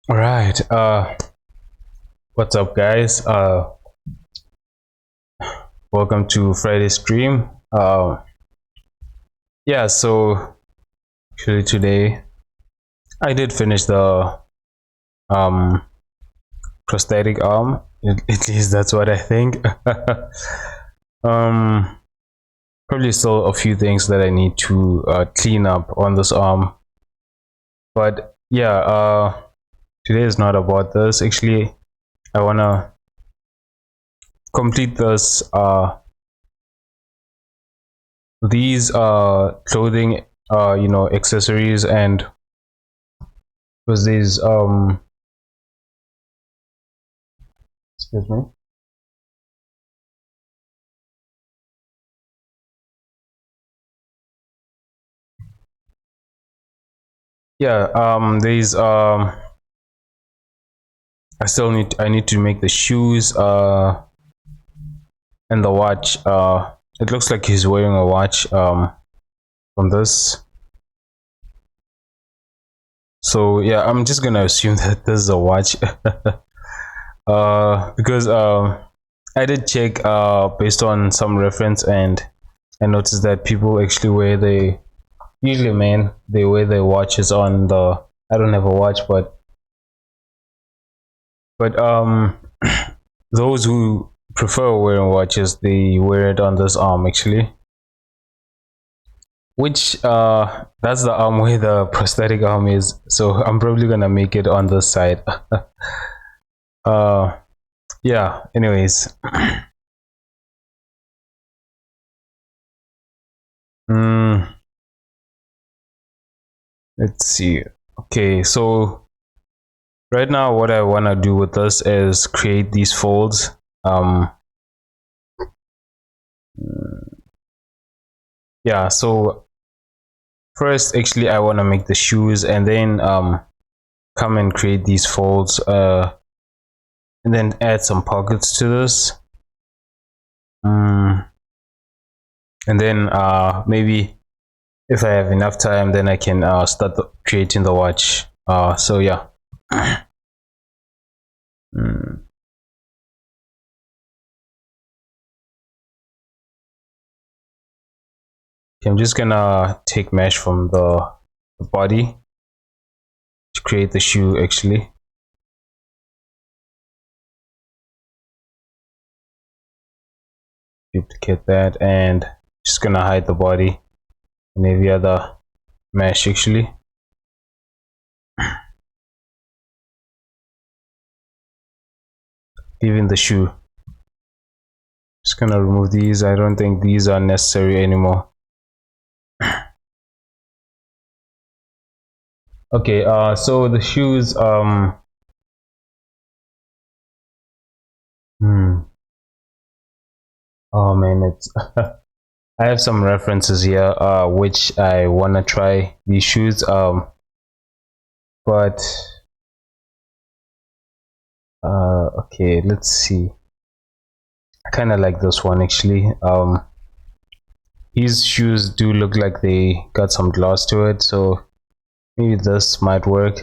All right. What's up, guys? Welcome to Friday stream. Yeah. So actually, today I did finish the um prosthetic arm. At least that's what I think. um, Probably still a few things that I need to clean up on this arm. But yeah. Today is not about this. Actually, I wanna complete this these clothing accessories, and was these excuse me. Yeah, these I need to make the shoes and the watch. It looks like he's wearing a watch from this. So yeah, I'm just gonna assume that this is a watch. Because I did check based on some reference, and I noticed that people actually wear the usually men they wear their watches on the. I don't have a watch, but those who prefer wearing watches, they wear it on this arm actually, which that's the arm where the prosthetic arm is, so I'm probably gonna make it on this side. uh yeah, anyways. mm, let's see. Okay, so right now what I want to do with this is create these folds. Yeah, so first actually I want to make the shoes, and then come and create these folds, and then add some pockets to this. And then maybe if I have enough time, then I can start creating the watch. So yeah. Mm. Okay, I'm just gonna take mesh from the body to create the shoe actually. Duplicate that, and just gonna hide the body and every other mesh actually. Even the shoe. Just gonna remove these. I don't think these are necessary anymore. Okay, so the shoes, oh man, it's I have some references here which I wanna try these shoes, but okay, let's see. I kind of like this one actually. These shoes do look like they got some gloss to it, so maybe this might work.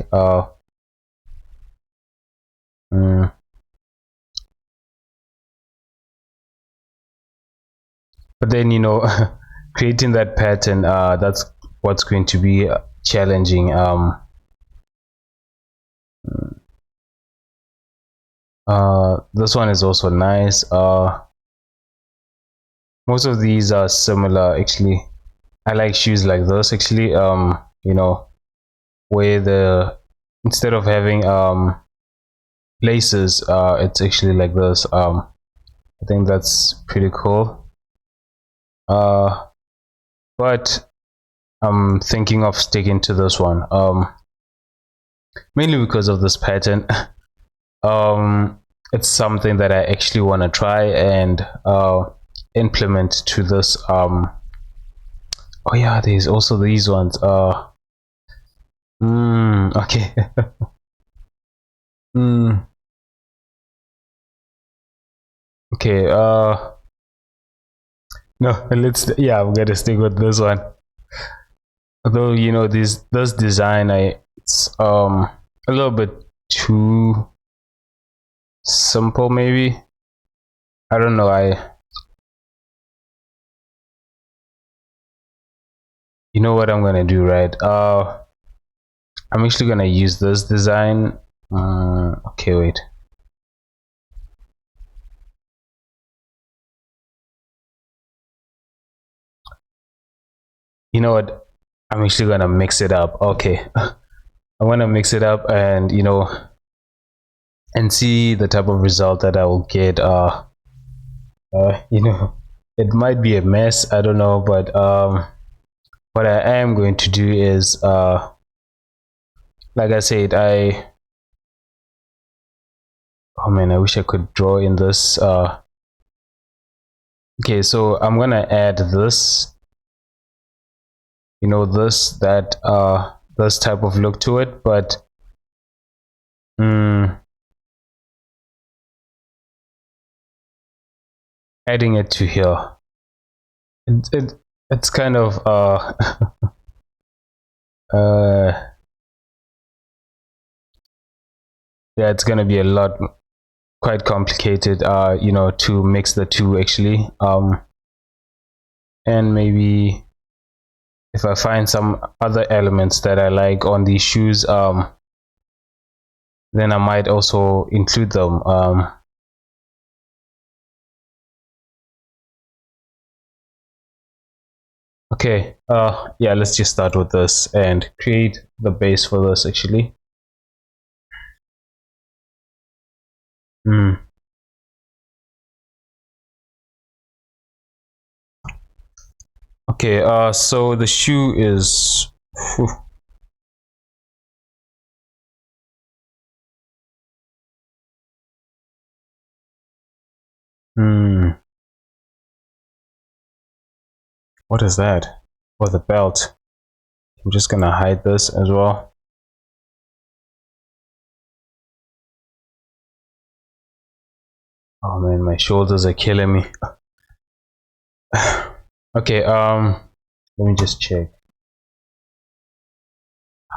Mm, but then creating that pattern, that's what's going to be challenging. This one is also nice. Most of these are similar actually. I like shoes like this actually. Where the instead of having laces, it's actually like this. I think that's pretty cool. But I'm thinking of sticking to this one. Mainly because of this pattern. It's something that I actually want to try and implement to this. Oh yeah, there's also these ones. Okay. Okay. No, yeah, I'm gonna stick with this one. Although this design, it's a little bit too simple, maybe. I don't know. You know what I'm gonna do, right? I'm actually gonna use this design. Okay, wait. You know what? I'm actually gonna mix it up. Okay. I want to mix it up and and see the type of result that I will get. It might be a mess, I don't know, but what I am going to do is like I said, oh man, I wish I could draw in this. Okay, so I'm gonna add this, this type of look to it, but adding it to here, it's kind of yeah, it's gonna be quite complicated, to mix the two actually. And maybe if I find some other elements that I like on these shoes, then I might also include them. Okay, yeah, let's just start with this and create the base for this actually. Okay, so the shoe is what is that? Oh, the belt. I'm just gonna hide this as well. Oh man, my shoulders are killing me. Okay, let me just check.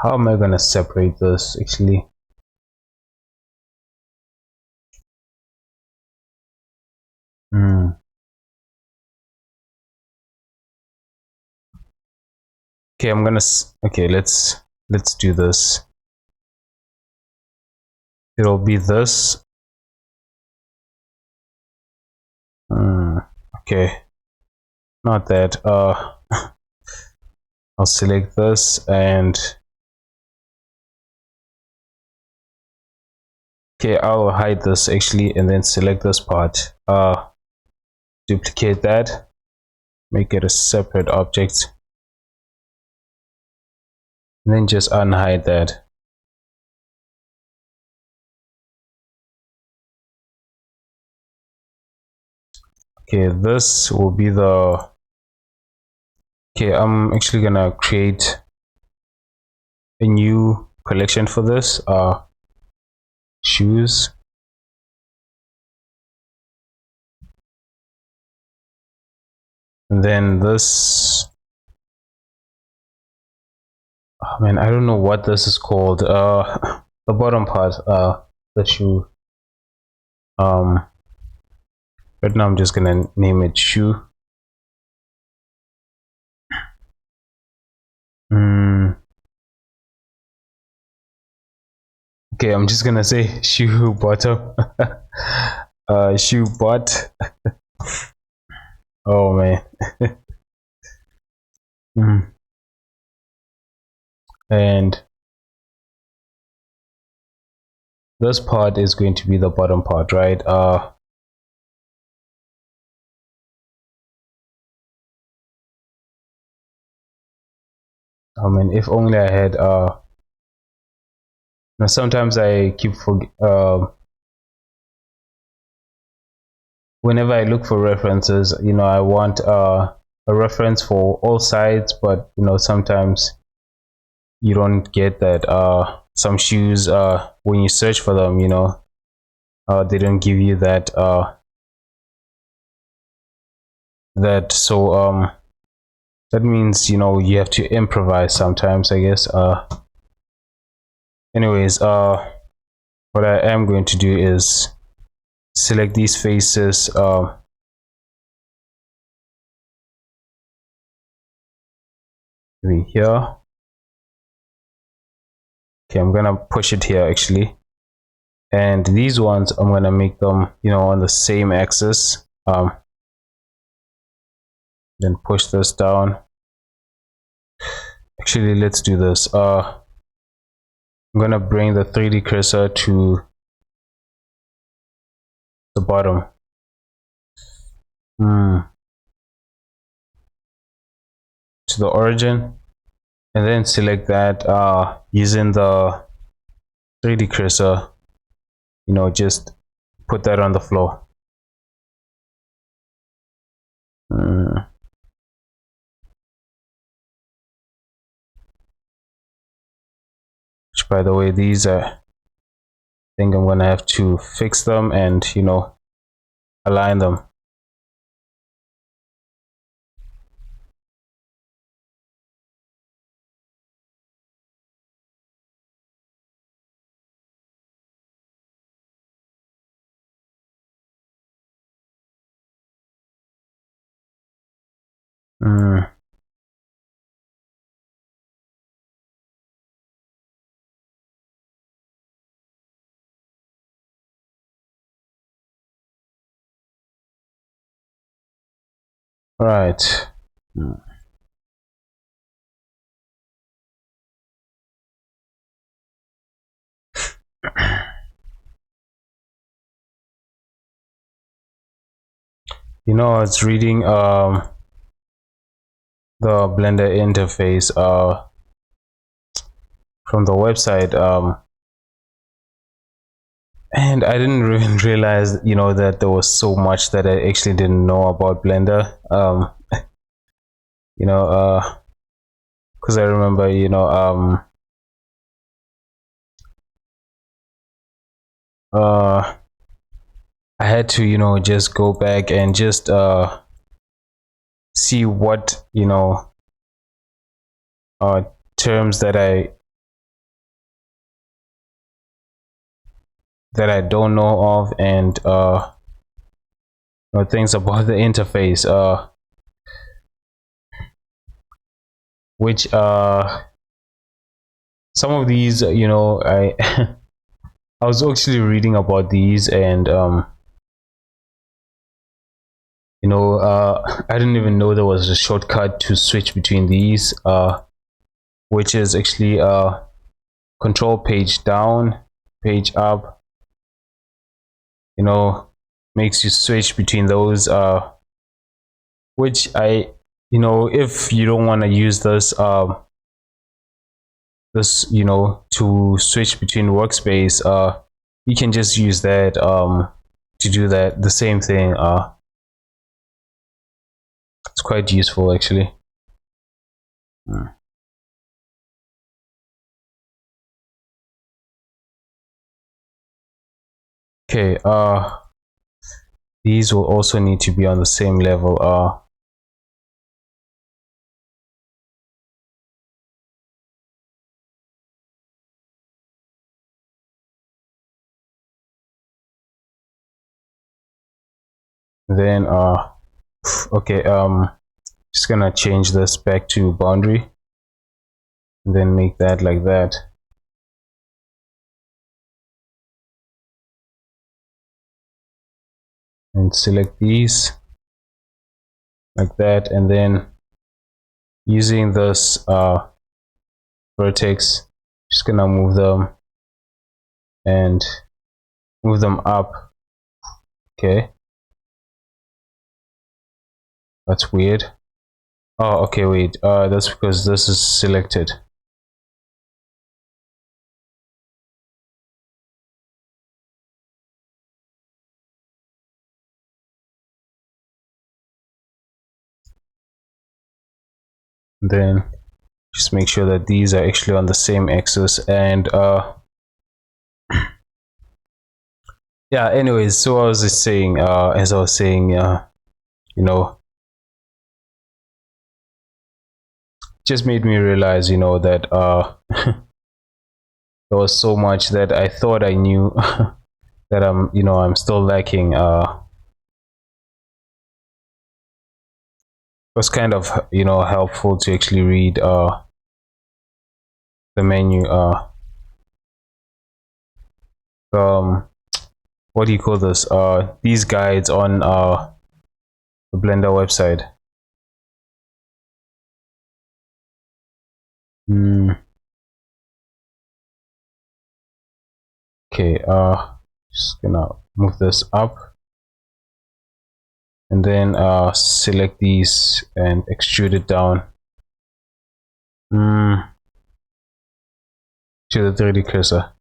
How am I gonna separate this actually? Okay, okay, let's do this. It'll be this. Okay, not that. I'll select this and okay, I'll hide this actually and then select this part. Duplicate that, make it a separate object, and then just unhide that. Okay, this will be the okay, I'm actually gonna create a new collection for this, shoes. And then this, oh man, I don't know what this is called. The bottom part, the shoe. Right now I'm just gonna name it shoe. Okay, I'm just gonna say shoe bottom. Shoe bot. Oh man. And this part is going to be the bottom part, right? I mean, if only I had now sometimes I keep whenever I look for references, I want a reference for all sides, but sometimes you don't get that. Some shoes, when you search for them, they don't give you that so that means you have to improvise sometimes, I guess. Anyways, what I am going to do is select these faces over here. Okay, I'm gonna push it here actually, and these ones I'm gonna make them, you know, on the same axis. Then push this down. Actually, let's do this. I'm gonna bring the 3D cursor to the bottom. To the origin, and then select that using the 3D cursor, you know, just put that on the floor. Which, by the way, these are, I think I'm gonna have to fix them and, you know, align them. Right. You know, I was reading the Blender interface from the website, and I didn't even realize, you know, that there was so much that I actually didn't know about Blender. You know, because I remember, you know, I had to, you know, just go back and just see what, you know, terms that I don't know of, and you know, things about the interface, which some of these, you know, I I was actually reading about these, and you know, I didn't even know there was a shortcut to switch between these, which is actually control page down, page up. You know, makes you switch between those, which I, you know, if you don't want to use this this, you know, to switch between workspace, you can just use that to do that, the same thing. It's quite useful actually. Okay, these will also need to be on the same level. Then okay, just gonna change this back to boundary, and then make that like that. And select these like that, and then using this vertex, just gonna move them and move them up. Okay, that's weird. Oh, okay, wait, that's because this is selected. Then just make sure that these are actually on the same axis, and yeah, anyways, so I was just saying, as I was saying, you know, just made me realize, you know, that there was so much that I thought I knew that I'm still lacking. It was kind of helpful to actually read the menu, um what do you call this, these guides on the Blender website. Okay, just gonna move this up and then select these and extrude it down to the 3D cursor.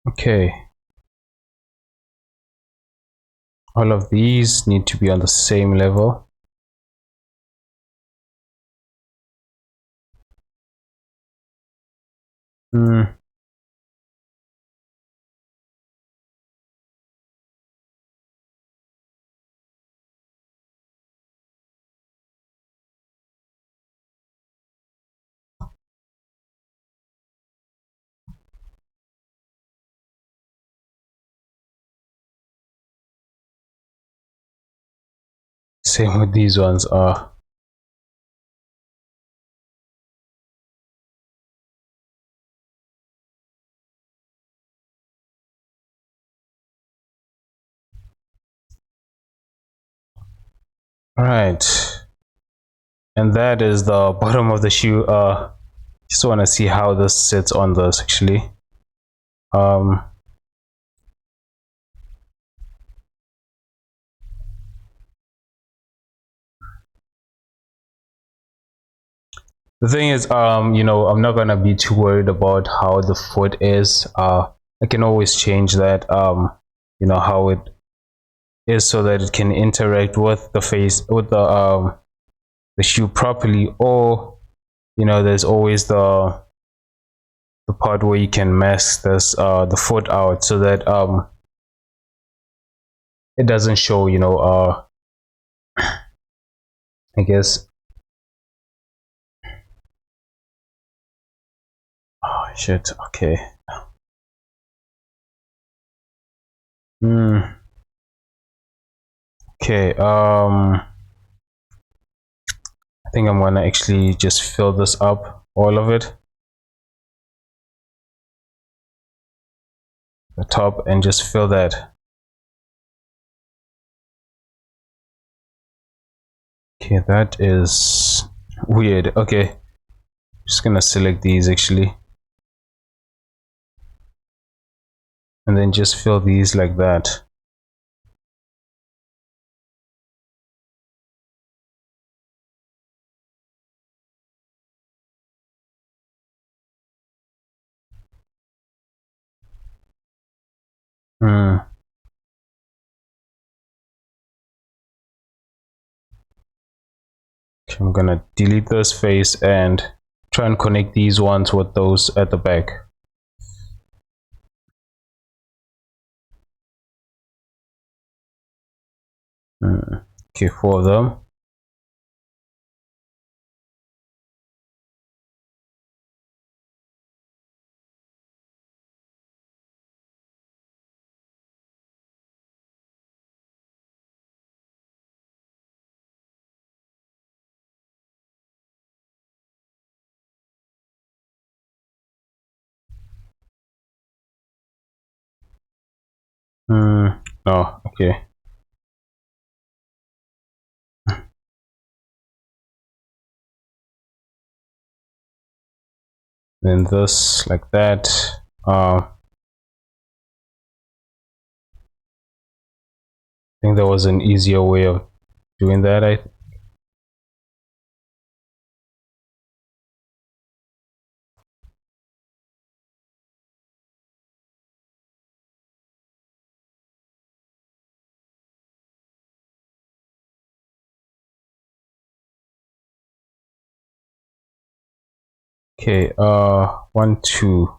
Okay, all of these need to be on the same level. Same with these ones. Right, and that is the bottom of the shoe. Just want to see how this sits on this actually. um the thing is, I'm not gonna be too worried about how the foot is. I can always change that, how it is, so that it can interact with the face, with the shoe properly. Or there's always the part where you can mask this the foot out, so that it doesn't show, I guess. Oh shit, okay. Okay, I think I'm gonna actually just fill this up, all of it, the top, and just fill that. Okay, that is weird. Okay, just gonna select these actually, and then just fill these like that. Okay, I'm gonna delete this face and try and connect these ones with those at the back. Okay, 4 of them. Oh, okay. Then this like that. I think there was an easier way of doing that. Okay, 1 2.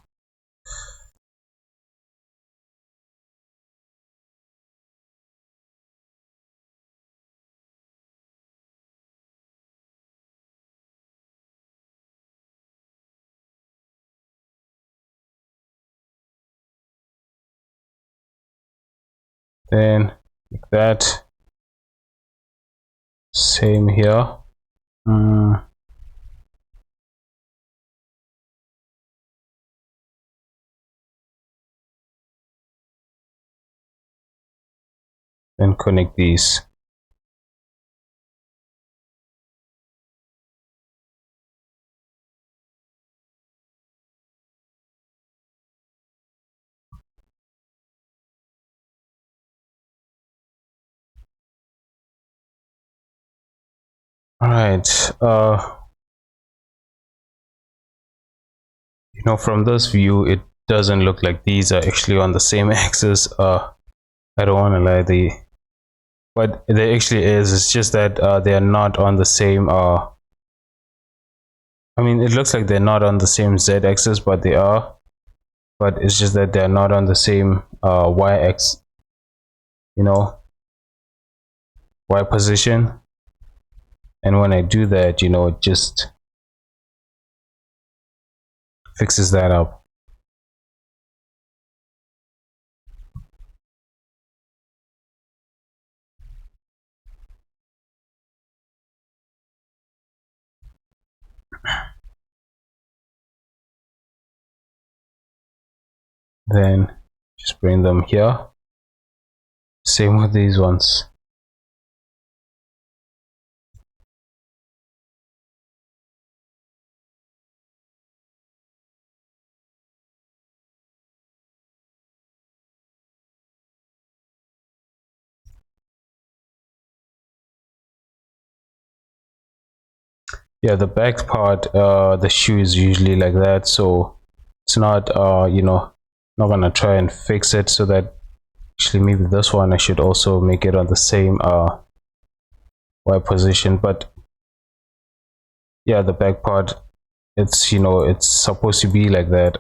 Then like that. Same here. Then connect these. All right. You know, from this view, it doesn't look like these are actually on the same axis. I don't want to lie, but there actually is. It's just that they are not on the same. I mean, it looks like they're not on the same Z axis, but they are. But it's just that they're not on the same Y axis. You know, Y position. And when I do that, you know, it just fixes that up. Then just bring them here. Same with these ones. Yeah, the back part, the shoe is usually like that, so it's not you know, not gonna try and fix it. So that actually maybe this one I should also make it on the same Y position. But yeah, the back part, it's, you know, it's supposed to be like that.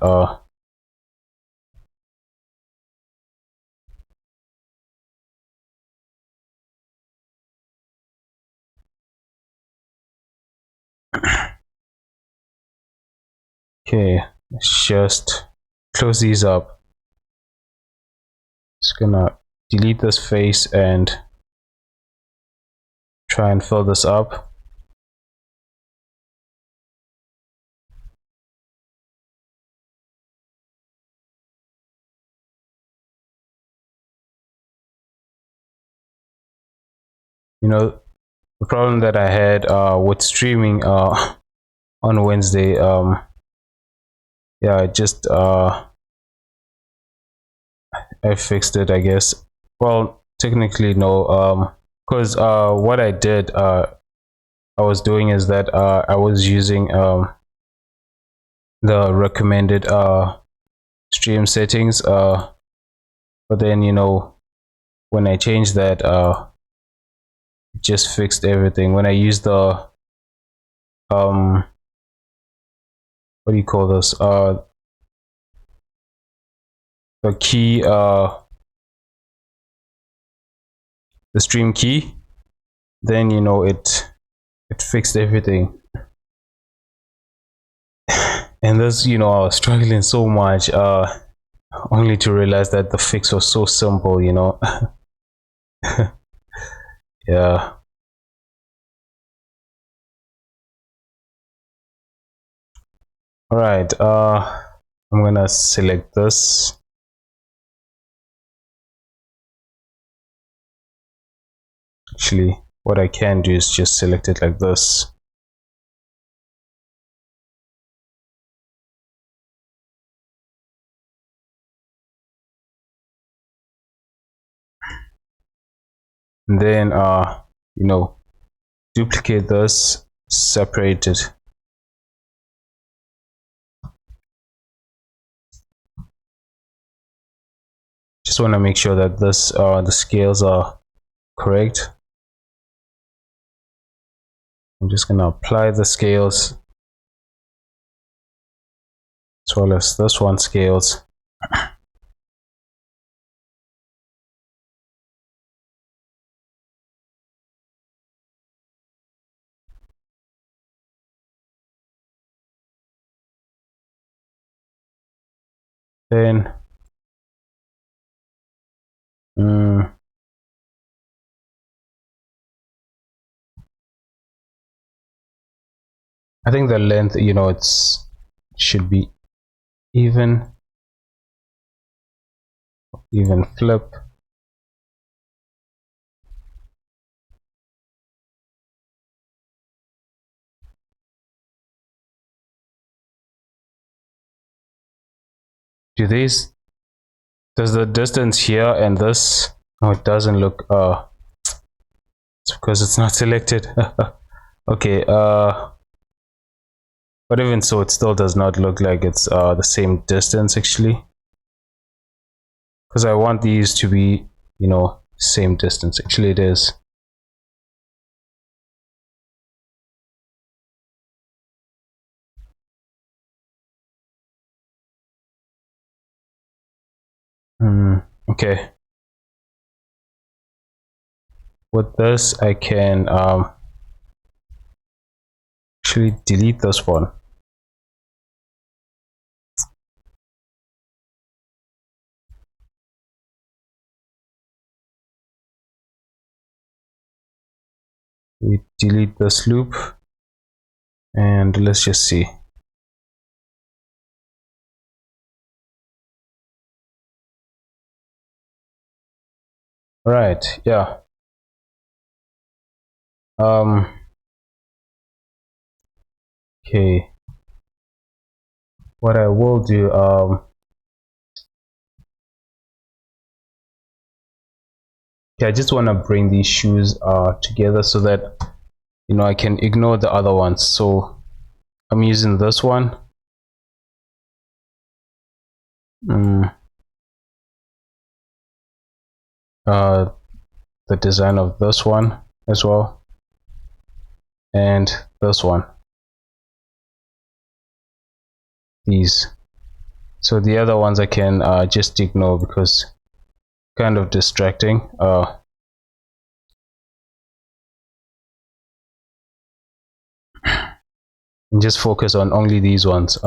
Okay, let's just close these up. Just gonna delete this face and try and fill this up. You know, the problem that I had with streaming on Wednesday, yeah, I just I fixed it, I guess. Well, technically no, because what I did, I was doing is that I was using the recommended stream settings, but then, you know, when I changed that, it just fixed everything. When I used the what do you call this, the key, the stream key, then, you know, it fixed everything. And this, you know, I was struggling so much, only to realize that the fix was so simple, you know. Yeah. All right, I'm gonna select this. Actually, what I can do is just select it like this. And then you know, duplicate this, separate it. Just want to make sure that this the scales are correct. I'm just gonna apply the scales. as well as this one scales. Then I think the length, you know, should be even flip. Does the distance here and this, no, it doesn't look, it's because it's not selected. Okay, but even so, it still does not look like it's the same distance actually, because I want these to be, you know, same distance. Actually it is. Okay, with this I can actually delete this one. We delete this loop and let's just see. Right, yeah. Okay, what I will do, okay, I just want to bring these shoes together so that, you know, I can ignore the other ones. So I'm using this one. The design of this one as well, and this one, these. So the other ones I can just ignore because kind of distracting. And just focus on only these ones.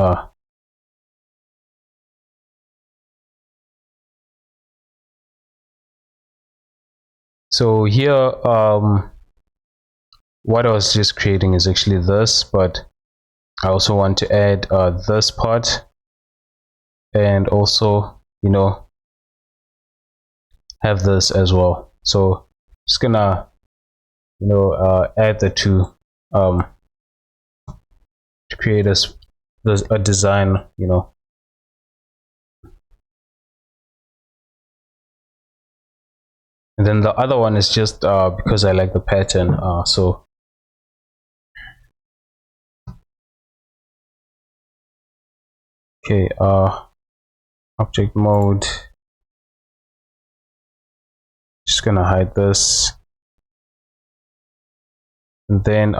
So here, what I was just creating is actually this, but I also want to add this part, and also, you know, have this as well. So just gonna, you know, add the two to create a design, you know. And then the other one is just because I like the pattern. So okay, object mode, just gonna hide this, and then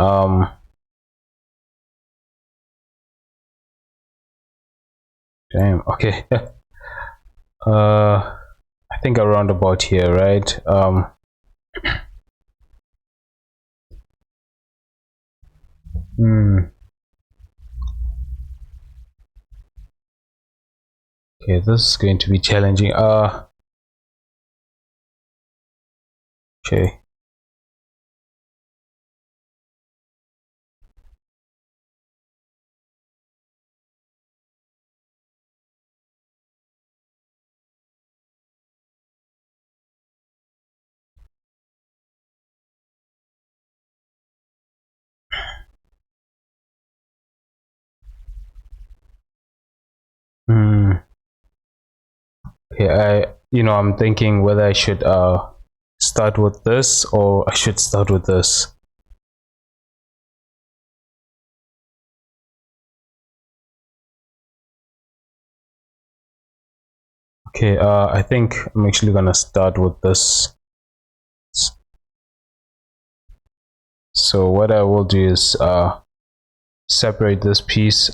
damn, okay. I think around about here, right? Okay, this is going to be challenging. Okay. Okay, I'm thinking whether I should start with this or I should start with this. Okay, I think I'm actually gonna start with this. So what I will do is separate this piece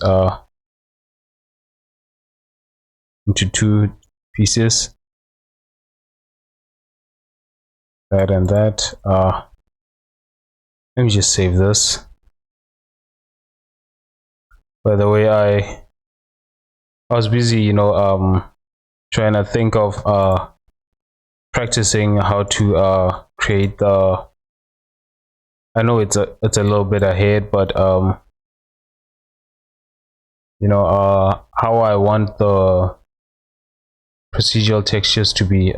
into two pieces, that and that. Let me just save this. By the way, I was busy, trying to think of practicing how to create the. I know it's a little bit ahead, but how I want the procedural textures to be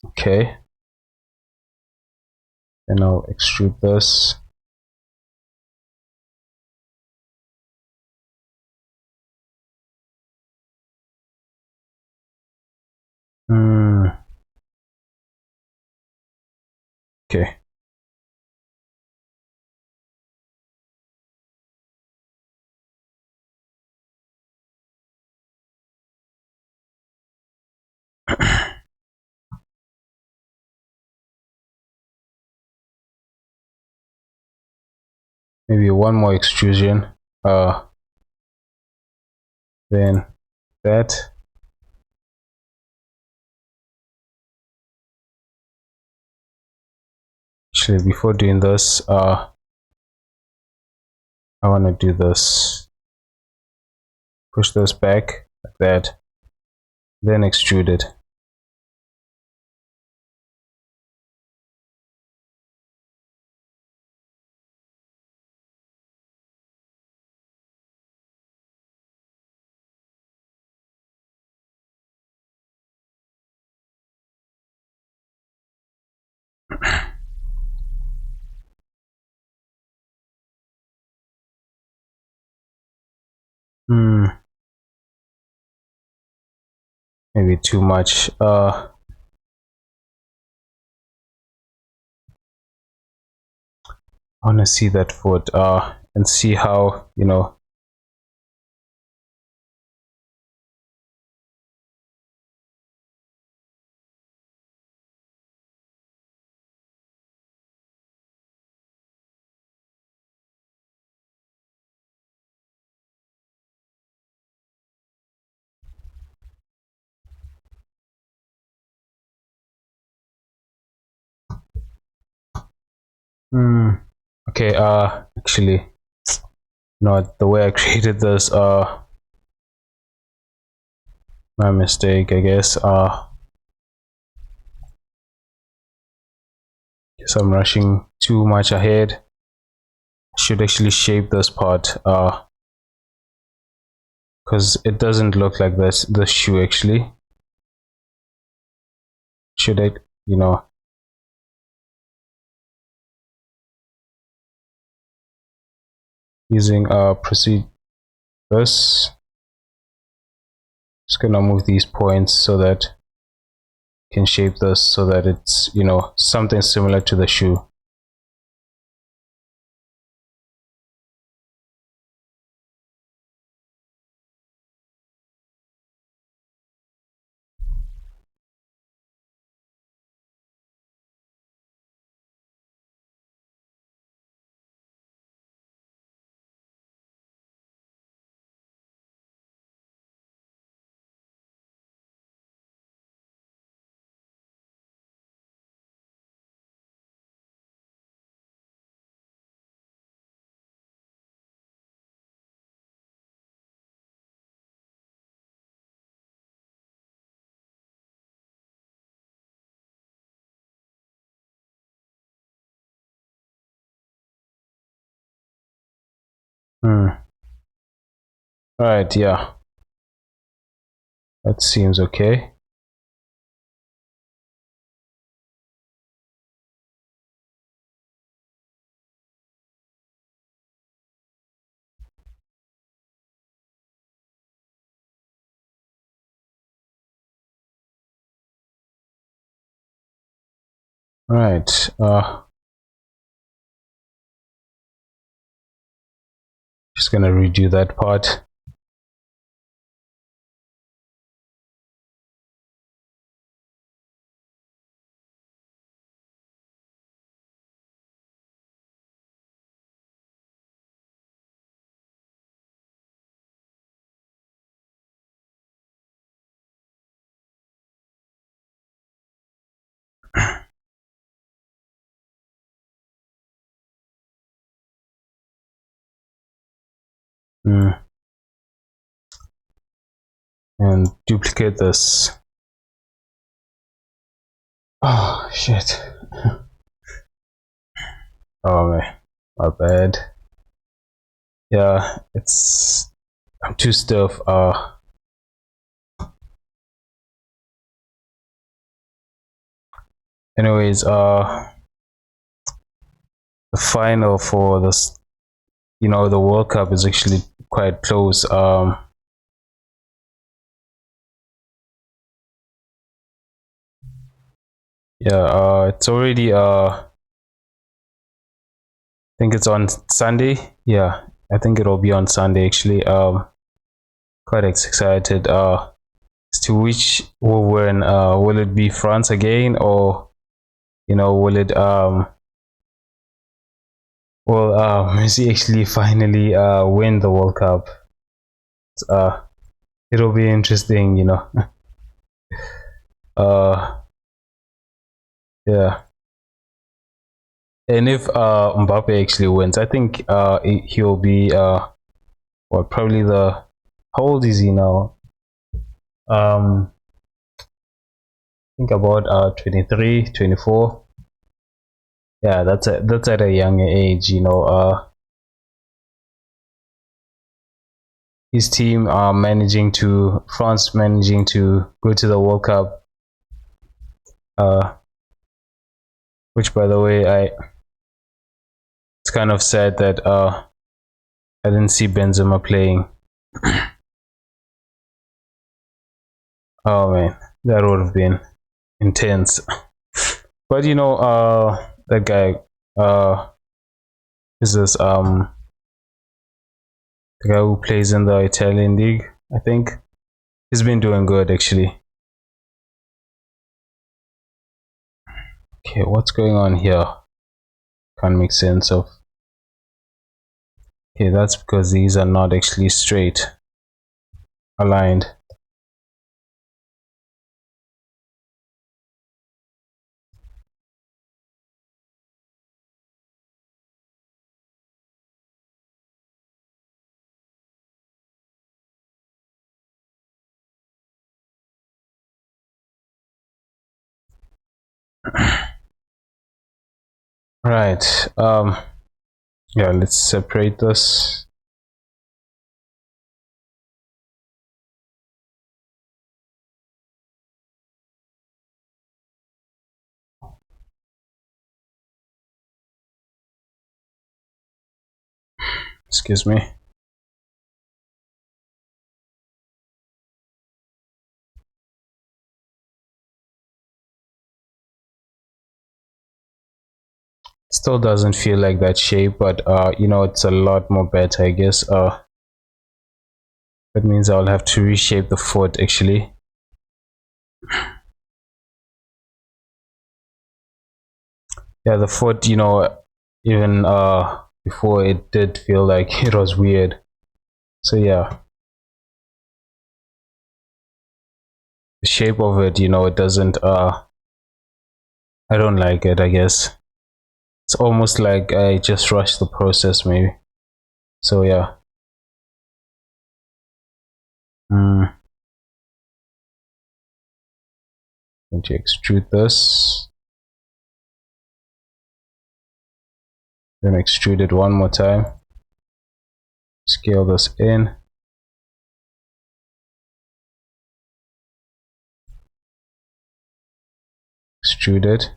okay, and I'll extrude this. Okay. Maybe one more extrusion, then that. Actually, before doing this, I want to do this. Push this back like that, then extrude it. Maybe too much. I want to see that foot and see how, okay, actually, not the way I created this, my mistake, I guess. Guess I'm rushing too much ahead. I should actually shape this part, because it doesn't look like the shoe actually. Should I, using proceed this, just gonna move these points so that I can shape this so that it's something similar to the shoe. Right, yeah, that seems okay. Right, just gonna redo that part. and duplicate this. Oh shit. Oh man, my bad. Yeah, I'm too stiff. Anyways, the final for this, the World Cup is actually quite close. Yeah, it's already I think it's on Sunday. Yeah, I think it'll be on Sunday actually. Quite excited as to which will win. Will it be France again, or will it will Messi actually finally win the World Cup? Uh, it'll be interesting. Yeah. And if Mbappe actually wins, I think he'll be probably the how old is he now? I think about 23, 24. Yeah, that's at a younger age. His team are France managing to go to the World Cup. Which by the way, it's kind of sad that I didn't see Benzema playing. Oh man, that would have been intense. But that guy is this the guy who plays in the Italian league, I think. He's been doing good actually. Okay, what's going on here? Can't make sense of. Okay, that's because these are not actually straight aligned. Right. Yeah, let's separate this. Excuse me. Still doesn't feel like that shape, but it's a lot more better, I guess. That means I'll have to reshape the foot actually. Yeah, the foot, even before, it did feel like it was weird. So yeah, the shape of it, it doesn't I don't like it, I guess. It's almost like I just rushed the process maybe. So yeah. Going to extrude this, then extrude it one more time, scale this in, extrude it,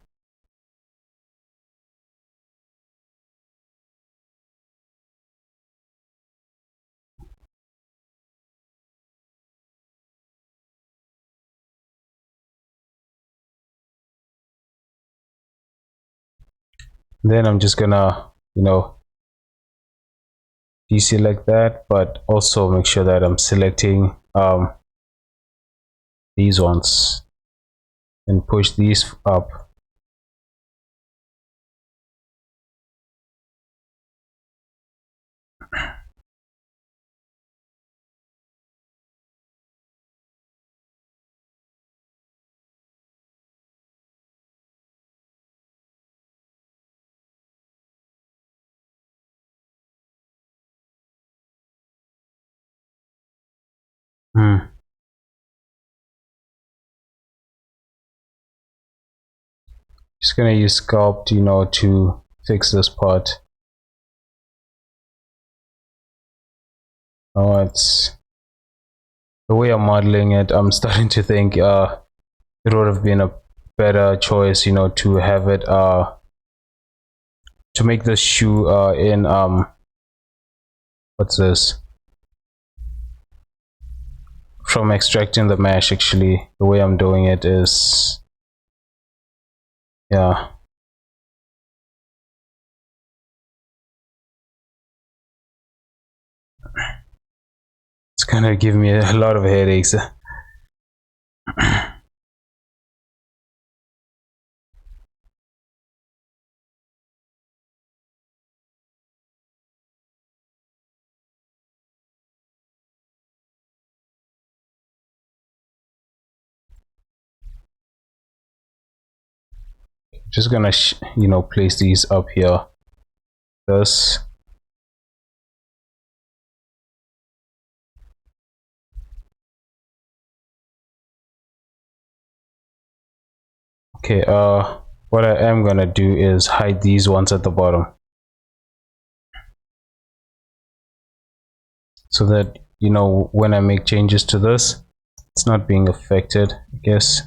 then I'm just gonna deselect that, but also make sure that I'm selecting these ones and push these up. Hmm. Just gonna use sculpt, to fix this part. Oh, it's the way I'm modeling it. I'm starting to think it would have been a better choice, to have it to make this shoe in what's this? From extracting the mesh. Actually, the way I'm doing it is, yeah, it's gonna give me a lot of headaches. Just gonna place these up here. This. Okay, what I am gonna do is hide these ones at the bottom, so that when I make changes to this, it's not being affected, I guess.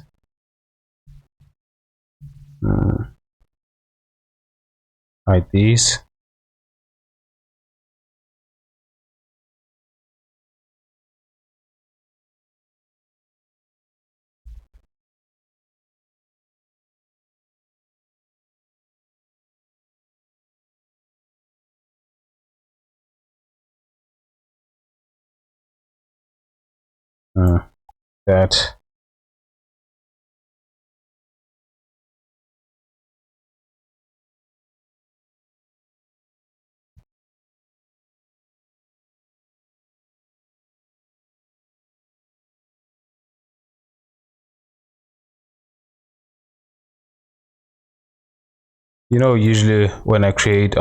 Hide these. That. Usually when I create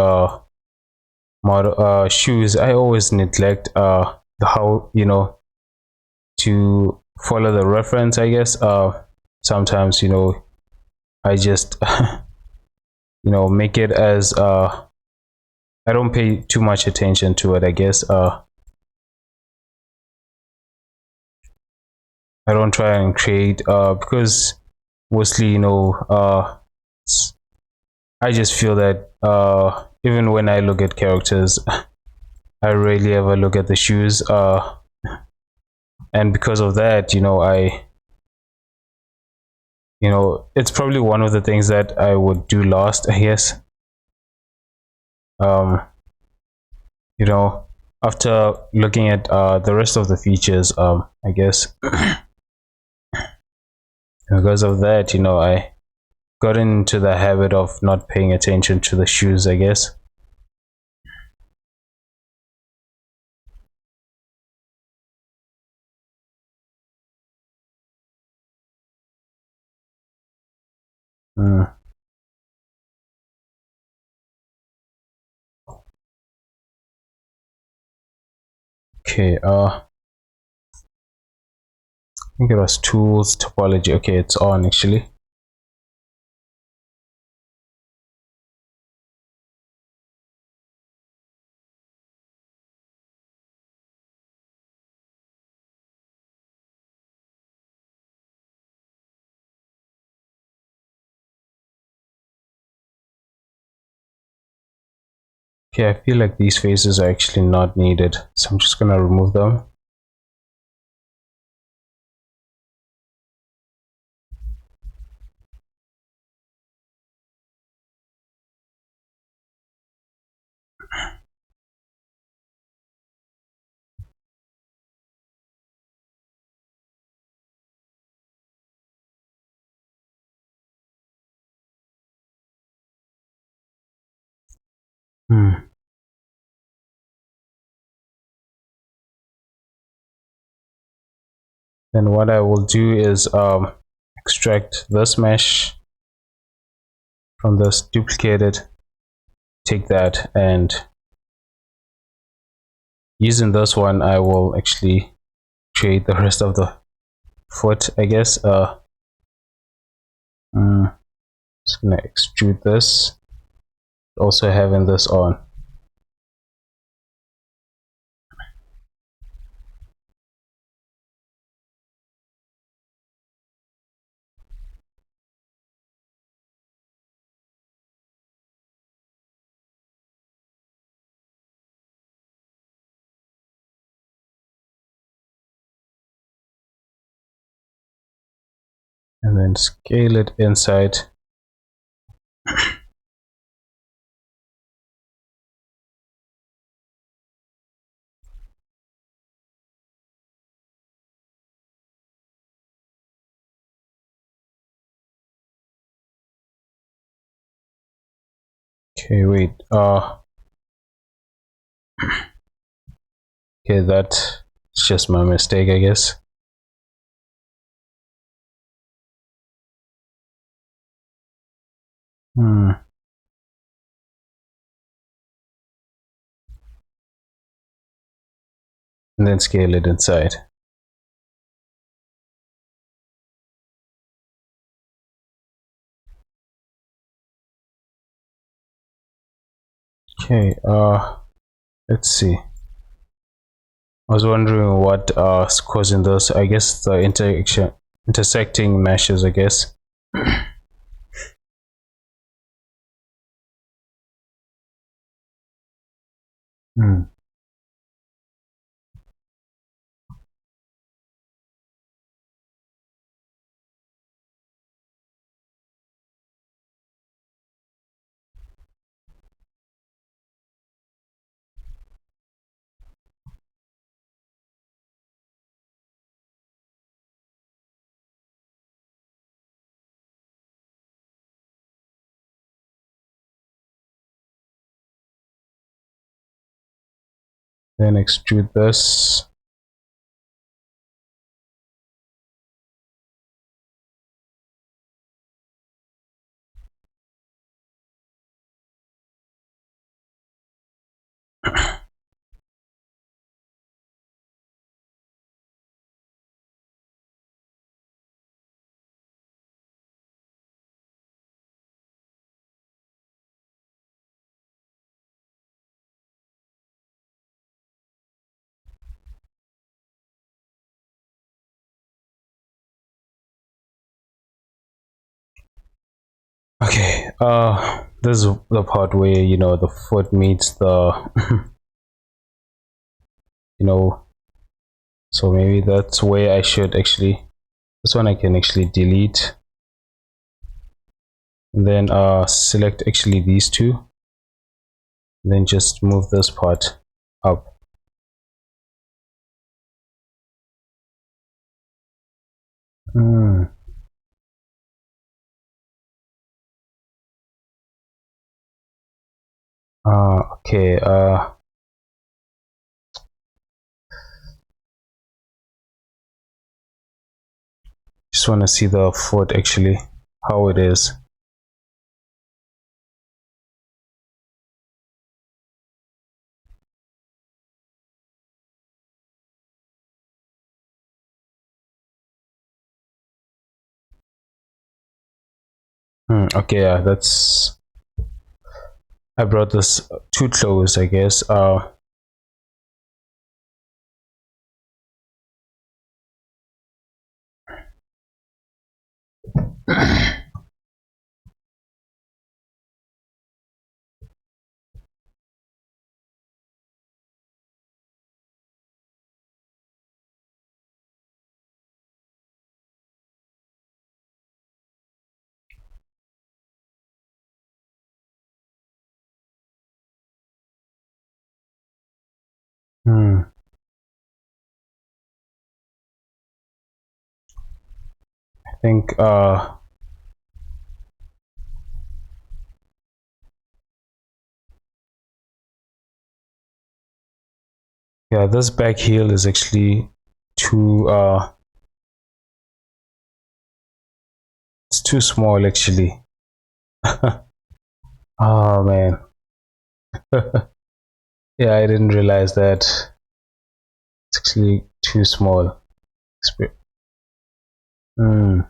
model shoes, I always neglect the how to follow the reference, I guess. Sometimes I just make it as I don't pay too much attention to it, I guess. I don't try and create because mostly I just feel that even when I look at characters, I rarely ever look at the shoes, and because of that, it's probably one of the things that I would do last, I guess. um After looking at the rest of the features, I guess because of that, I got into the habit of not paying attention to the shoes, I guess. Okay, I think it was tools, topology. Okay, it's on actually. Okay, I feel like these faces are actually not needed, so I'm just gonna remove them. Then what I will do is extract this mesh from this, duplicate it, take that, and using this one I will actually create the rest of the foot, I guess. Just gonna extrude this, also having this on. And then scale it inside. Okay, wait. Okay, that's just my mistake, I guess. And then scale it inside. Okay, let's see. I was wondering what is causing this. I guess the intersecting meshes, I guess. Then extrude this. Okay, this is the part where the foot meets the so maybe that's where I should actually, this one I can actually delete, and then select actually these two, and then just move this part up. Okay, just want to see the foot actually, how it is. Okay, yeah, that's, I brought this too close, I guess. I think yeah, this back heel is actually too it's too small actually. Oh man. Yeah, I didn't realize that it's actually too small. Hmm.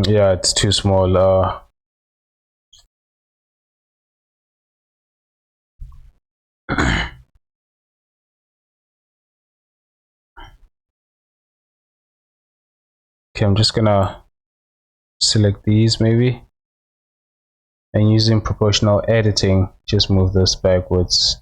Yeah, it's too small. Okay, I'm just gonna select these maybe, and using proportional editing, just move this backwards.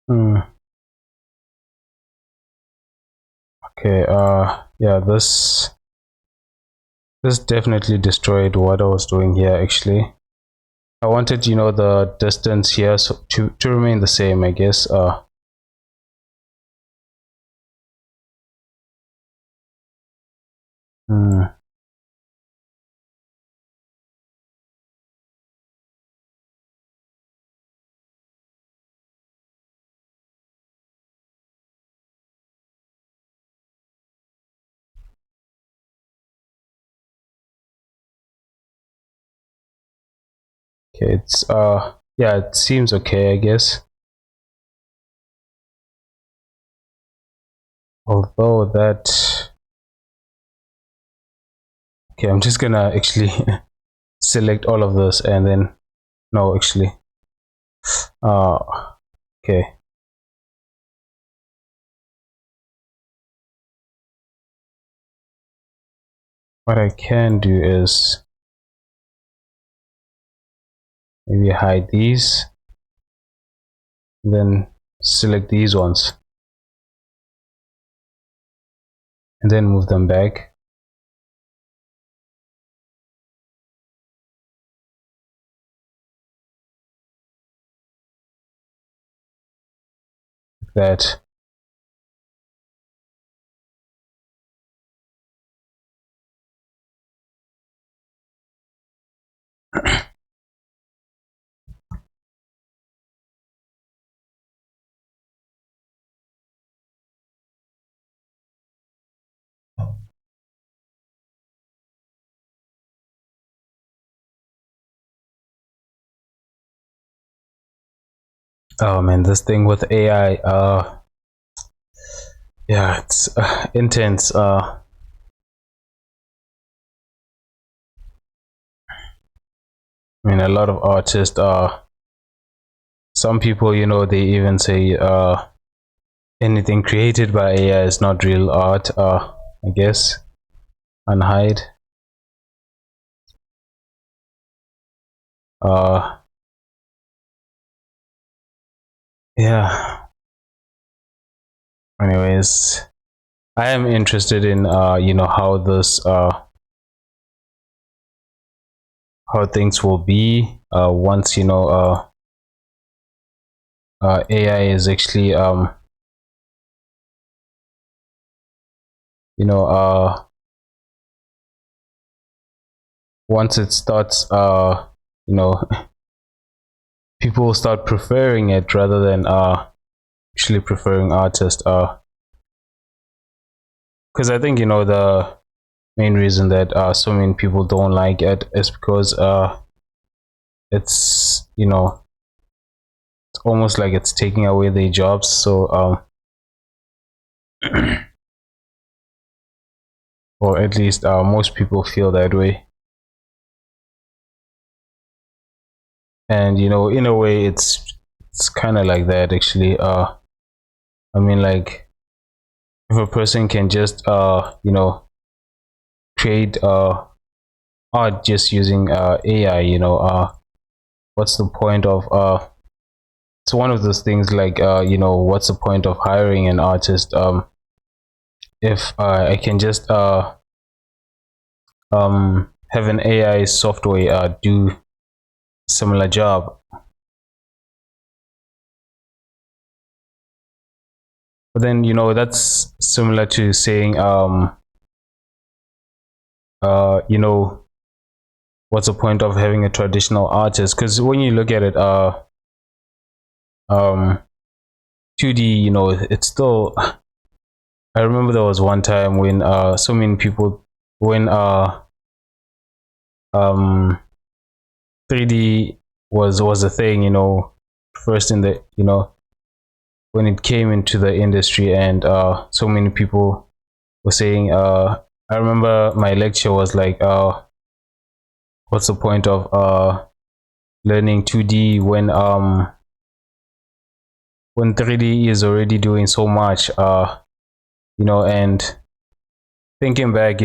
Hmm. Okay, yeah, this definitely destroyed what I was doing here actually. I wanted, you know, the distance here so to remain the same, I guess. Hmm. Okay, it's yeah, it seems okay, I guess. Although that, okay, I'm just gonna actually select all of this and then no, actually, uh, okay. What I can do is maybe hide these, then select these ones, and then move them back. Like that. Oh man, this thing with AI, yeah, it's intense. I mean, a lot of artists, some people, you know, they even say, anything created by AI is not real art. I guess, and hide. Uh, yeah. Anyways, I am interested in, you know, how this, how things will be, once, you know, AI is actually, you know, once it starts, you know, people will start preferring it rather than, actually preferring artists, because I think, you know, the main reason that, so many people don't like it is because, it's, you know, it's almost like it's taking away their jobs. So, or at least, most people feel that way. And you know, in a way, it's kind of like that actually. I mean, like, if a person can just, you know, create art just using AI, what's the point of it's one of those things like what's the point of hiring an artist if I can just have an AI software do similar job. But then that's similar to saying what's the point of having a traditional artist? Because when you look at it, um 2D, it's still, I remember there was one time when so many people, when 3D was a thing, first in the, when it came into the industry, and so many people were saying, I remember my lecture was like, what's the point of learning 2D when 3D is already doing so much, and thinking back,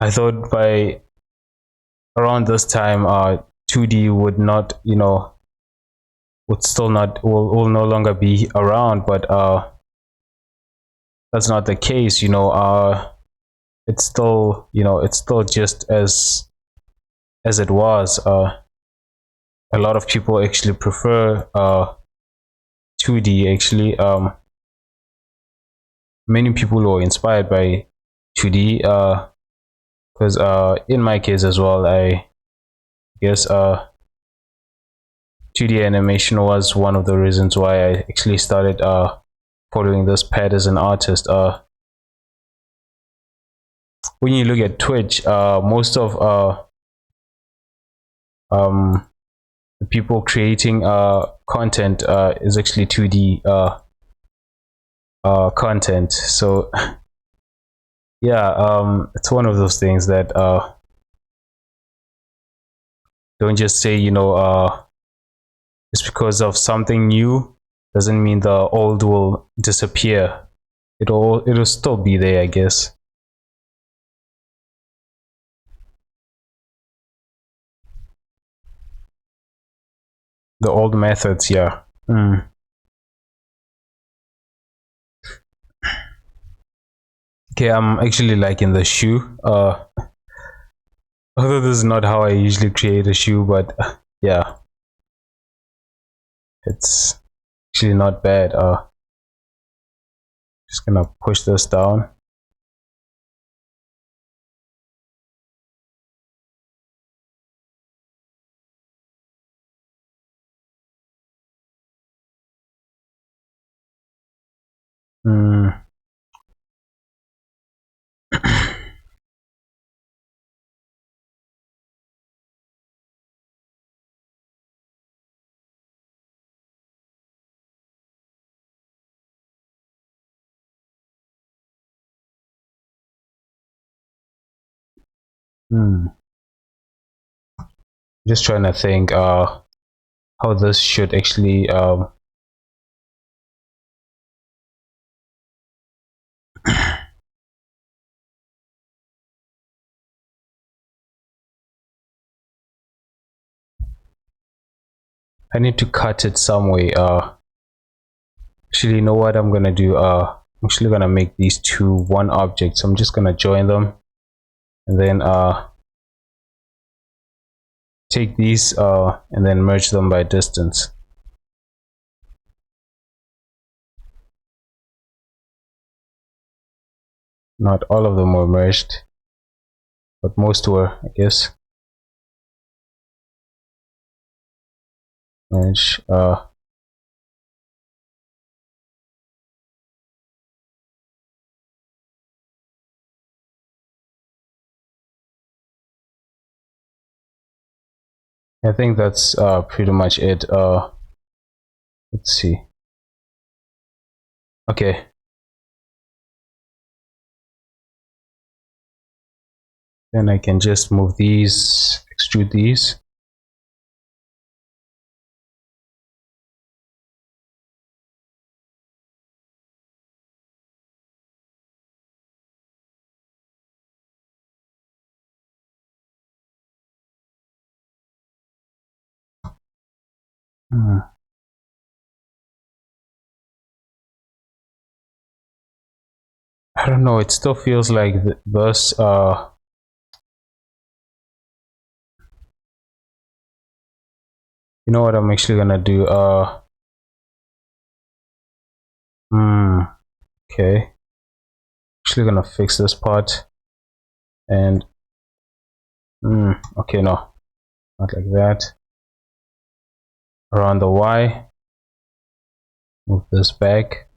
I thought by around this time 2D would not, would still not, will no longer be around, but that's not the case. It's still, it's still just as it was. A lot of people actually prefer 2D actually. Many people were inspired by 2D because in my case as well, I guess 2D animation was one of the reasons why I actually started following this path as an artist. When you look at Twitch, most of the people creating content is actually 2D content. So yeah, it's one of those things that don't just say, just because of something new doesn't mean the old will disappear. It'll still be there, I guess. The old methods, yeah. Okay, I'm actually liking the shoe. Although this is not how I usually create a shoe, but yeah, it's actually not bad. Just gonna push this down. Mm. Hmm. Just trying to think how this should actually I need to cut it some way. Actually, you know what I'm gonna do? I'm actually gonna make these two one object. So I'm just gonna join them, and then take these and then merge them by distance. Not all of them were merged, but most were, I guess. Merge. I think that's pretty much it. Let's see. Okay. Then I can just move these, extrude these. I don't know, it still feels like this you know what I'm actually gonna do, okay, actually gonna fix this part and okay, no, not like that. Around the Y, move this back.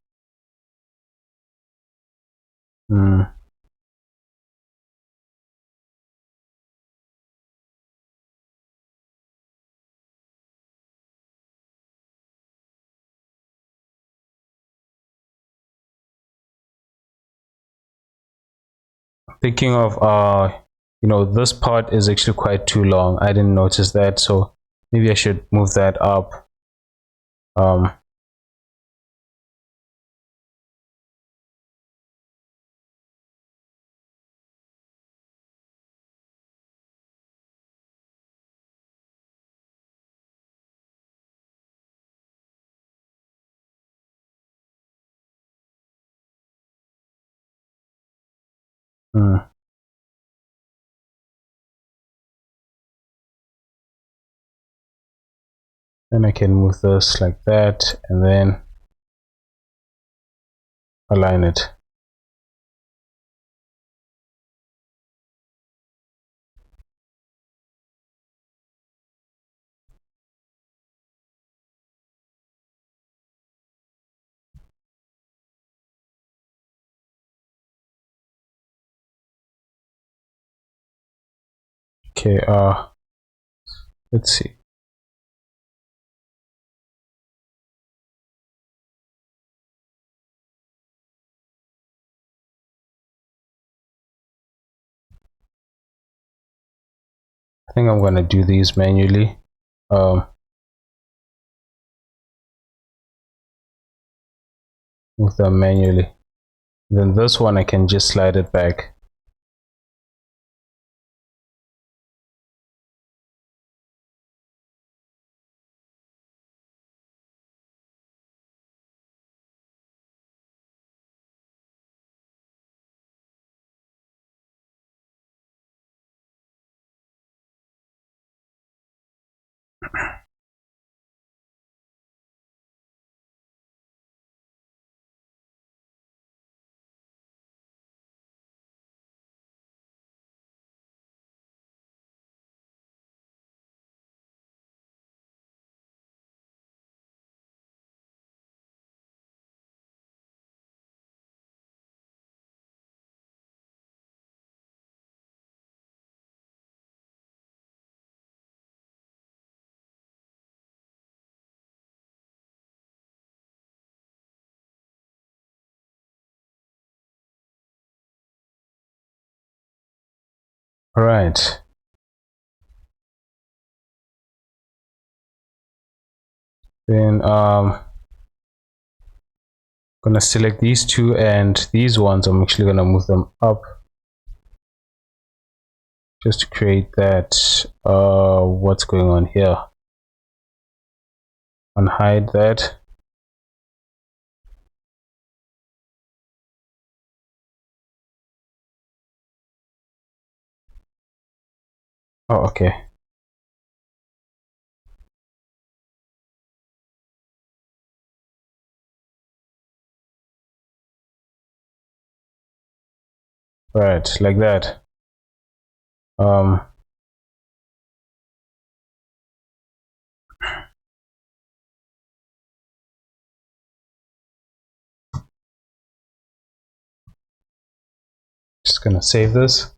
Thinking of you know, this part is actually quite too long. I didn't notice that, so maybe I should move that up. Then I can move this like that and then align it. Okay, let's see. I think I'm gonna do these manually. Move them manually. Then this one I can just slide it back. All right. Then gonna select these two, and these ones I'm actually gonna move them up just to create that what's going on here. Unhide that. Oh, okay. Right, like that. Just gonna save this.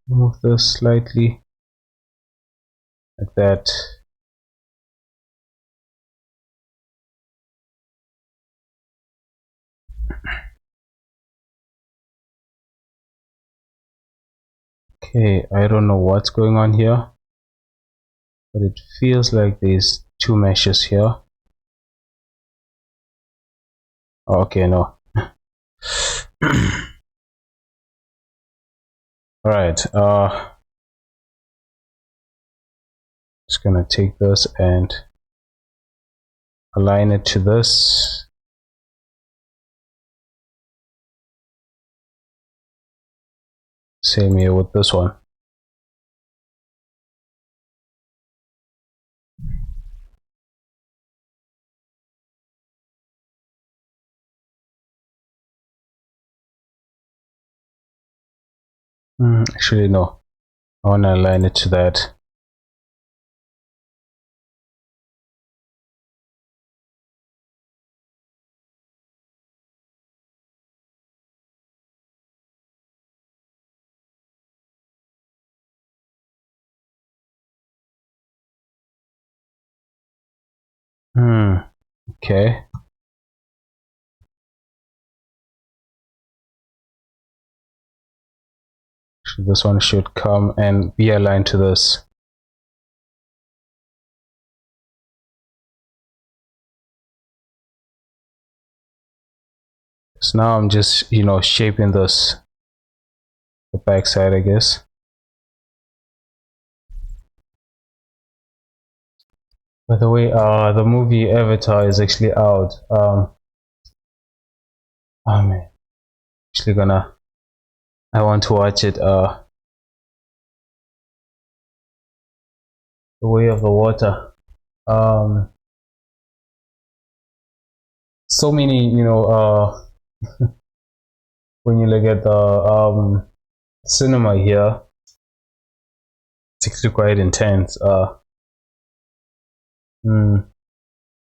Move this slightly like that. Okay, I don't know what's going on here, but it feels like there's two meshes here. Oh, okay, no. All right, just gonna take this and align it to this. Same here with this one. Actually, no. I want to align it to that. Okay. So this one should come and be aligned to this. So now I'm just, shaping this, the back side, I guess. By the way, the movie Avatar is actually out. Oh man, actually I want to watch it. The Way of the Water. So many, when you look at the cinema here, it's actually quite intense.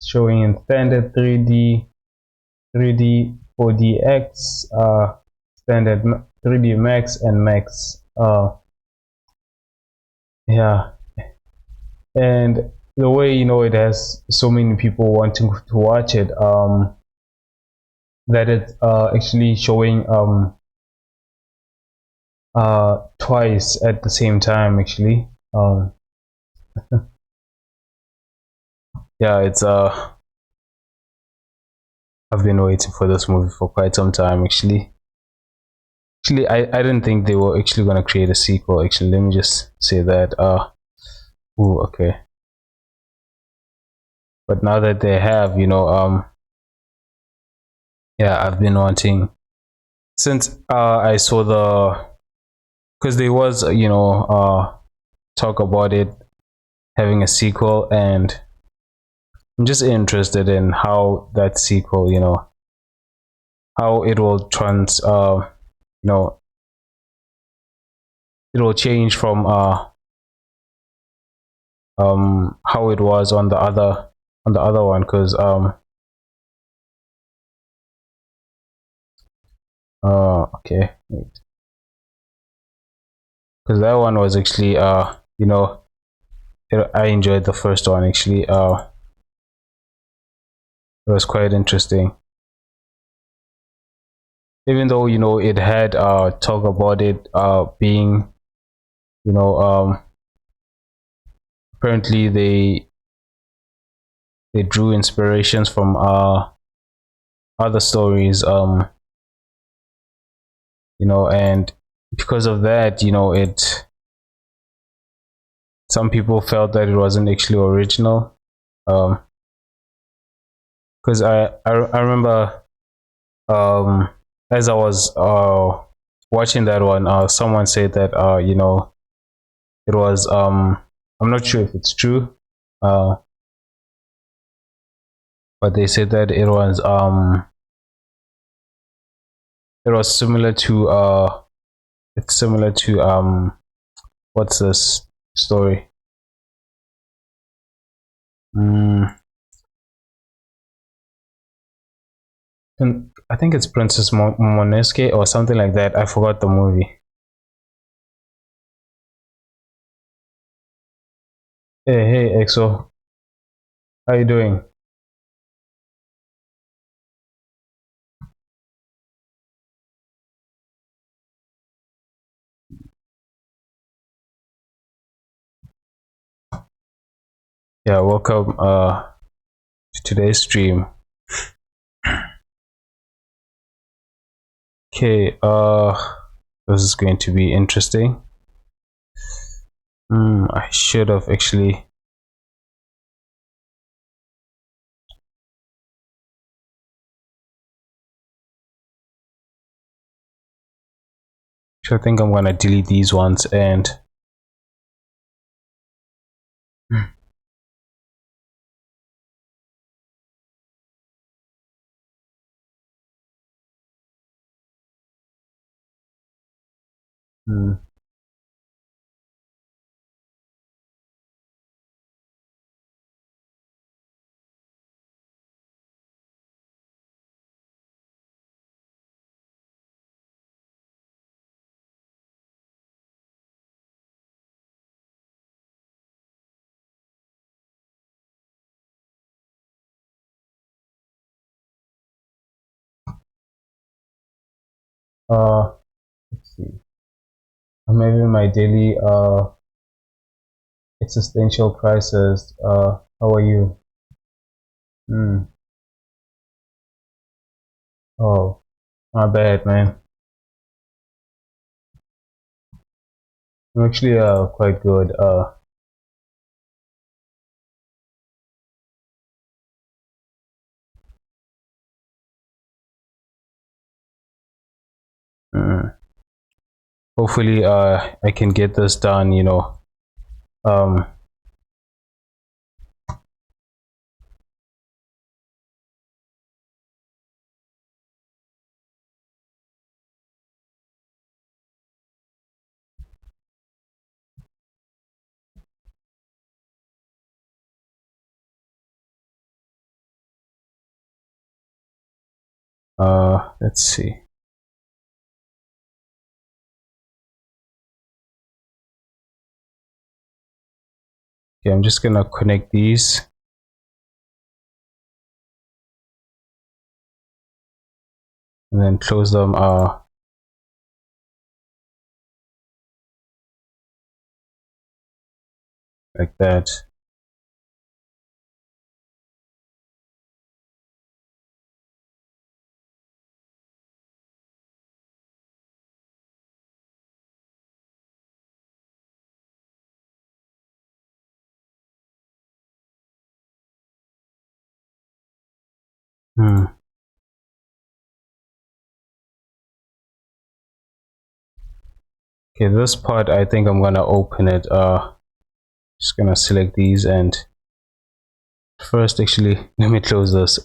Showing in standard 3D, 3D, 4DX, standard 3D Max and Max. Yeah, and the way it has so many people wanting to watch it, that it's actually showing twice at the same time actually. Yeah, it's I've been waiting for this movie for quite some time actually. I didn't think they were actually gonna create a sequel. Actually, let me just say that. Ooh, okay. But now that they have, yeah, I've been wanting since I saw because there was talk about it having a sequel, and I'm just interested in how that sequel, how it will it will change from how it was on the other one, because okay, because that one was actually I enjoyed the first one actually. It was quite interesting, even though it had talk about it being you know apparently they drew inspirations from other stories, and because of that, it some people felt that it wasn't actually original, because I remember as I was watching that one, someone said that it was I'm not sure if it's true, uh, but they said that it was similar to it's similar to what's this story? Mm, I think it's Princess Mononoke or something like that. I forgot the movie. Hey, EXO, how you doing? Yeah, welcome to today's stream. Okay, this is going to be interesting. I should have actually. So I think I'm gonna delete these ones and. Hmm. Let's see. Maybe my daily existential crisis. How are you? Hmm. Oh, my bad, man. I'm actually quite good. Mm. Hopefully I can get this done. Um. Let's see. Okay, I'm just gonna connect these. And then close them like that. Hmm. Okay, this part I think I'm gonna open it. Just gonna select these and first actually let me close this.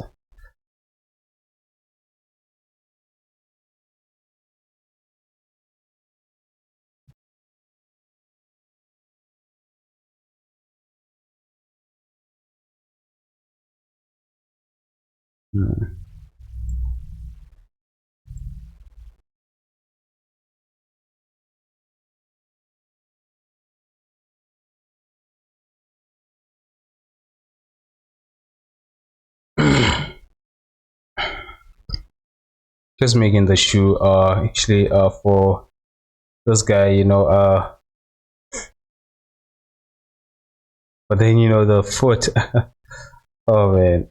Hmm. Just making the shoe actually for this guy, but then the foot. Oh man.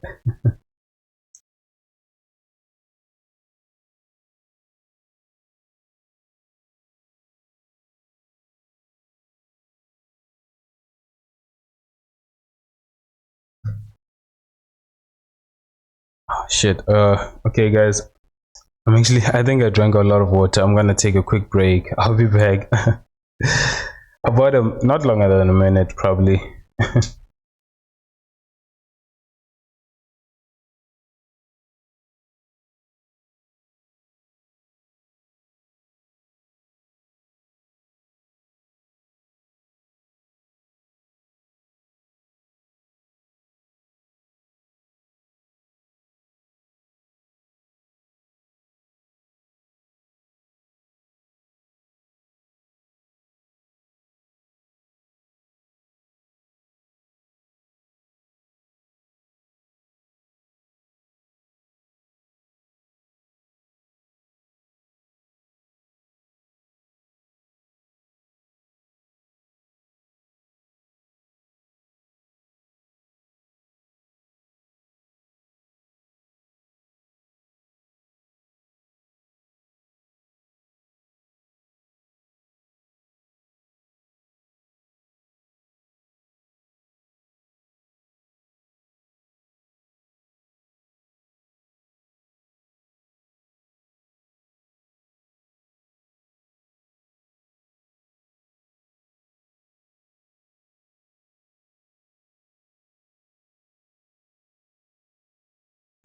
Oh, shit. Okay guys, I think I drank a lot of water. I'm gonna take a quick break. I'll be back. About not longer than a minute probably.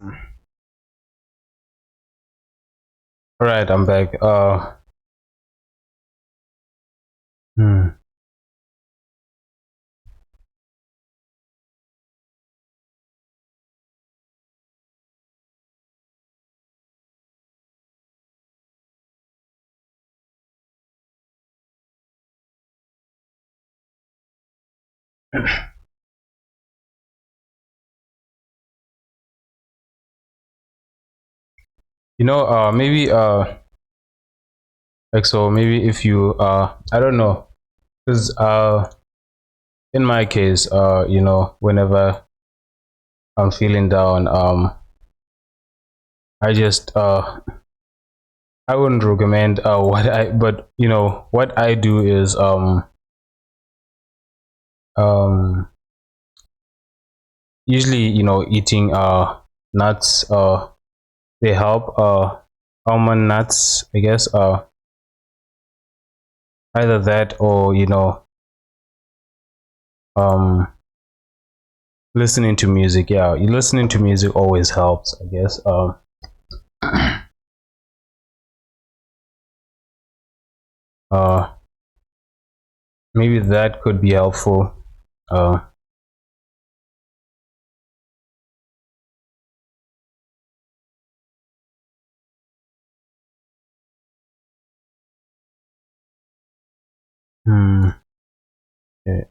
All right, I'm back. Hmm. Maybe like so maybe if you I don't know, because in my case, whenever I'm feeling down, I just I wouldn't recommend what I but what I do is um usually eating nuts, they help, almond nuts, I guess, either that or um listening to music. Yeah, listening to music always helps, I guess. Uh maybe that could be helpful. uh hmm, okay,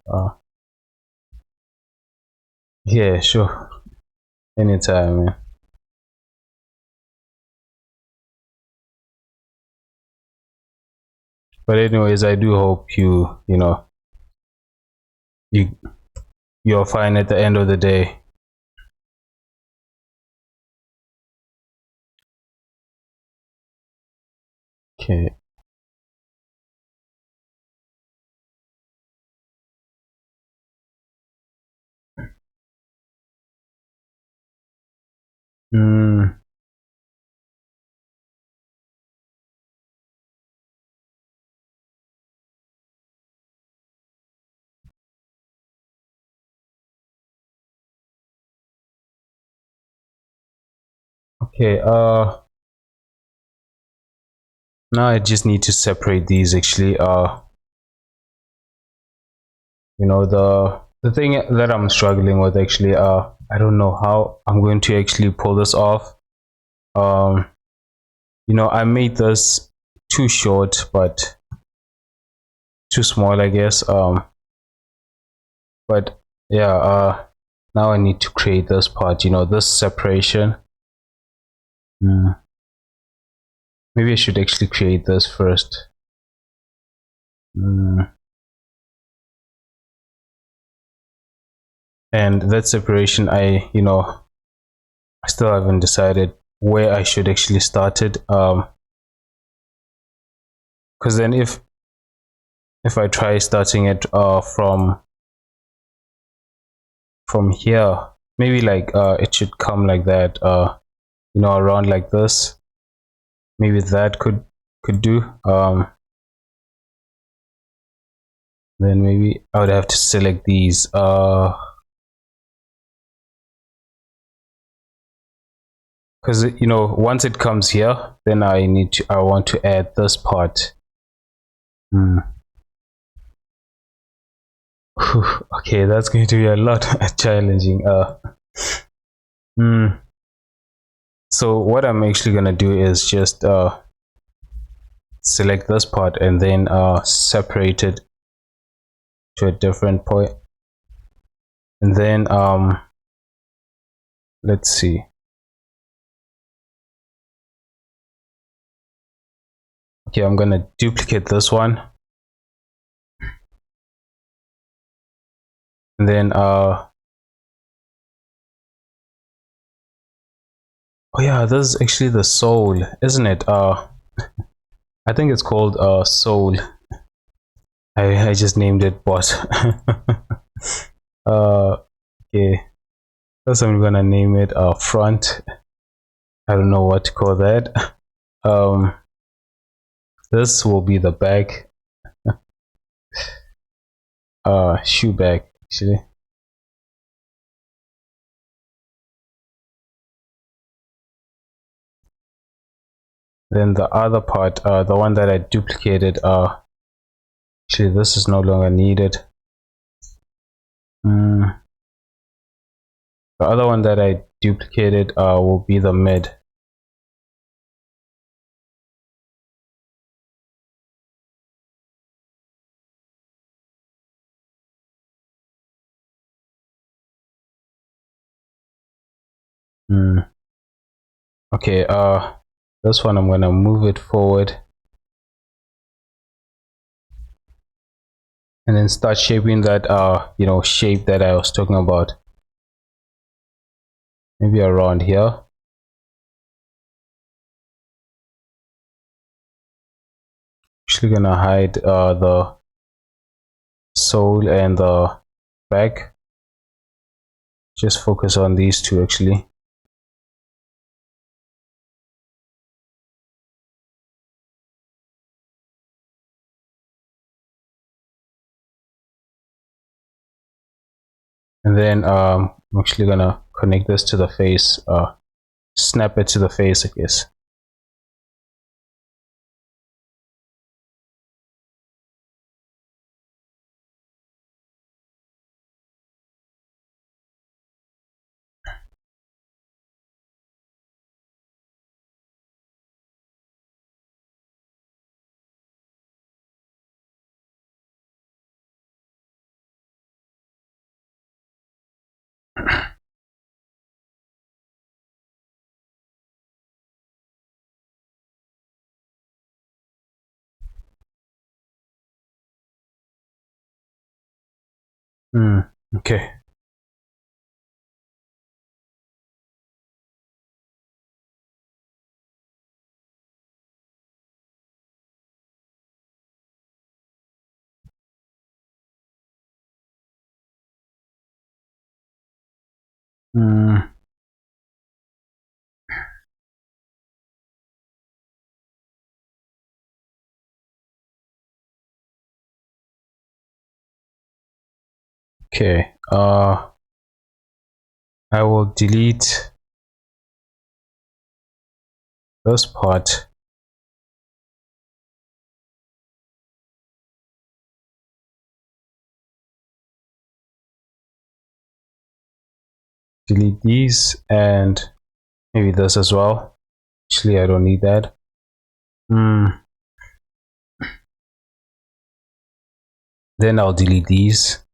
yeah, sure, anytime, man. But anyways, I do hope you you're fine at the end of the day. Okay. Hmm. Okay. Now I just need to separate these actually. The thing that I'm struggling with actually, I don't know how I'm going to actually pull this off. um I made this too short but too small, I guess. But yeah, now I need to create this part, this separation. Hmm. Maybe I should actually create this first. Hmm. And that separation, I still haven't decided where I should actually start it. Because then if I try starting it from here, maybe like it should come like that, around like this. Maybe that could do. Then maybe I would have to select these. Because once it comes here, then I want to add this part. Hmm. Okay, that's going to be a lot challenging. Hmm. So what I'm actually gonna do is just select this part and then separate it to a different point, and then let's see. Okay, I'm gonna duplicate this one, and then oh yeah, this is actually the soul, isn't it? I think it's called soul. I just named it but uh okay, first I'm gonna name it front. I don't know what to call that. um this will be the back, shoe back actually. Then the other part, the one that I duplicated, actually this is no longer needed. The other one that I duplicated will be the mid. Okay, this one I'm gonna move it forward and then start shaping that shape that I was talking about. Maybe around here. Actually gonna hide the sole and the back. Just focus on these two actually. And then I'm actually gonna connect this to the face, snap it to the face, I guess. Okay. Okay. I will delete this part. Delete these and maybe this as well. Actually, I don't need that. Then I'll delete these.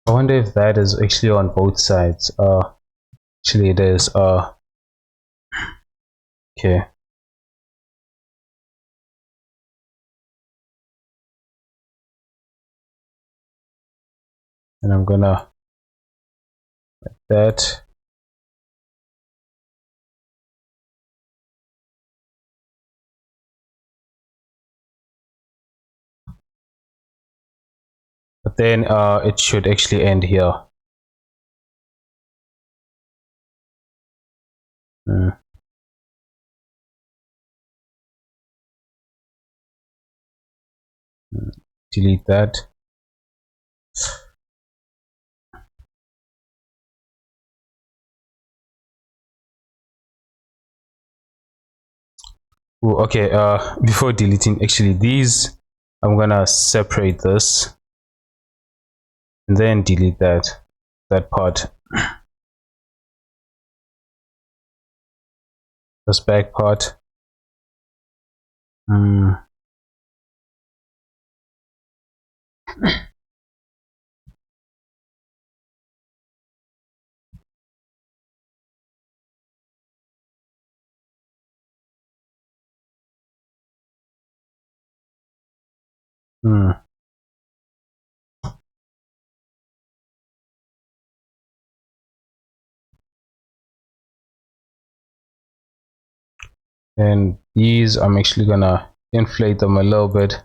I wonder if that is actually on both sides. Actually it is. Okay. And I'm gonna like that. But then it should actually end here. Delete that. Ooh, okay, before deleting actually these, I'm gonna separate this and then delete that part. This back part. And these I'm actually gonna inflate them a little bit.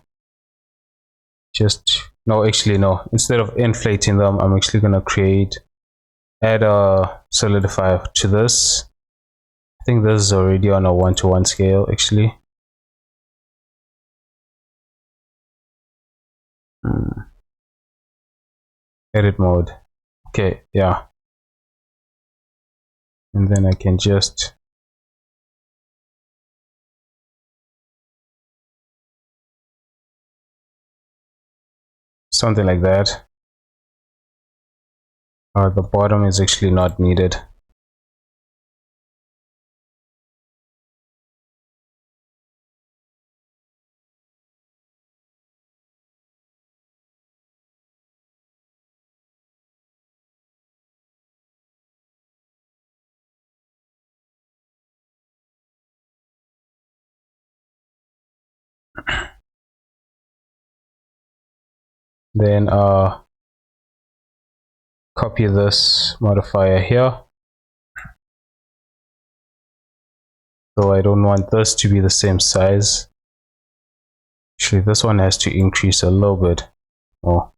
Instead of inflating them, I'm actually gonna add a solidifier to this. I think this is already on a 1:1 scale actually. Edit mode. Okay, yeah. And then I can just something like that. The bottom is actually not needed. Then copy this modifier here. So I don't want this to be the same size. Actually, this one has to increase a little bit more.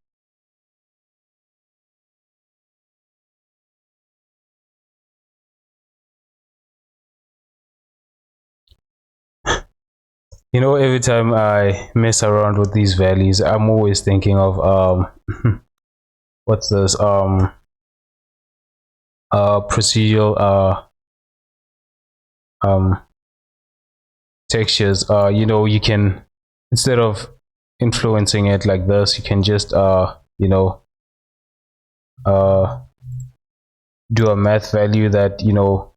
You know, every time I mess around with these values, I'm always thinking of what's this procedural textures. You know, you can, instead of influencing it like this, you can just you know, do a math value that, you know,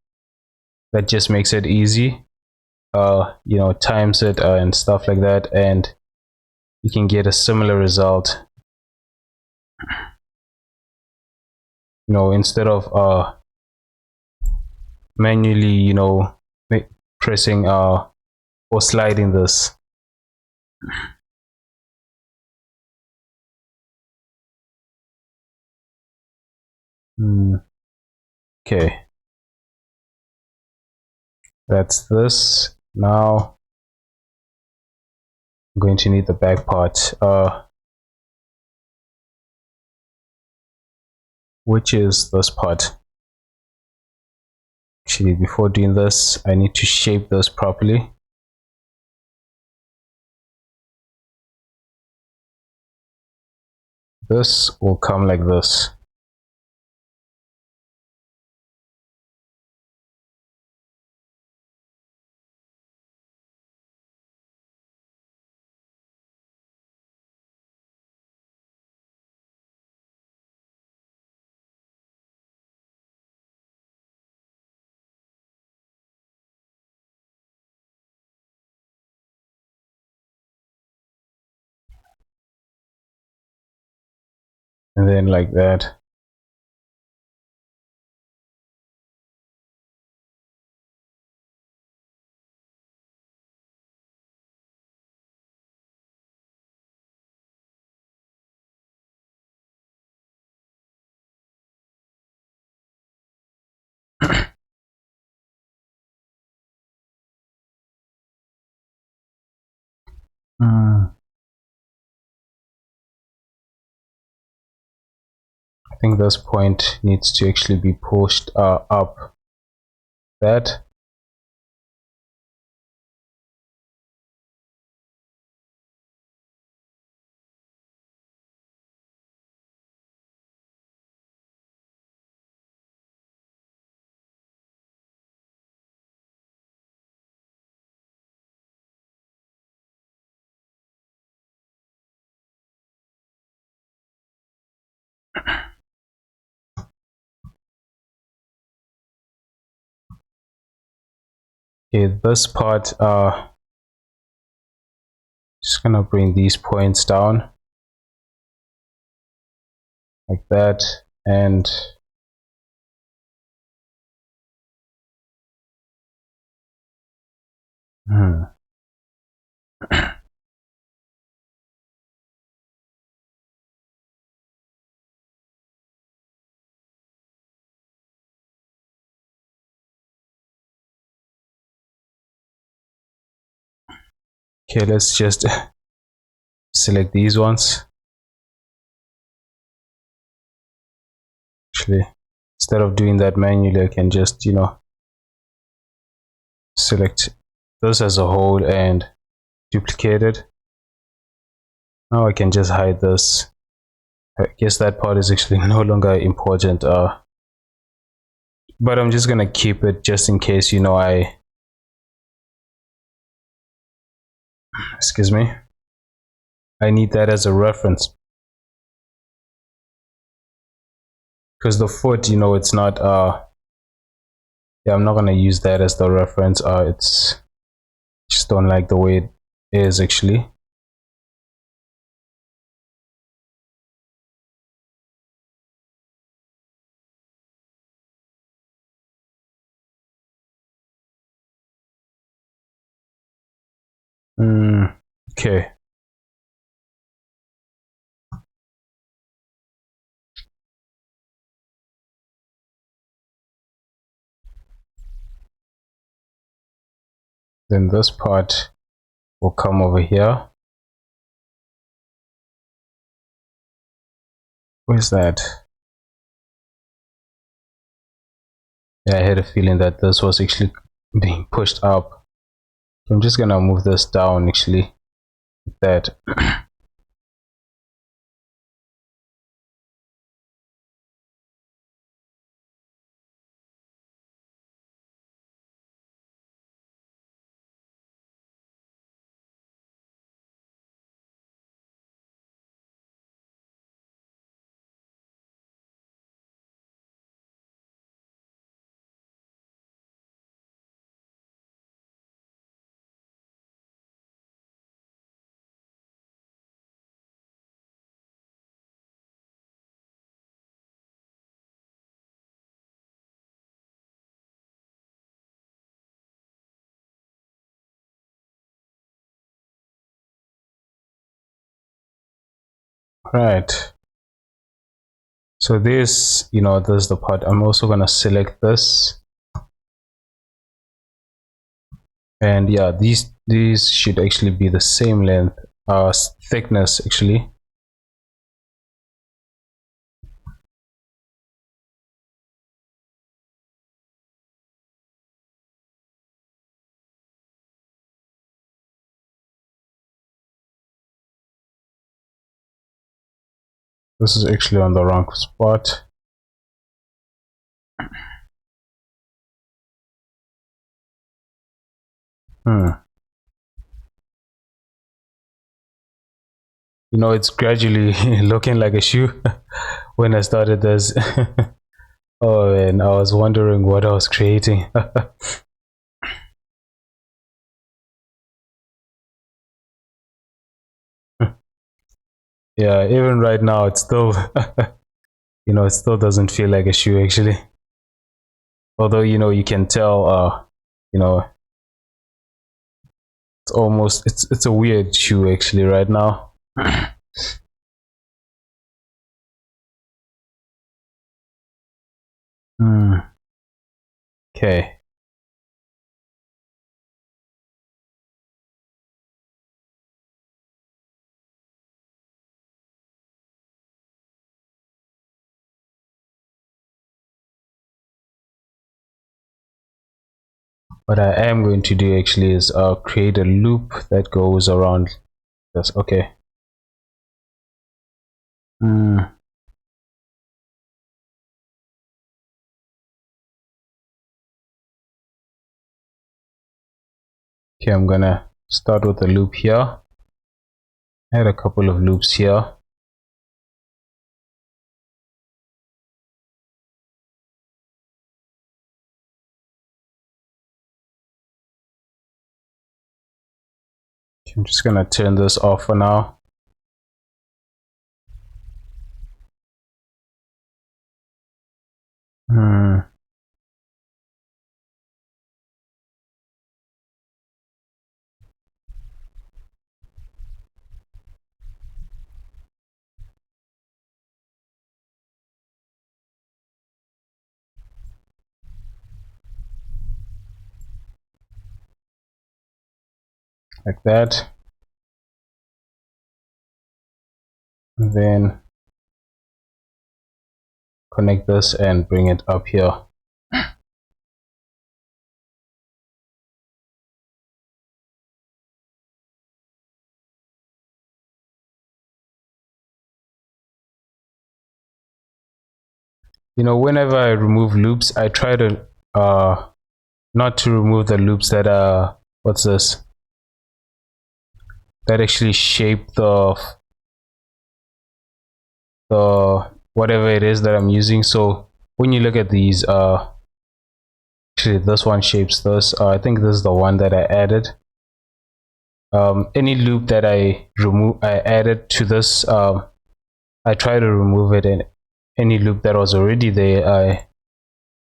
that just makes it easy, you know, times it and stuff like that, and you can get a similar result, you know, instead of manually, you know, pressing or sliding this. Okay, that's this. Now I'm going to need the back part, which is this part. Actually, before doing this, I need to shape this properly. This will come like this. And then like that. I think this point needs to actually be pushed up. That. Okay, this part, just gonna bring these points down like that, and okay, let's just select these ones. Actually, instead of doing that manually, I can just, you know, select this as a whole and duplicate it. Now I can just hide this. I guess that part is actually no longer important, but I'm just gonna keep it just in case, you know, excuse me, I need that as a reference. because the foot, you know, it's not yeah, I'm not gonna use that as the reference. It's just don't like the way it is actually. Okay. Then this part will come over here. Where's that? Yeah, I had a feeling that this was actually being pushed up. I'm just gonna move this down actually, like that. Right. So this, you know, this is the part. I'm also gonna select this, and yeah, these should actually be the same length, thickness actually. This is actually on the wrong spot. You know, it's gradually looking like a shoe. When I started this, oh man, I was wondering what I was creating. Yeah, even right now, it's still, you know, it still doesn't feel like a shoe actually. Although, you know, you can tell, you know, it's almost, it's a weird shoe actually right now. Okay. What I am going to do actually is create a loop that goes around this. Okay. Okay, I'm gonna start with a loop here. Add a couple of loops here. I'm just gonna turn this off for now. Like that. And then connect this and bring it up here. You know, whenever I remove loops, I try to not to remove the loops that are, what's this, that actually shape the whatever it is that I'm using. So when you look at these, actually this one shapes this. I think this is the one that I added. Any loop that I added to this, I try to remove it, and any loop that was already there,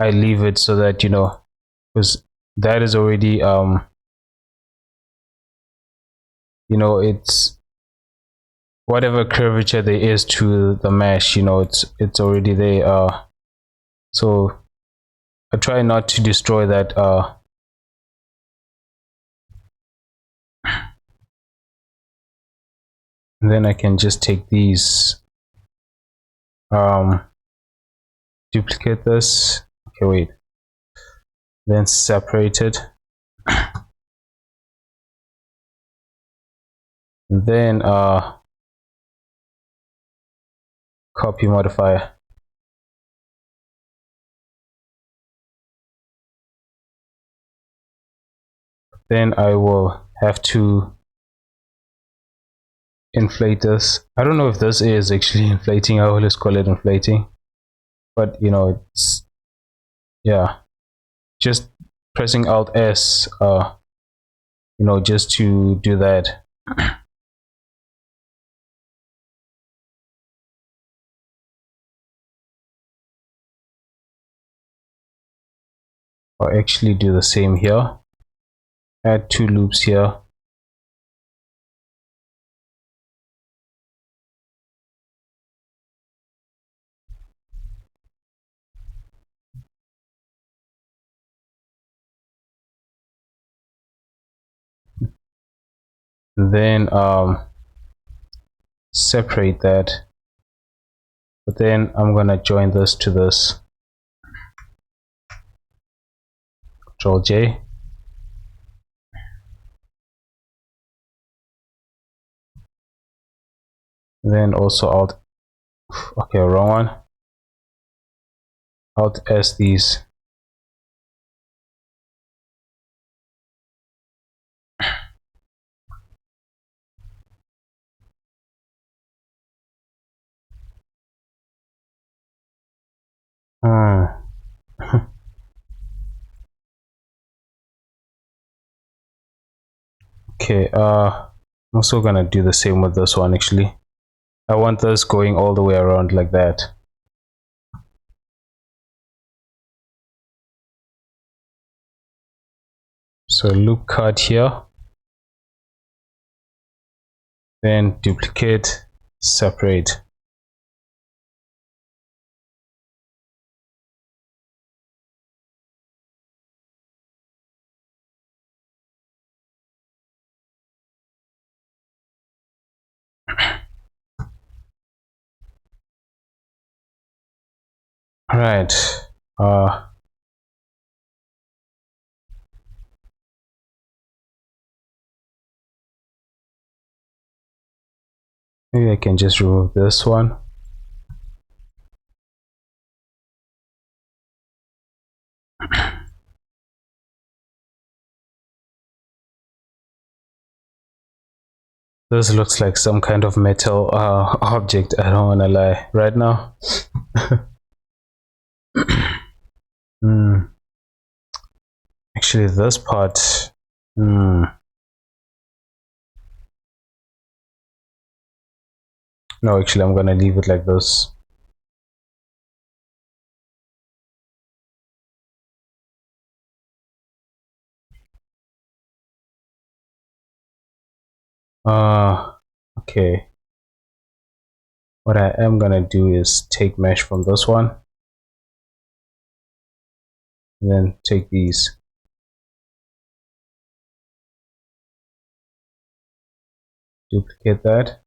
I leave it, so that, you know, because that is already you know, it's whatever curvature there is to the mesh, you know, it's already there. So I try not to destroy that. And then I can just take these, duplicate this. Okay, wait. Then separate it. And then copy modifier. Then I will have to inflate this. I don't know if this is actually inflating. I always call it inflating, but you know, it's, yeah, just pressing Alt S, you know, just to do that. Or actually do the same here. Add 2 loops here. Then separate that, but then I'm gonna join this to this. Control J. Then also Alt, okay, wrong one. Alt S these. Okay, I'm also gonna do the same with this one. Actually, I want this going all the way around like that. So loop cut here, then duplicate, separate. All right. Maybe I can just remove this one. This looks like some kind of metal object. I don't want to lie right now. Actually, this part. No, actually, I'm gonna leave it like this. Okay. What I am gonna do is take mesh from this one, and then take these. Duplicate that.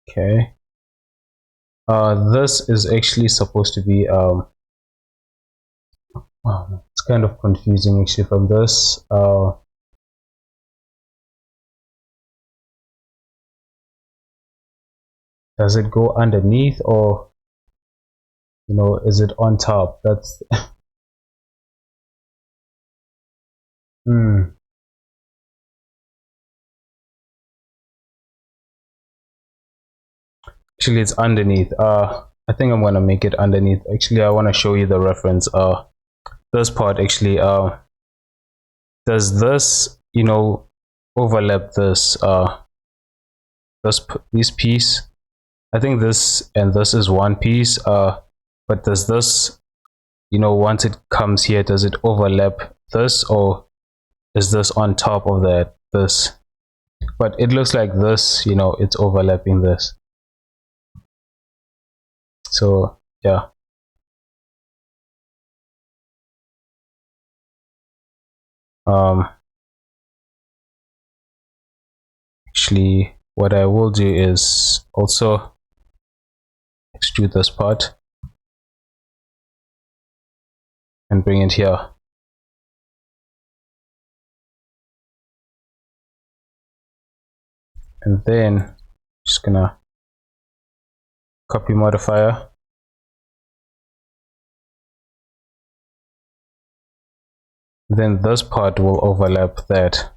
Okay. This is actually supposed to be it's kind of confusing actually from this. does it go underneath, or is it on top? That's hmm. Actually, it's underneath. I think I'm gonna make it underneath. Actually, I want to show you the reference. This part actually. Does this overlap this piece? I think this and this is one piece. But does this once it comes here, does it overlap this, or is this on top of this? But it looks like this, it's overlapping this. So yeah. Actually, what I will do is also extrude this part and bring it here. And then just gonna copy modifier. Then this part will overlap that.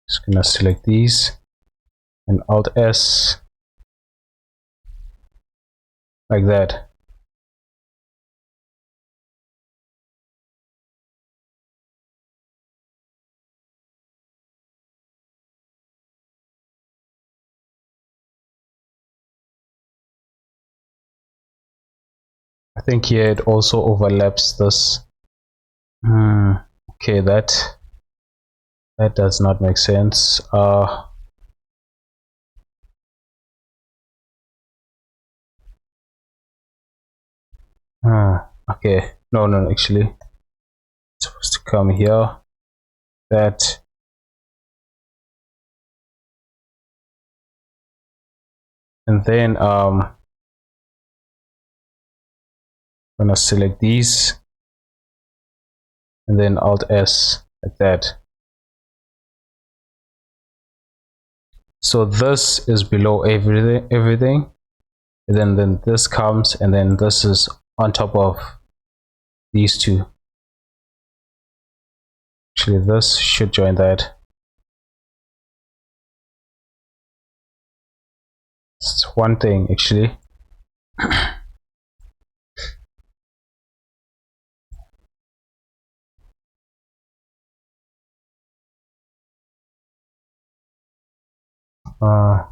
Just gonna select these and Alt S like that. I think here it also overlaps this. Okay, that does not make sense. Okay, no, actually, it's supposed to come here. That. And then I'm gonna select these and then Alt S like that. So this is below everything, and then this comes, and then this is on top of these two. Actually, this should join that. It's one thing actually. I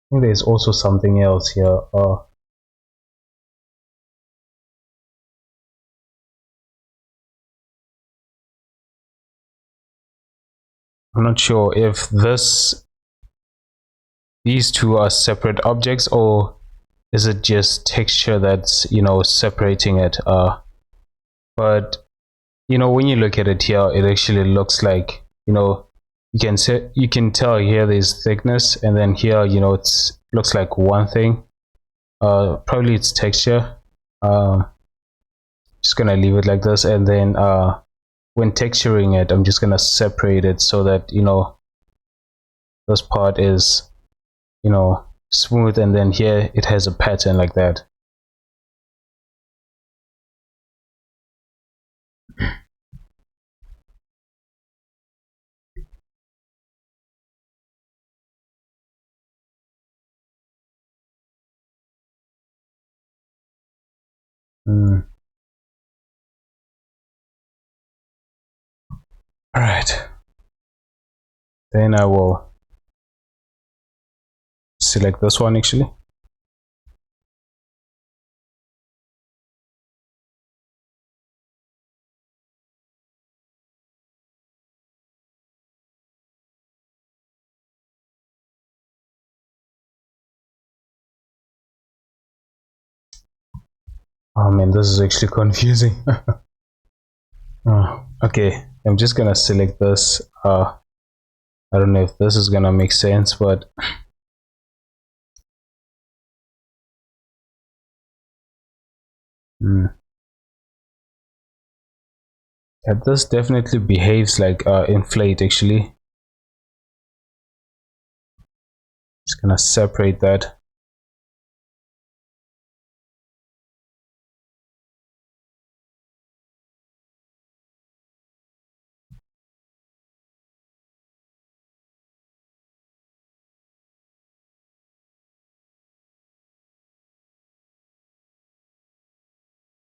think there's also something else here. I'm not sure if these two are separate objects, or is it just texture that's separating it. But when you look at it here, it actually looks like you can tell here there's thickness, and then here it's looks like one thing. Probably it's texture. Just gonna leave it like this, and then when texturing it, I'm just gonna separate it so that this part is smooth, and then here it has a pattern like that. All right, then I will select this one actually. Oh man, this is actually confusing. Okay, I'm just gonna select this. I don't know if this is gonna make sense, but Yeah, this definitely behaves like inflate actually. Just gonna separate that.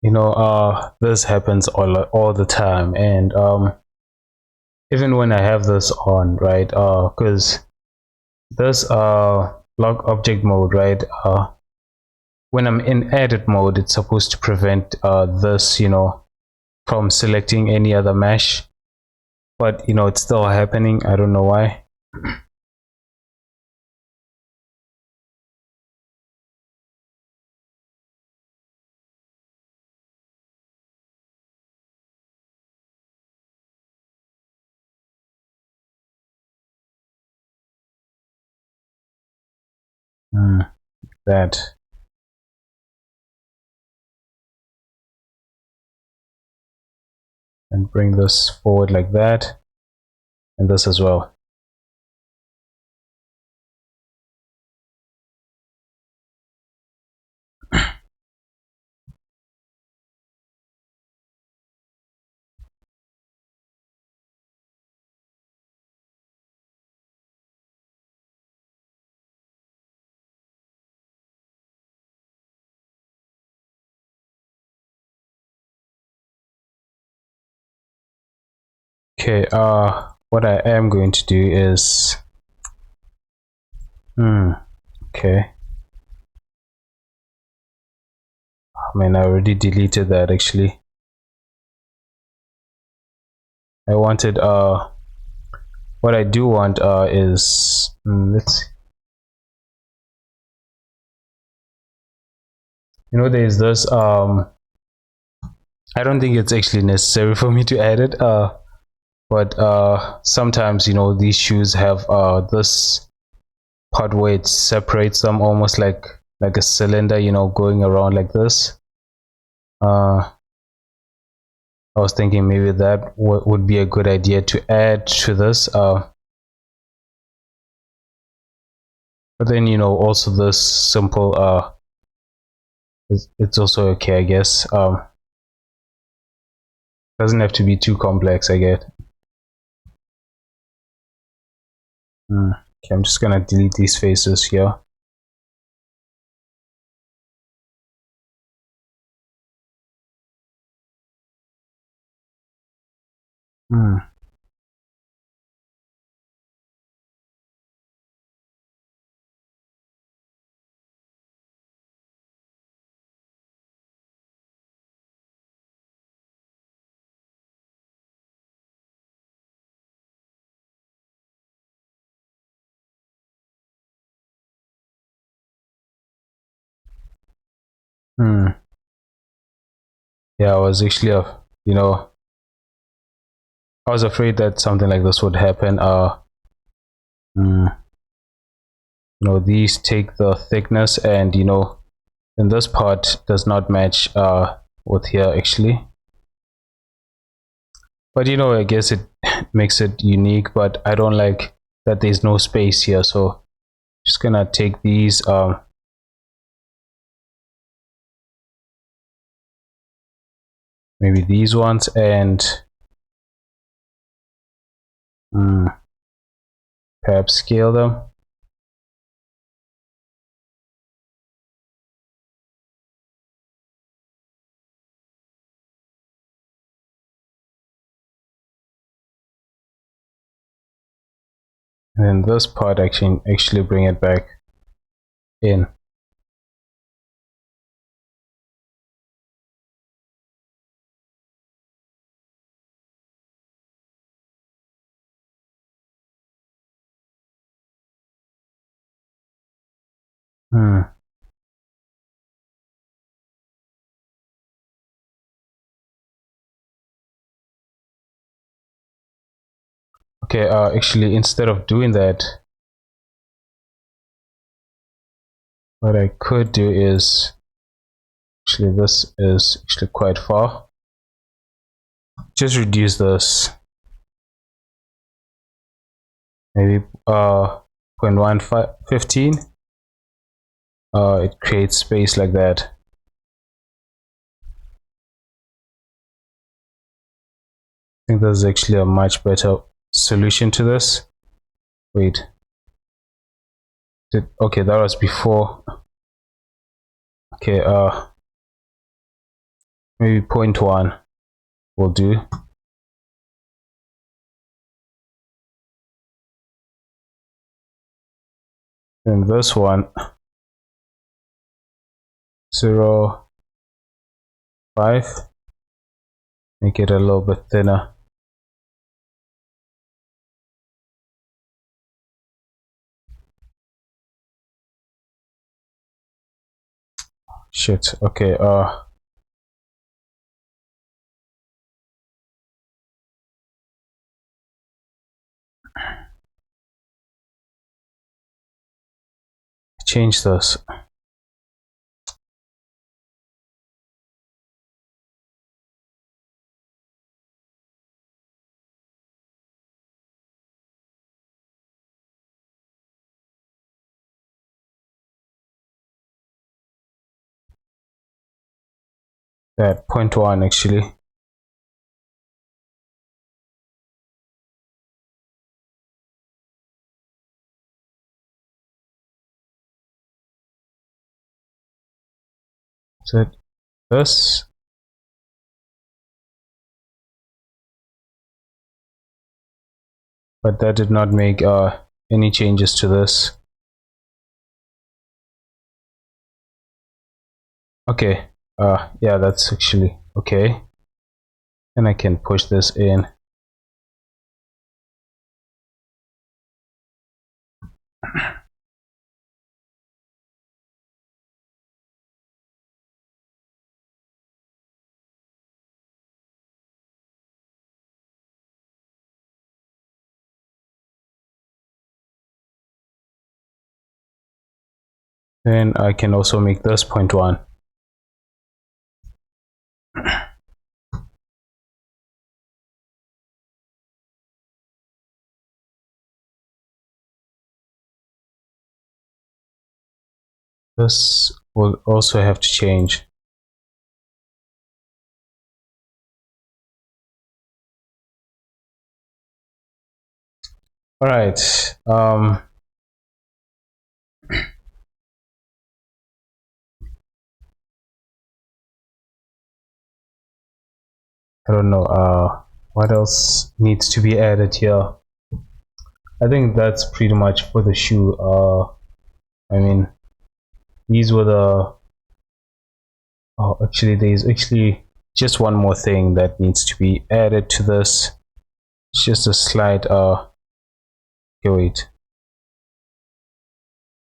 You know, this happens all the time, and even when I have this on, right, because this lock object mode, right, when I'm in edit mode, it's supposed to prevent this, you know, from selecting any other mesh, but you know, it's still happening. I don't know why. That, and bring this forward like that, and this as well. Okay, what I am going to do is, okay. I mean, I already deleted that actually. I wanted, what I do want, is, let's see. You know, there's this, I don't think it's actually necessary for me to add it, but sometimes, you know, these shoes have, this part where it separates them almost like a cylinder, you know, going around like this. I was thinking maybe that would be a good idea to add to this, but then, you know, also this simple, it's also okay, I guess. Doesn't have to be too complex, I get. Okay, I'm just gonna delete these faces here. Yeah, I was actually, you know, I was afraid that something like this would happen. You know, these take the thickness, and you know, and this part does not match with here actually. But you know, I guess it makes it unique, but I don't like that there's no space here, so just gonna take these, maybe these ones, and perhaps scale them. And then this part actually bring it back in. Okay, actually, instead of doing that, what I could do is, actually, this is actually quite far. just reduce this, maybe 0.15. It creates space like that. I think this is actually a much better solution to this. Wait, okay, that was before. Okay, maybe 0.1 will do. And this one, 0.5, make it a little bit thinner. Shit, okay, change this. That 0.1 actually. So this, but that did not make any changes to this. Okay, yeah, that's actually okay. And I can push this in. Then I can also make this 0.1. This will also have to change. All right. I don't know. What else needs to be added here? I think that's pretty much for the shoe. I mean, these were the. Oh, actually, there's actually just one more thing that needs to be added to this. It's just a slight. Okay, wait.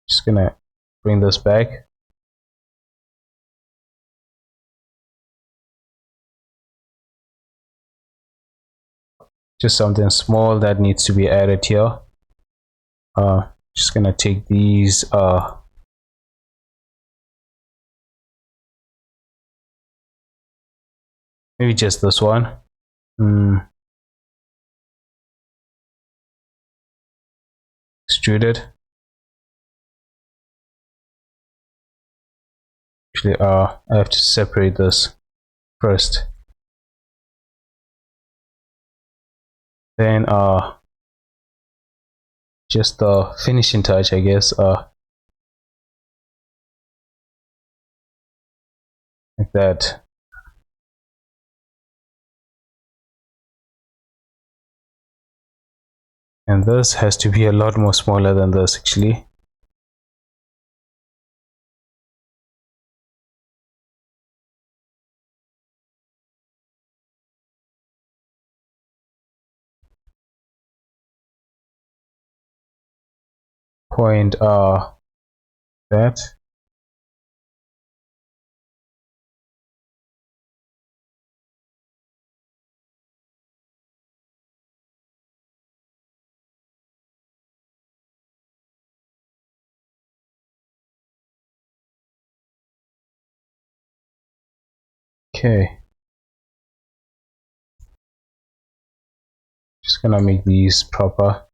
Just gonna bring this back. Just something small that needs to be added here. Just gonna take these. Maybe just this one. Extruded. Actually, I have to separate this first. Then, just the finishing touch, I guess. Like that. And this has to be a lot more smaller than this, actually. Point that. Okay. Just gonna make these proper.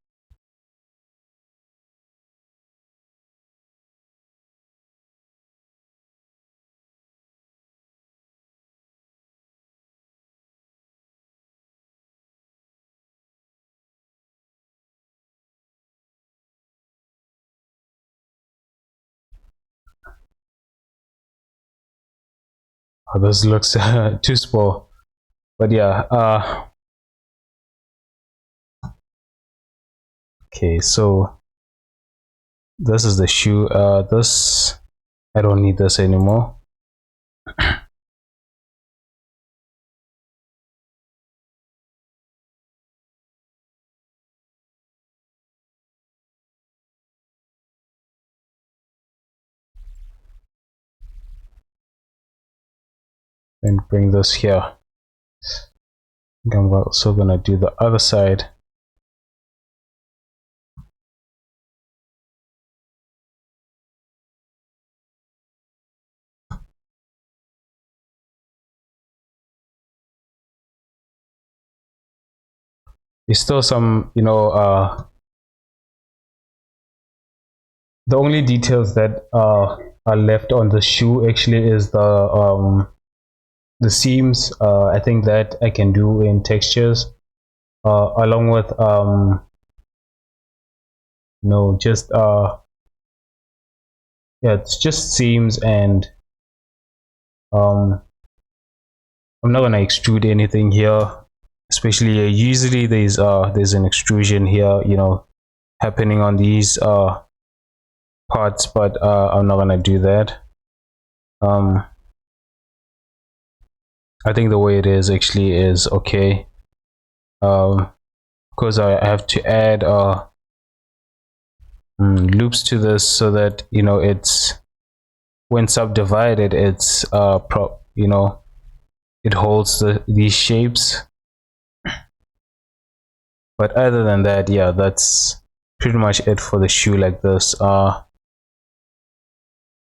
Oh, this looks too small, but yeah. Okay, so this is the shoe. This, I don't need this anymore. And bring this here. I'm also gonna do the other side. There's still some, the only details that are left on the shoe actually is the seams. I think that I can do in textures, along with just yeah, it's just seams, and um I'm not gonna extrude anything here, especially usually there's an extrusion here, happening on these parts, but I'm not gonna do that. I think the way it is actually is okay. Because I have to add loops to this so that it's, when subdivided, it's it holds these shapes. But other than that, yeah, that's pretty much it for the shoe like this. Now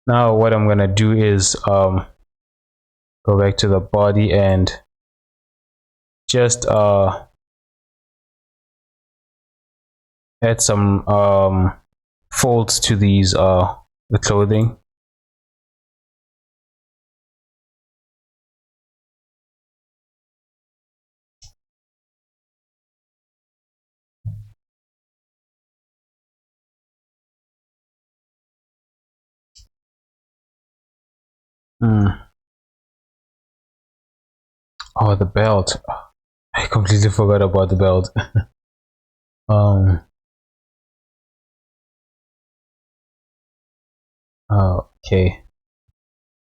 what I'm gonna do is go back to the body and just add some folds to these the clothing. Oh, the belt. I completely forgot about the belt. Okay.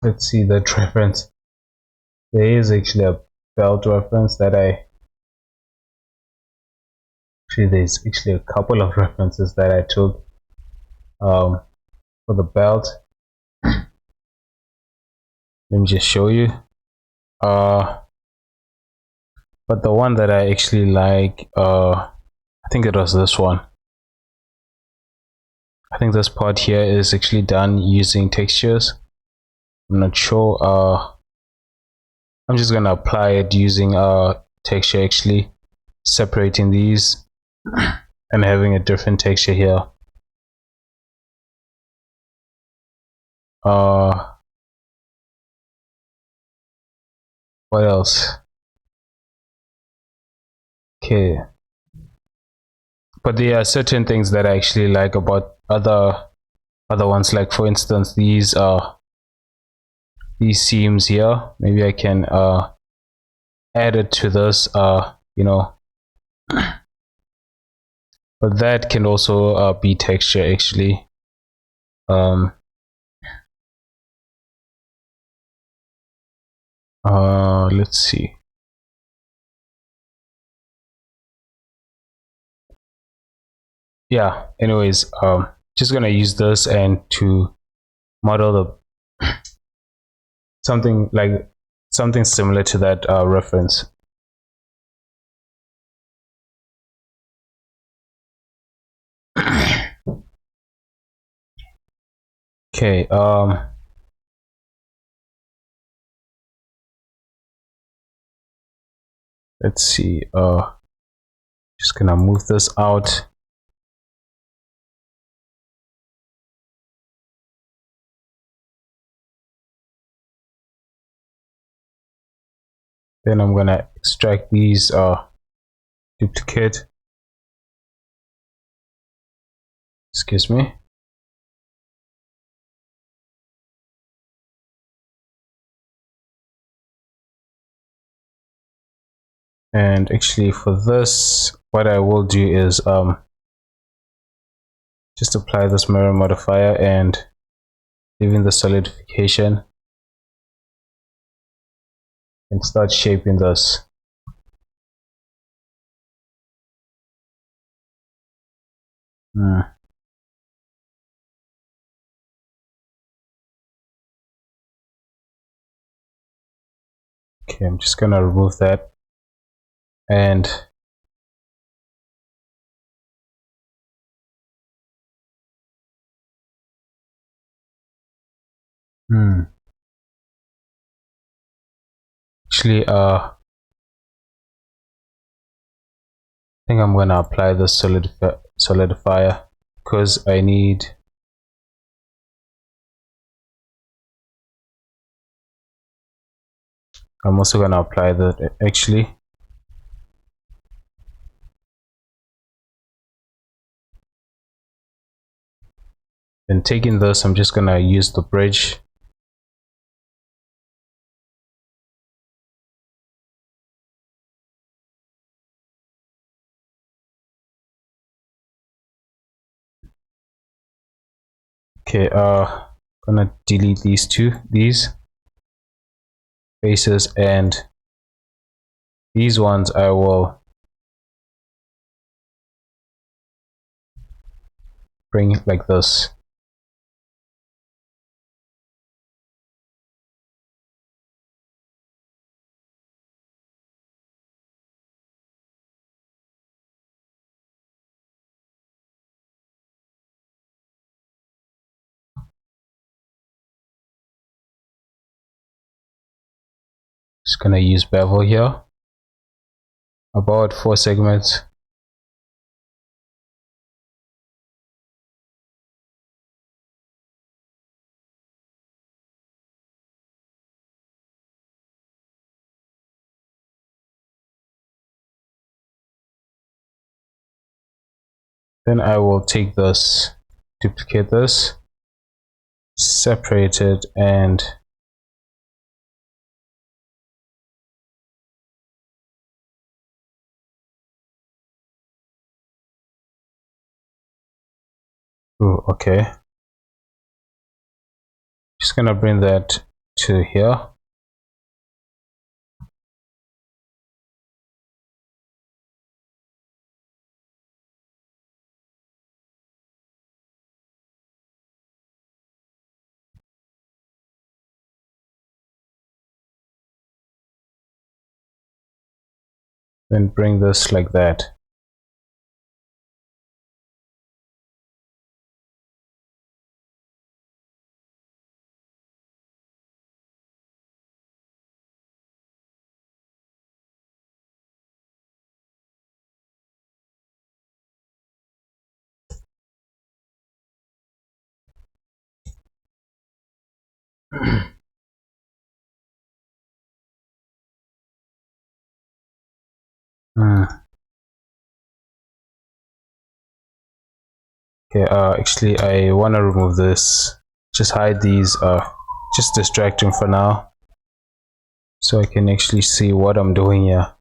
Let's see that reference. There is actually a belt reference that there's actually a couple of references that I took for the belt. Let me just show you. But the one that I actually like, I think it was this one. I think this part here is actually done using textures. I'm not sure. I'm just gonna apply it using texture, actually separating these and having a different texture here. What else? Okay, but there are certain things that I actually like about other ones, like for instance these seams here. Maybe I can add it to this, but that can also be texture actually. Let's see. Yeah, anyways, just gonna use this and to model the something similar to that reference. Okay, let's see. Just gonna move this out. Then I'm gonna extract these duplicate. Excuse me. And actually for this, what I will do is just apply this mirror modifier and leaving the solidification and start shaping this. Okay, I'm just gonna remove that and actually I think I'm gonna apply the solidifier because I need I'm also gonna apply that actually. Then taking this, I'm just gonna use the bridge. Okay, gonna delete these faces, and these ones I will bring it like this. Just gonna use bevel here, about 4 segments. Then I will take this, duplicate this, separate it, and okay, just gonna bring that to here. Then bring this like that. Okay, actually I want to remove this, just hide these, just distract them for now so I can actually see what I'm doing here.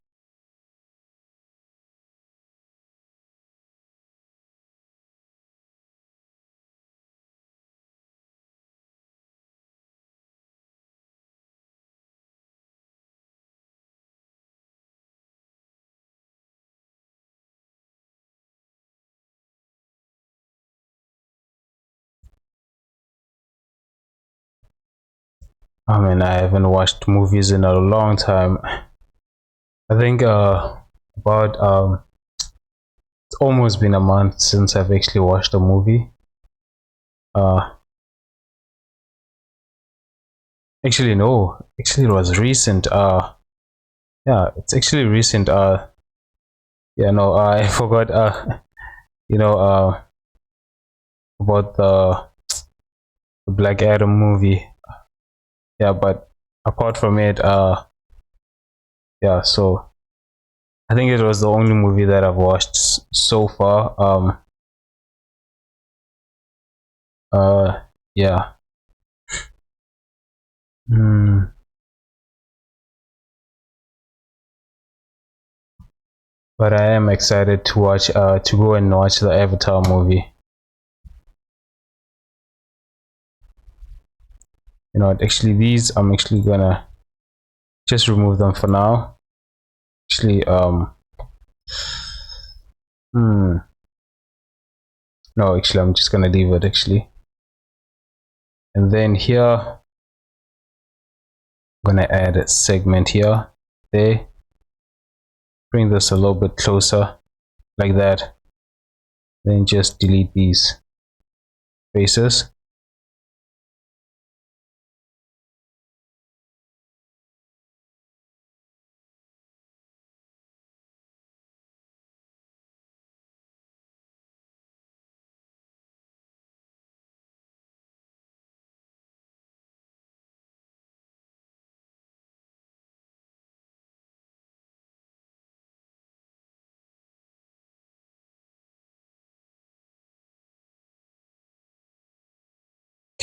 I mean, I haven't watched movies in a long time. I think about it's almost been a month since I've actually watched a movie. Actually no, actually it was recent. Yeah, it's actually recent. Yeah, no, I forgot you know about the Black Adam movie. Yeah, but apart from it, yeah, so I think it was the only movie that I've watched so far. Uh yeah. Hmm. But I am excited to watch to go and watch the Avatar movie. You know, actually these I'm actually gonna just remove them for now. Actually, hmm. No, actually I'm just gonna leave it actually. And then here I'm gonna add a segment here. There. Bring this a little bit closer, like that. Then just delete these faces.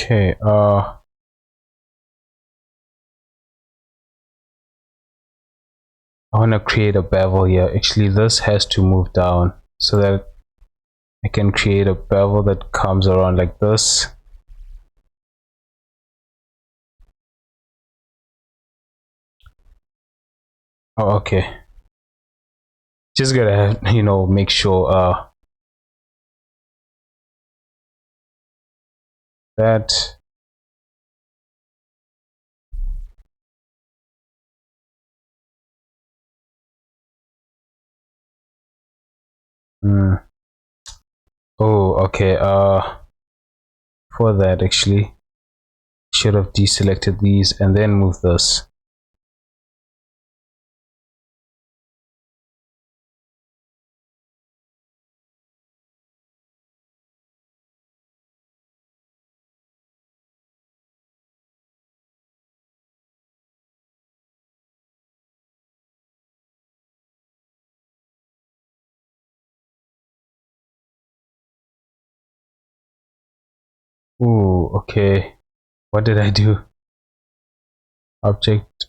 Okay, I want to create a bevel here. Actually, this has to move down so that I can create a bevel that comes around like this. Oh, okay. Just gotta, make sure that. Mm. Oh, okay. For that actually, should have deselected these and then move this. Ooh, okay. What did I do? Object.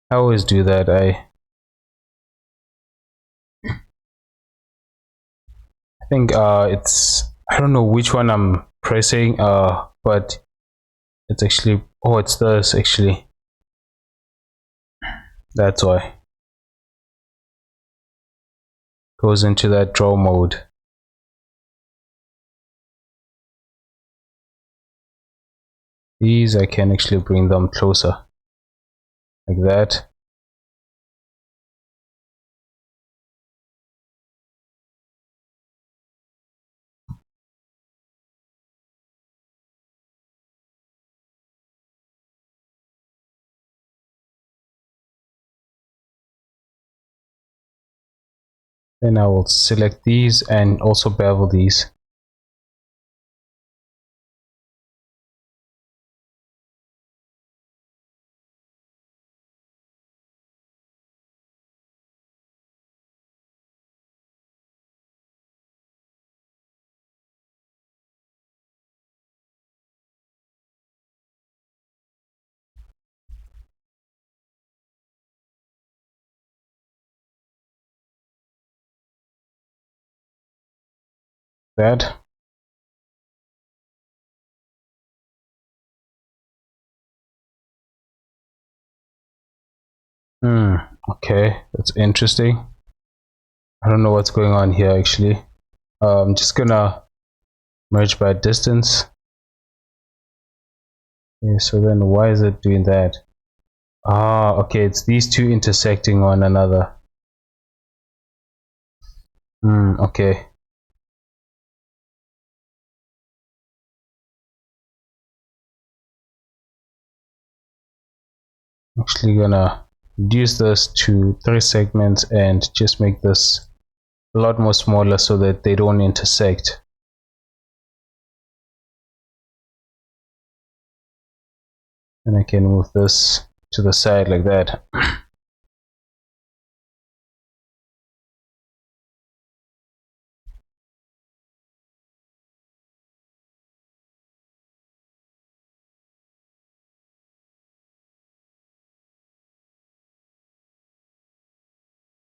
I always do that. I think it's, I don't know which one I'm pressing but it's actually, oh, it's this actually. That's why. Goes into that draw mode. These I can actually bring them closer like that. Then I will select these and also bevel these. That. Okay, that's interesting. I don't know what's going on here actually. I'm just gonna merge by distance. Yeah, so then why is it doing that? Ah, okay, it's these two intersecting one another. Okay. Actually gonna reduce this to 3 segments and just make this a lot more smaller so that they don't intersect. And I can move this to the side like that.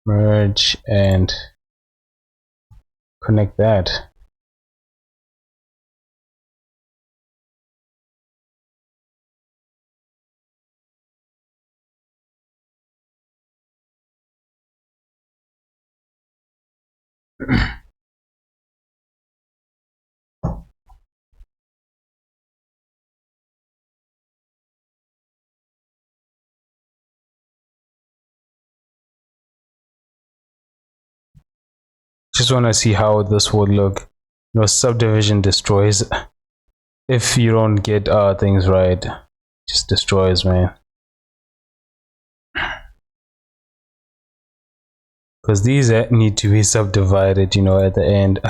Merge and connect that. Just want to see how this would look. Subdivision destroys if you don't get things right. Just destroys, man. Because these need to be subdivided, at the end.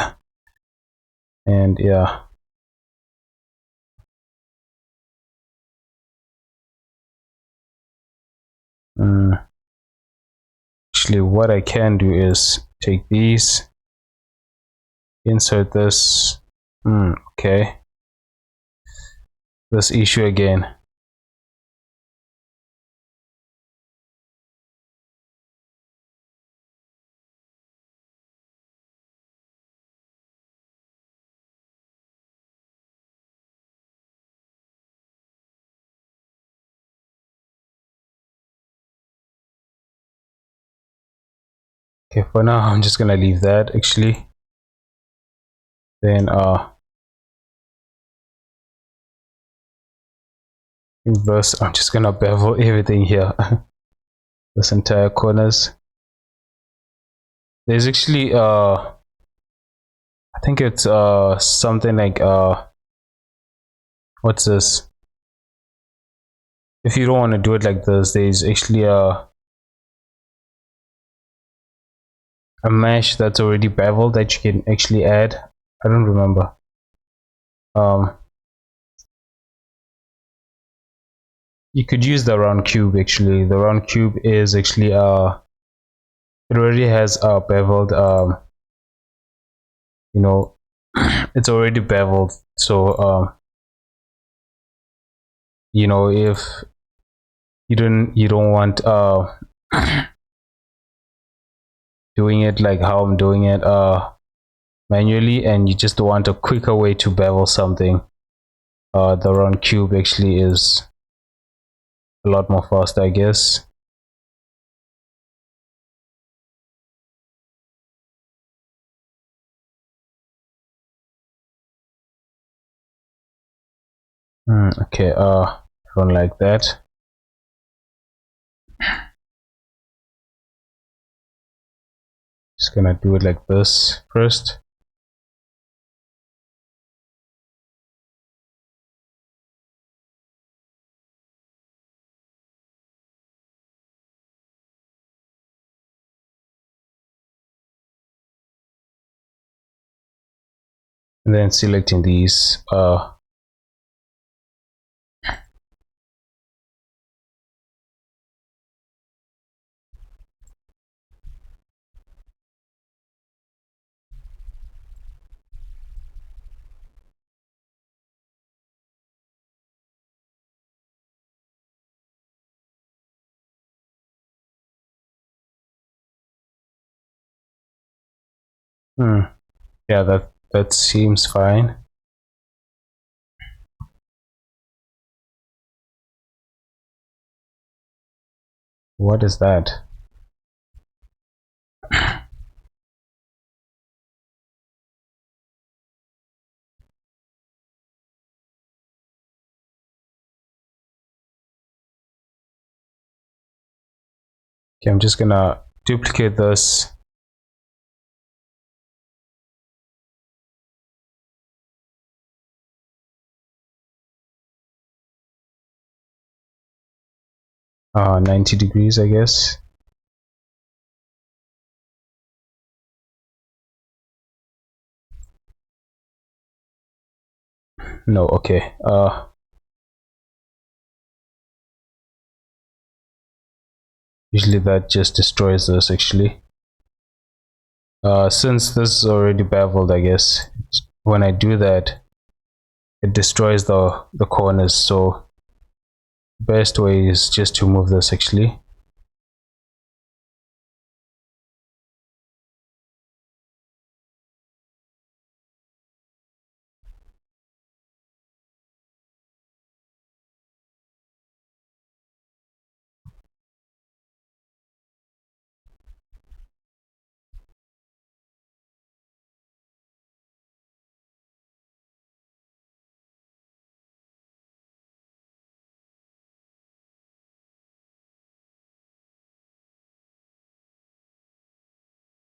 And yeah. Actually, what I can do is take these, insert this. Okay. This issue again. Okay, for now I'm just gonna leave that actually. Then inverse, I'm just gonna bevel everything here. This entire corners. There's actually I think it's something like what's this? If you don't want to do it like this, there's actually a mesh that's already beveled that you can actually add. I don't remember. You could use the round cube actually. The round cube is actually it already has a beveled it's already beveled, so if you don't want doing it like how I'm doing it manually, and you just want a quicker way to bevel something, the round cube actually is a lot more fast, I guess. Okay, don't like that. Just gonna do it like this first. And then selecting these yeah, that seems fine. What is that? Okay, I'm just gonna duplicate this. 90 degrees, I guess. No, okay. Usually that just destroys this actually. Since this is already beveled, I guess when I do that, it destroys the corners. So best way is just to move this actually.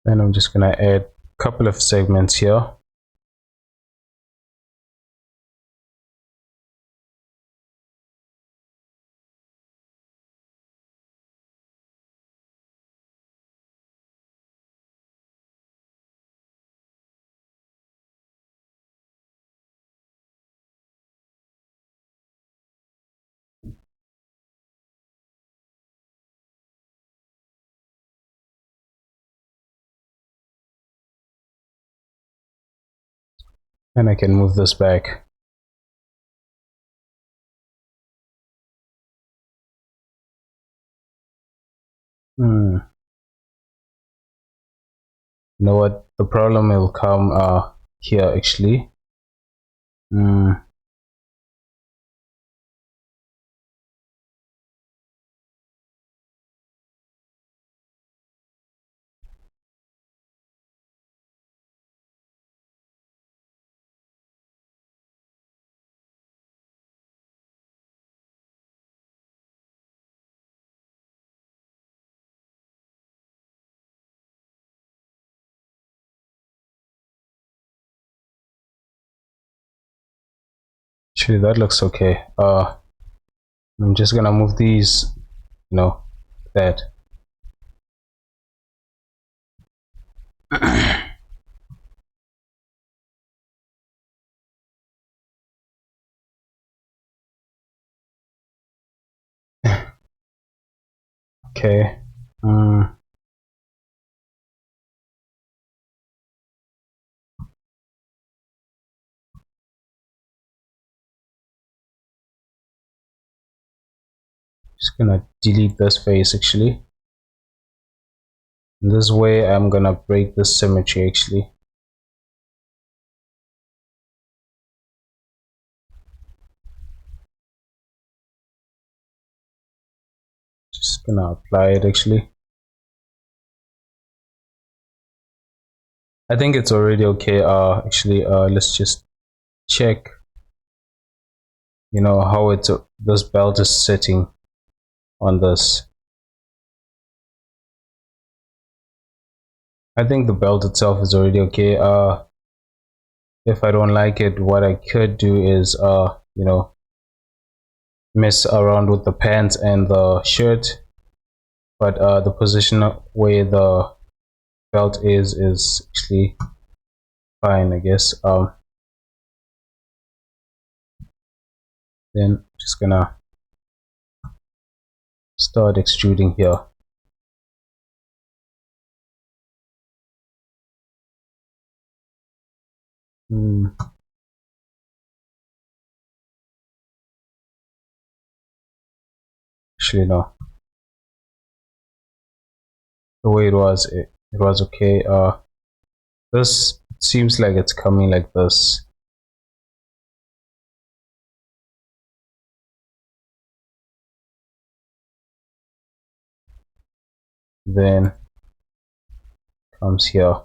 Then I'm just gonna add a couple of segments here. And I can move this back. You know what? The problem will come here actually. Actually, that looks okay. I'm just gonna move these, that. Okay. Just gonna delete this face actually. This way I'm gonna break this symmetry actually. Just gonna apply it actually. I think it's already okay. Actually, let's just check, how this belt is sitting on this. I think the belt itself is already okay. If I don't like it, what I could do is mess around with the pants and the shirt, but the position where the belt is actually fine, I guess. Then just gonna start extruding here. Actually, no, the way it was okay. This seems like it's coming like this. Then comes here.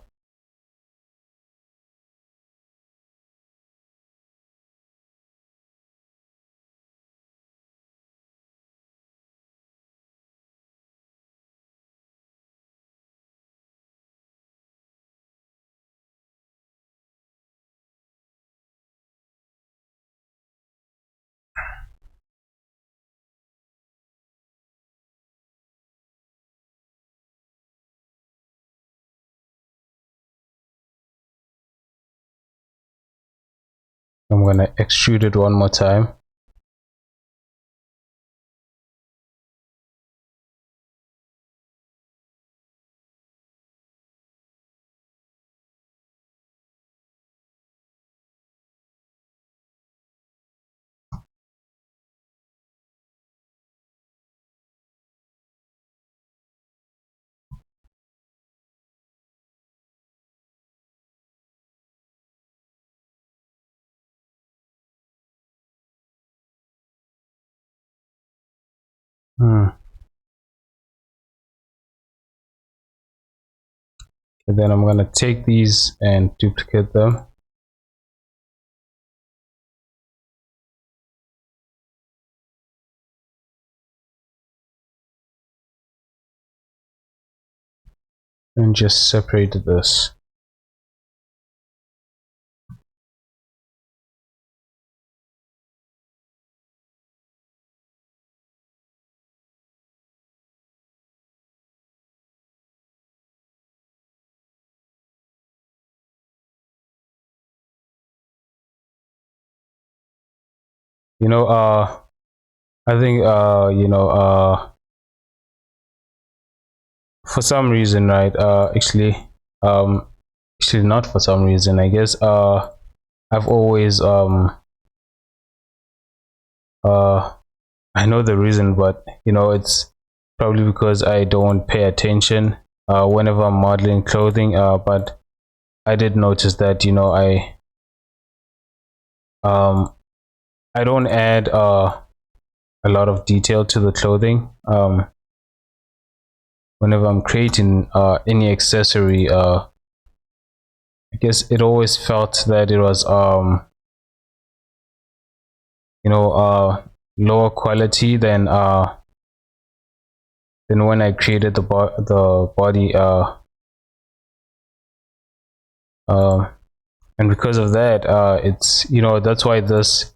I'm gonna extrude it one more time. And then I'm gonna take these and duplicate them. And just separate this. You know, I think for some reason, right? Actually not for some reason. I guess I've always I know the reason, but it's probably because I don't pay attention whenever I'm modeling clothing. But I did notice that I don't add a lot of detail to the clothing whenever I'm creating any accessory. I guess it always felt that it was lower quality than when I created the body and because of that it's that's why this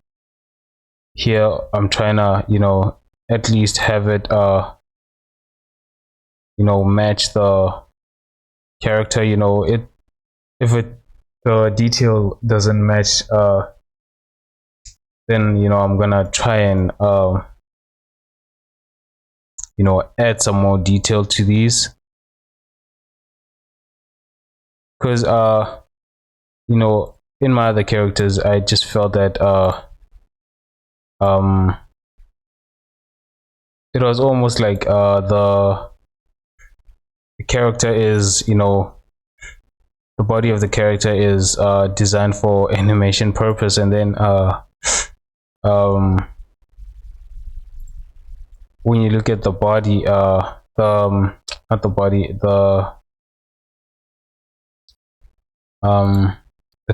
here I'm trying to at least have it match the character. If the detail doesn't match, then I'm gonna try and add some more detail to these, because in my other characters I just felt that it was almost like the character is the body of the character is designed for animation purpose, and then when you look at the body, not the body, the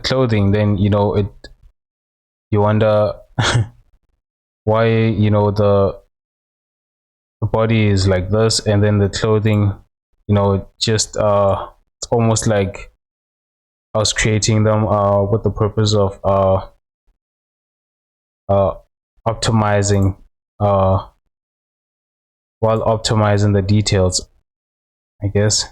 clothing, then you wonder why the body is like this, and then the clothing just it's almost like I was creating them with the purpose of optimizing while optimizing the details, I guess.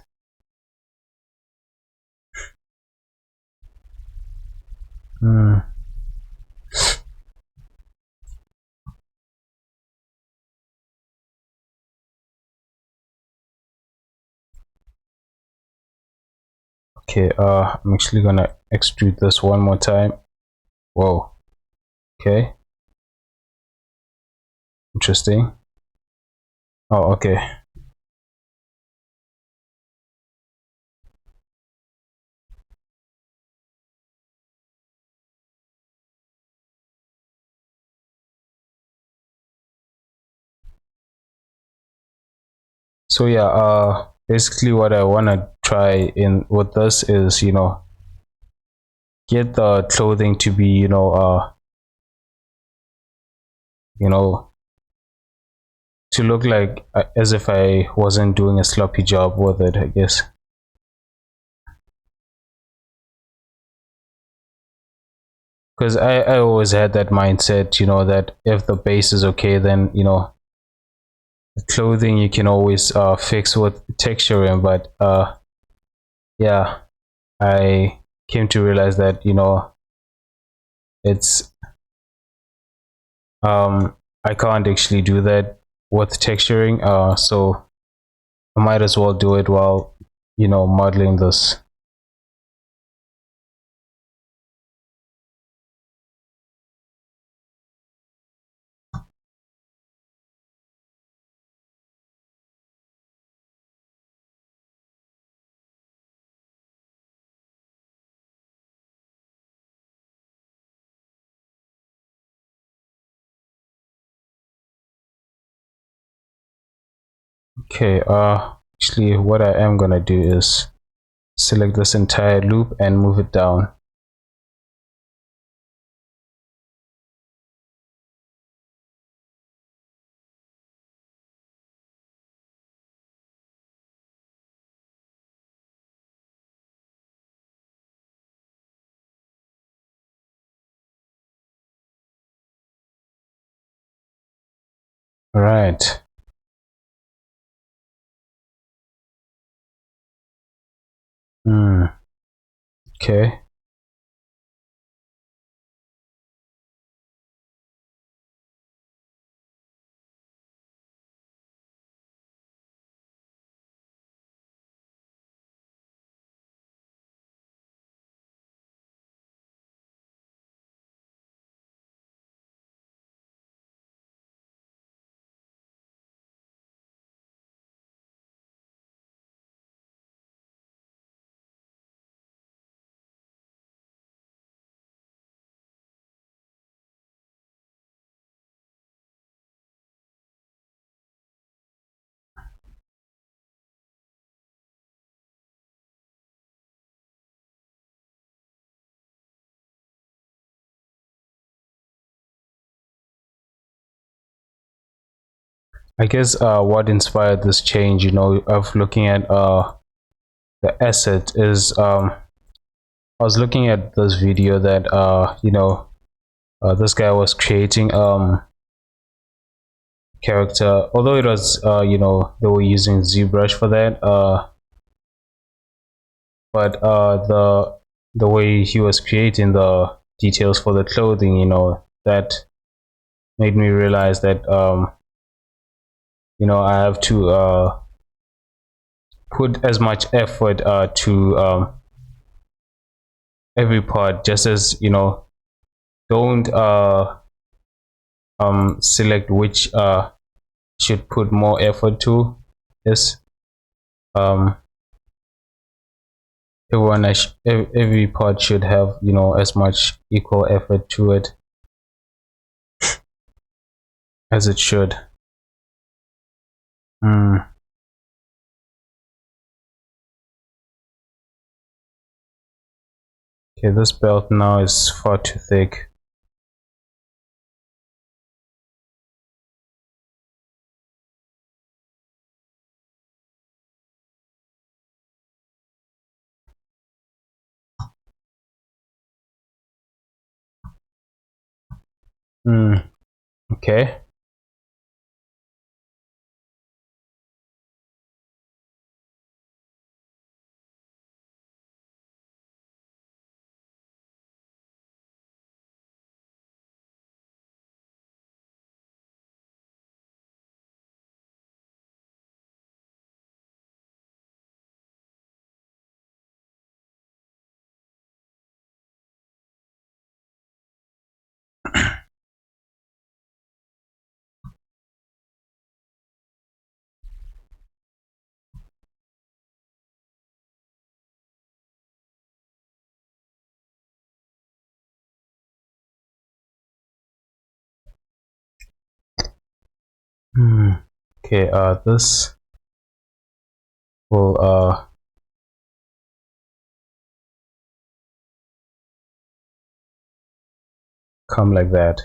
Okay, I'm actually gonna extrude this one more time. Whoa. Okay. Interesting. Oh, okay. So yeah, basically what I want to try in with this is get the clothing to be to look like as if I wasn't doing a sloppy job with it, I guess. Because I always had that mindset, that if the base is okay, then the clothing you can always fix with texturing. But yeah, I came to realize that it's I can't actually do that with texturing, so I might as well do it while, you know, modeling this. Okay, actually what I am gonna do is select this entire loop and move it down. All right. Okay. I guess what inspired this change, you know, of looking at the asset is I was looking at this video that you know, this guy was creating character, although it was you know, they were using ZBrush for that, but the way he was creating the details for the clothing, you know, that made me realize that you know, I have to put as much effort to every part, just as, you know, don't select which should put more effort to this. um every part should have, you know, as much equal effort to it as it should. Okay, this belt now is far too thick. Okay. Okay, this will come like that.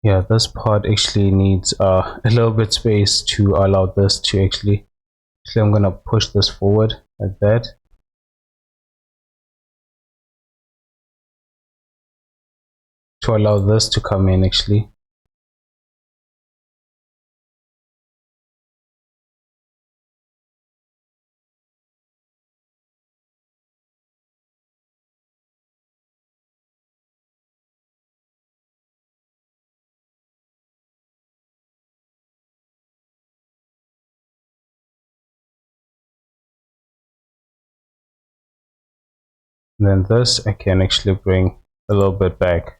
Yeah, this part actually needs a little bit space to allow this to actually, so I'm gonna push this forward like that. to allow this to come in actually. And then this I can actually bring a little bit back.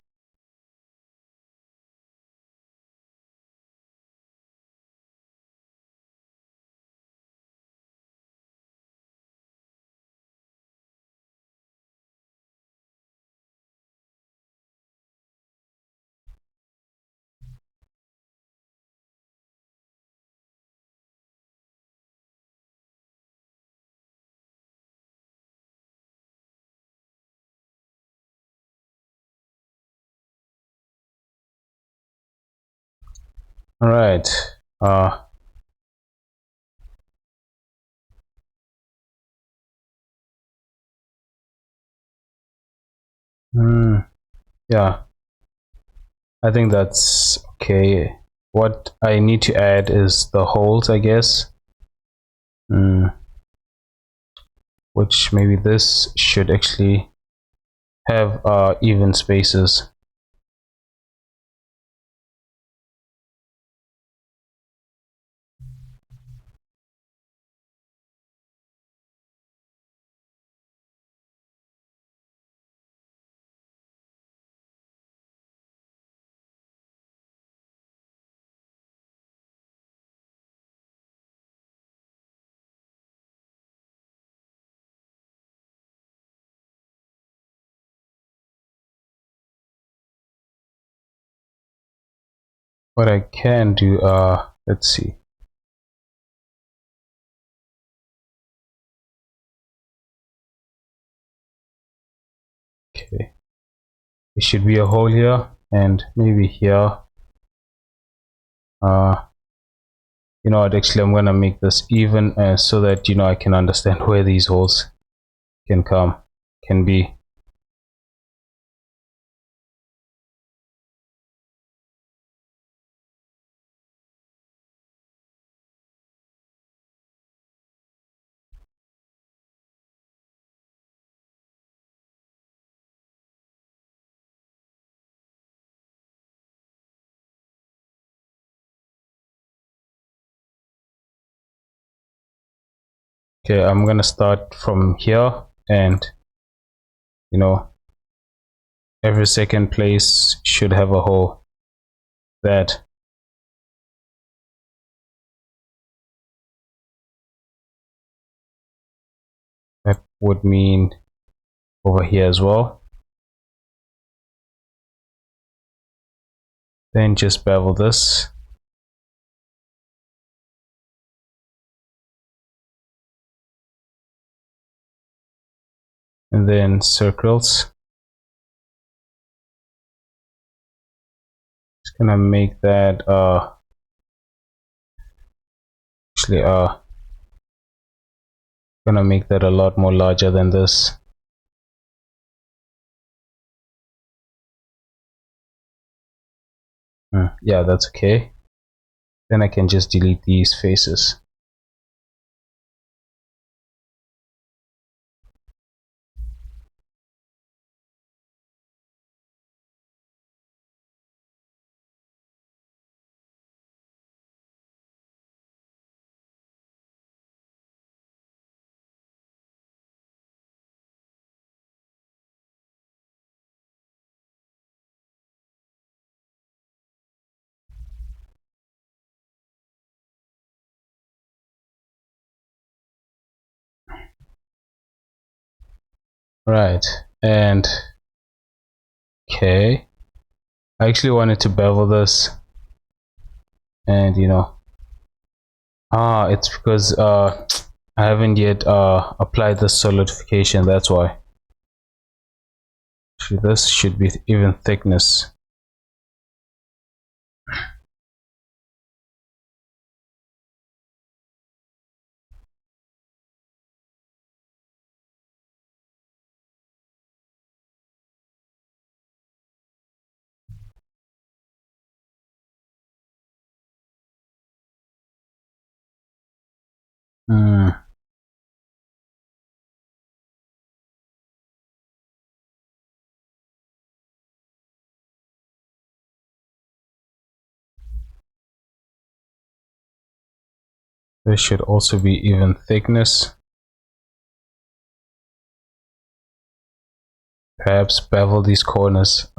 All right. Yeah, I think that's okay. What I need to add is the holes, I guess. Which maybe this should actually have even spaces. What I can do, let's see. Okay, there should be a hole here and maybe here. You know what, actually I'm gonna make this even so that I can understand where these holes can be. Okay, I'm gonna start from here, and every second place should have a hole. That would mean over here as well. Then just bevel this. And then circles. Just gonna make that actually gonna make that a lot more larger than this. Yeah, that's okay. Then I can just delete these faces. Right, and okay, I actually wanted to bevel this, and it's because I haven't yet applied the solidification. That's why. Actually, this should be even thickness. There should also be even thickness. Perhaps bevel these corners.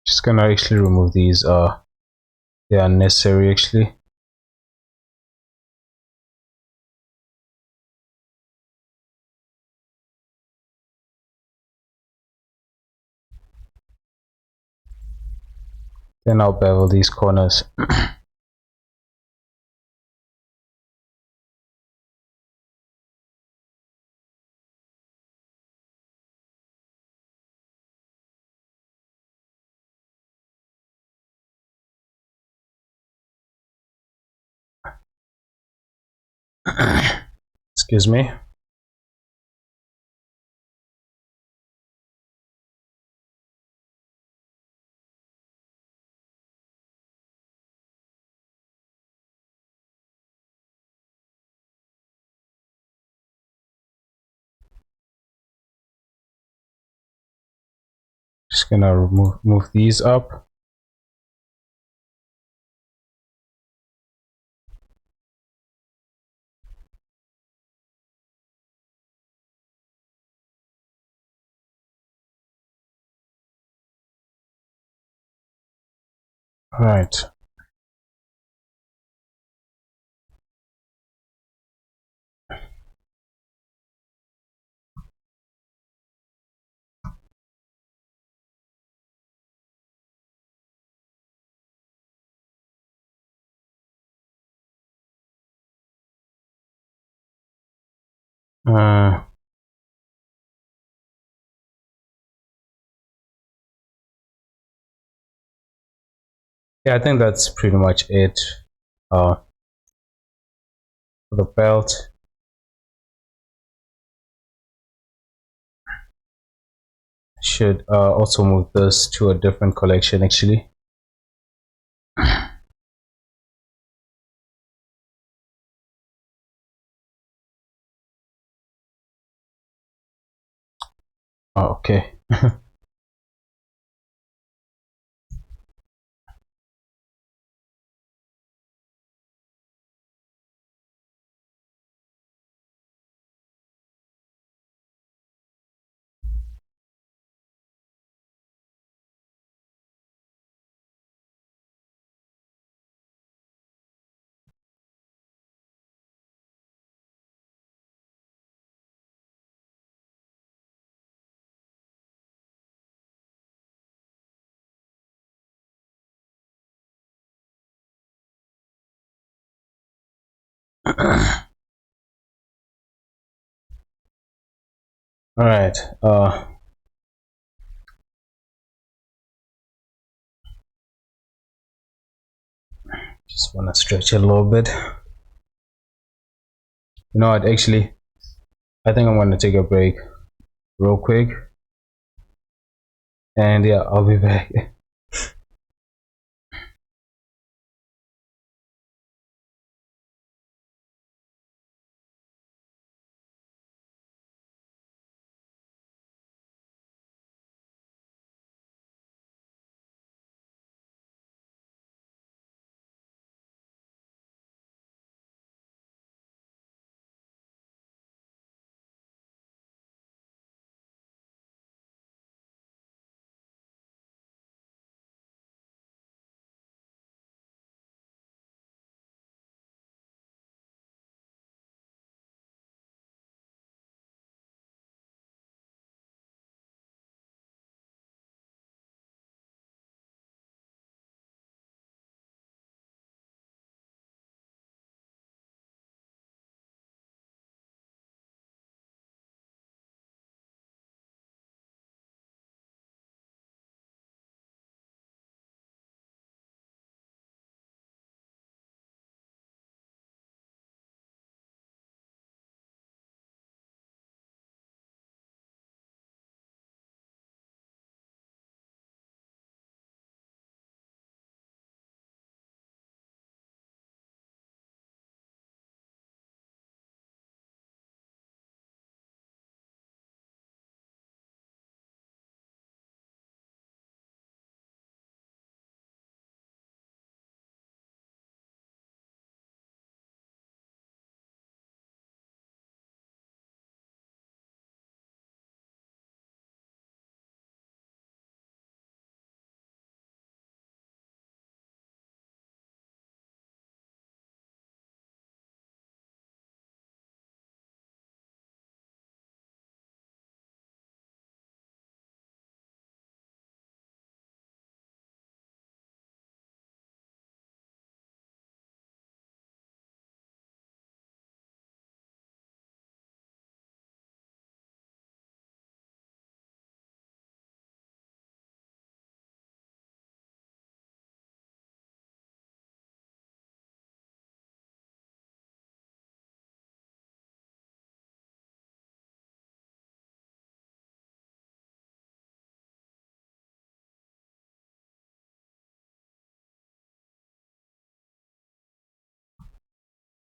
Just gonna actually remove these. They are necessary actually. Then I'll bevel these corners. Excuse me. Just gonna move these up. All right. Uh, yeah, I think that's pretty much it. For the belt. Should also move this to a different collection actually. Okay. All right. Just want to stretch a little bit. You know what? Actually, I think I'm going to take a break real quick. And yeah, I'll be back.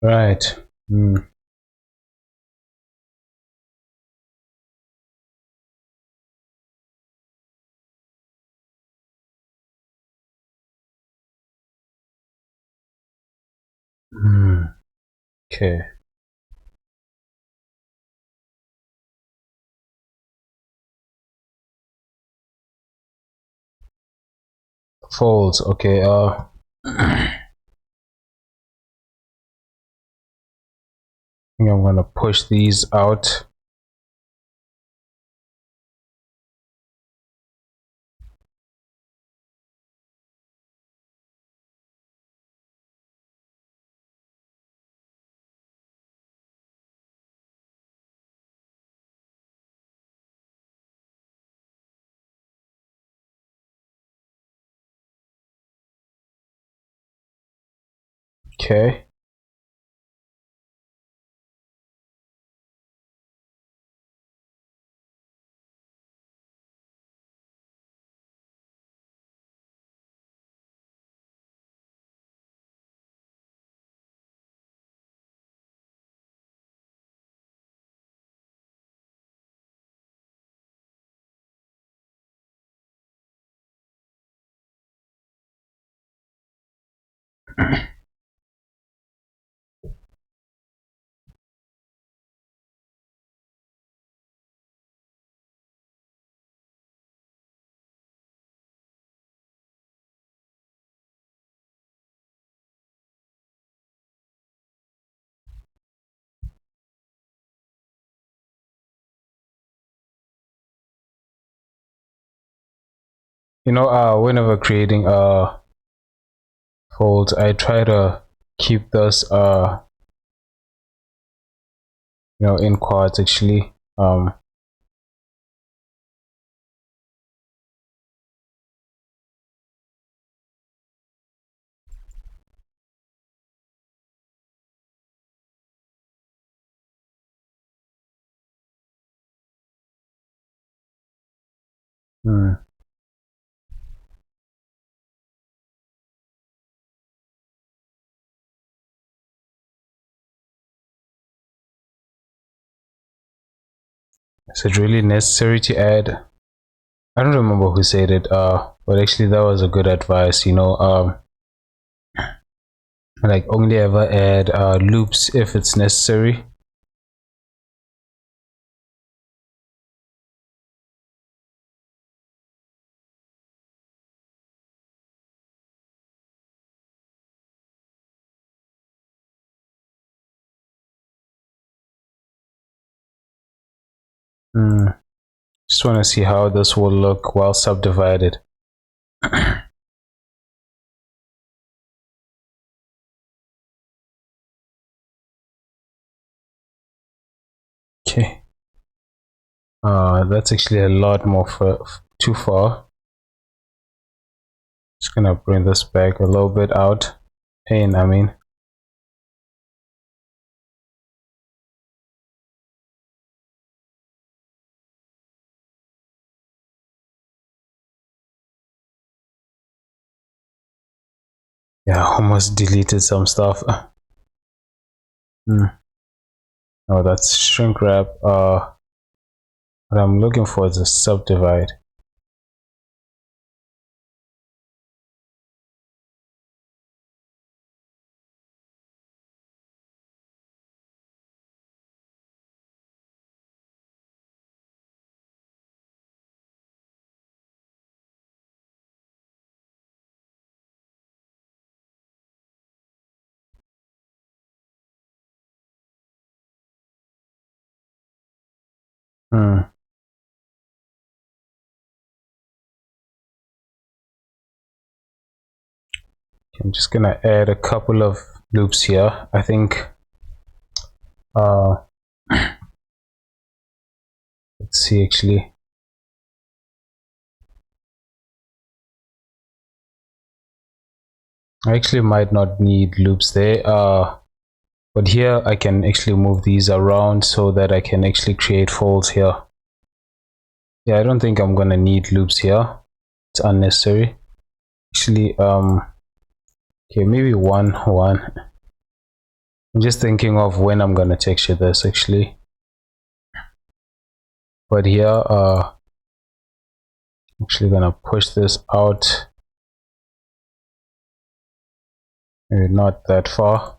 Right. Okay. Folds. Okay. I think I'm gonna push these out. Okay. Whenever creating folds, I try to keep this in quads actually. Hmm. Is it really necessary to add? I don't remember who said it, but actually that was a good advice, like only ever add loops if it's necessary. Just want to see how this will look while subdivided. Okay. That's actually a lot more too far. Just gonna bring this back a little bit out. I mean. Yeah, almost deleted some stuff. Oh, that's shrink wrap. What I'm looking for is a subdivide. Okay, I'm just gonna add a couple of loops here. I think uh let's see actually. I actually might not need loops there. But here I can actually move these around so that I can actually create folds here. Yeah, I don't think I'm gonna need loops here. It's unnecessary. Actually, okay, maybe one. I'm just thinking of when I'm gonna texture this actually. But here I'm actually gonna push this out, maybe not that far.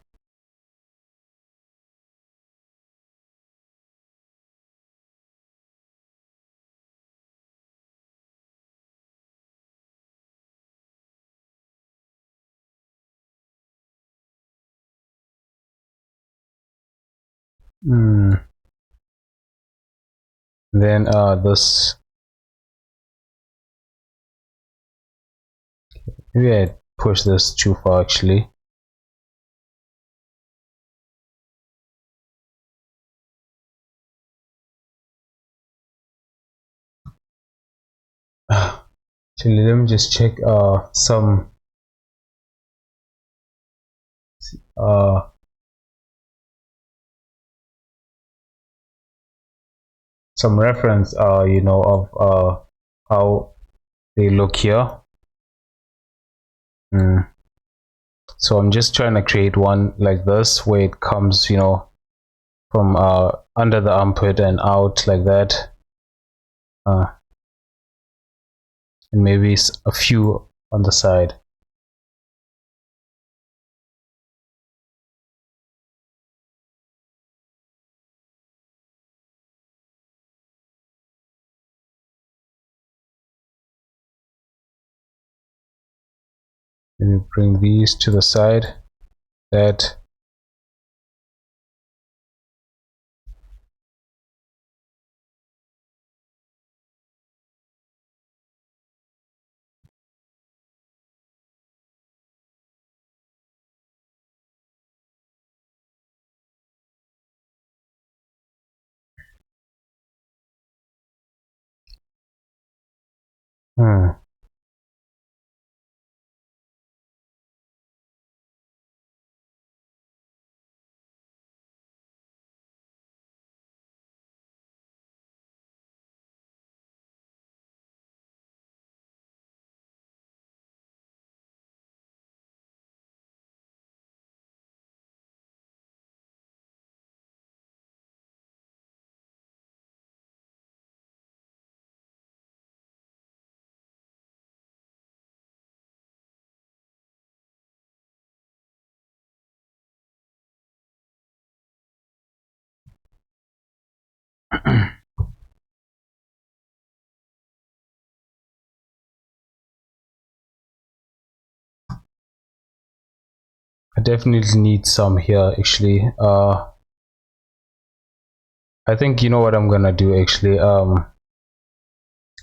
Then this, maybe I push this too far actually. Actually, let me just check uh some reference you know, of how they look here. So I'm just trying to create one like this where it comes, you know, from under the armpit and out like that, and maybe a few on the side. Let me bring these to the side. That I definitely need some here actually. I think, you know what I'm gonna do actually. I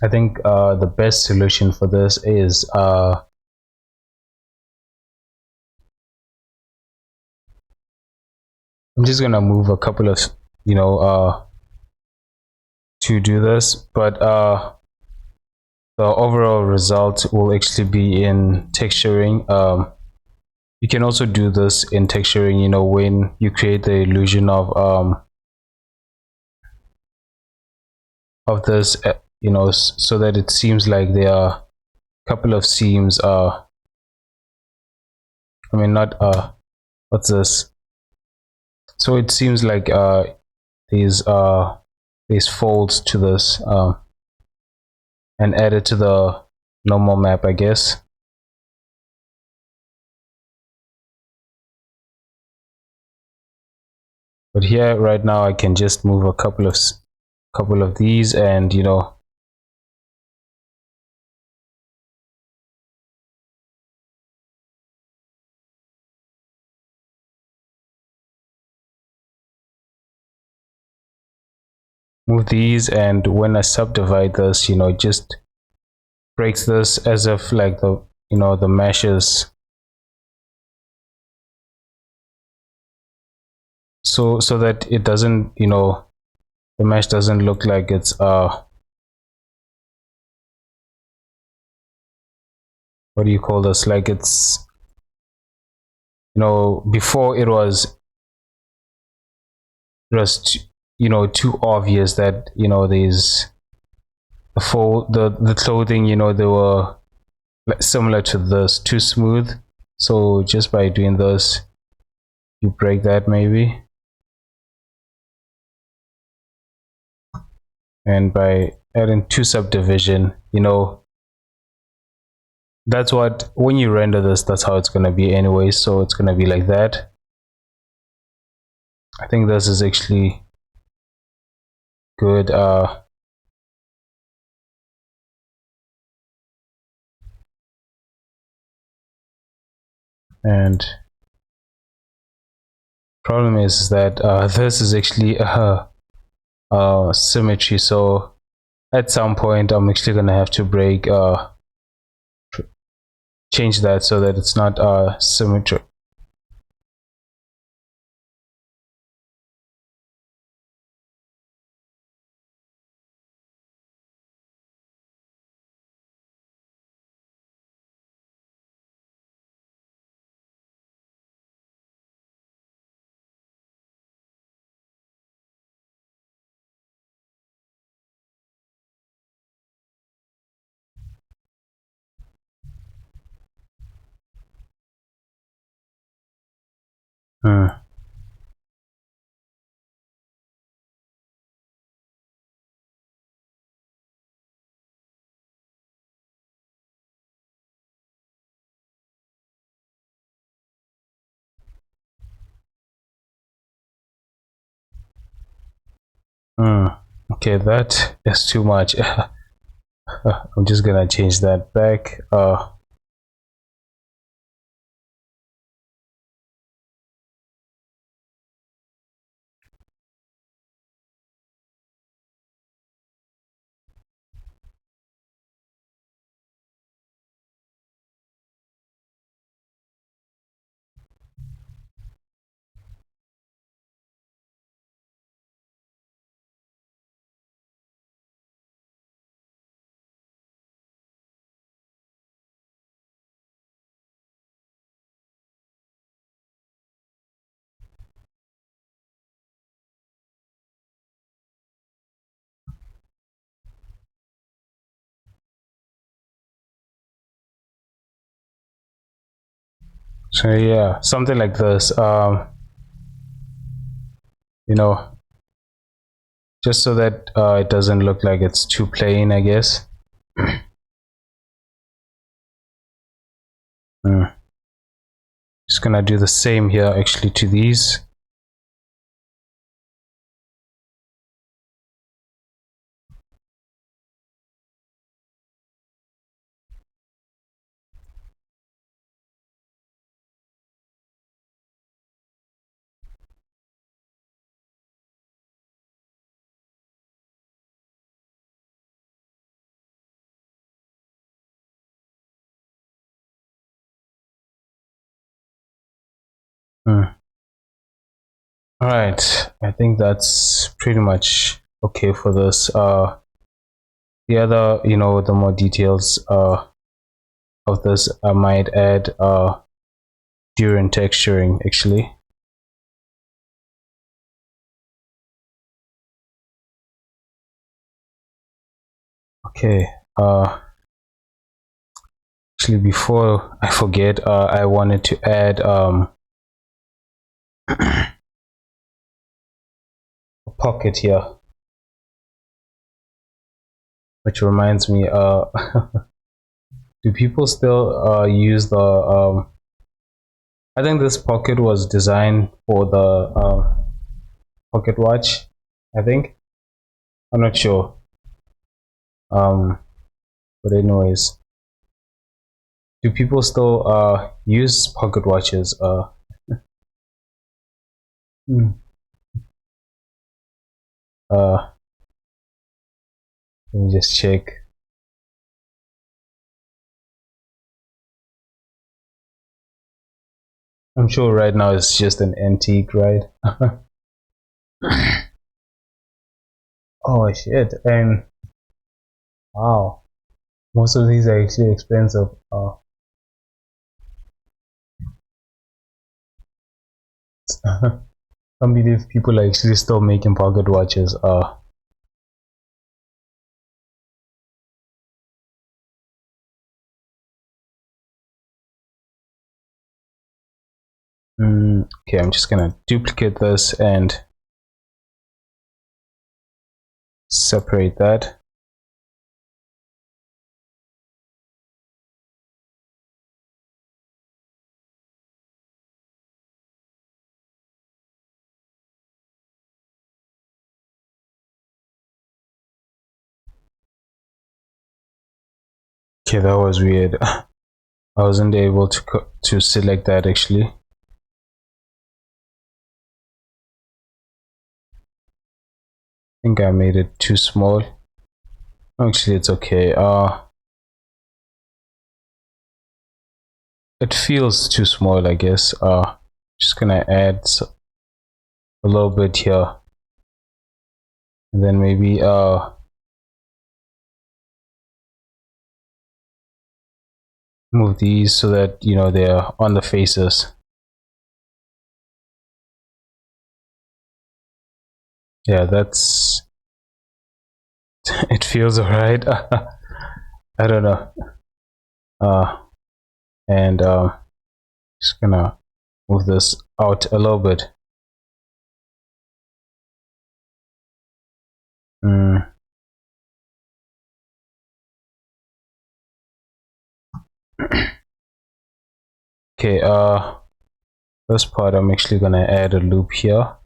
think the best solution for this is I'm just gonna move a couple of, you know, to do this, but the overall result will actually be in texturing. You can also do this in texturing, you know, when you create the illusion of this, you know, so that it seems like there are a couple of seams. I mean, not what's this? So it seems like these folds to this, and add it to the normal map, I guess. But here right now I can just move a couple of these, and you know, move these, and when I subdivide this, you know, it just breaks this as if like the, you know, the meshes, so that it doesn't, you know, the mesh doesn't look like it's what do you call this, like it's, you know, before it was you know, too obvious that, you know, these the clothing, you know, they were similar to this, too smooth. So just by doing this, you break that maybe, and by adding 2 subdivision, you know, that's what, when you render this, that's how it's going to be anyway. So it's going to be like that. I think this is actually good. And problem is that this is actually symmetry, so at some point I'm actually gonna have to break change that so that it's not symmetric. Hmm. Hmm. Okay, that is too much. I'm just gonna change that back. So yeah, something like this. You know, just so that it doesn't look like it's too plain, I guess. Hmm. Just gonna do the same here actually to these. Hmm. All right, I think that's pretty much okay for this. The other, you know, the more details of this I might add during texturing actually. Okay, actually before I forget, I wanted to add a pocket here, which reminds me, do people still use the I think this pocket was designed for the pocket watch, I think. I'm not sure. Um, but anyways, do people still use pocket watches? Hmm. uh, Let me just check. I'm sure right now it's just an antique, right? Oh shit! And wow, most of these are actually expensive. Can't believe people are actually still making pocket watches. Okay, I'm just gonna duplicate this and separate that. Okay, that was weird. I wasn't able to select that actually. I think I made it too small. Actually, it's okay. It feels too small, I guess. Just gonna add a little bit here, and then maybe move these so that they're on the faces. Yeah, that's it feels alright. I don't know. And just gonna move this out a little bit. Okay, this part I'm actually gonna add a loop here.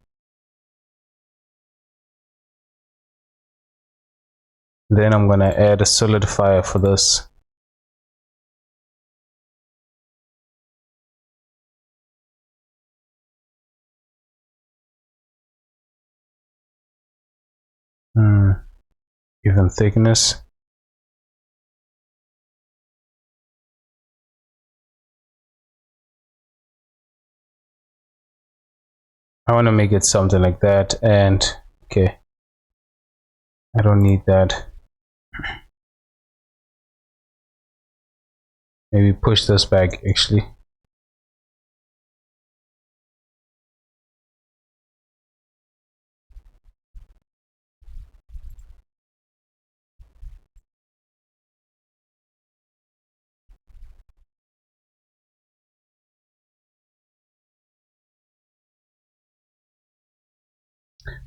Then I'm gonna add a solidifier for this. Even thickness. I want to make it something like that, and okay, I don't need that. Maybe push this back actually.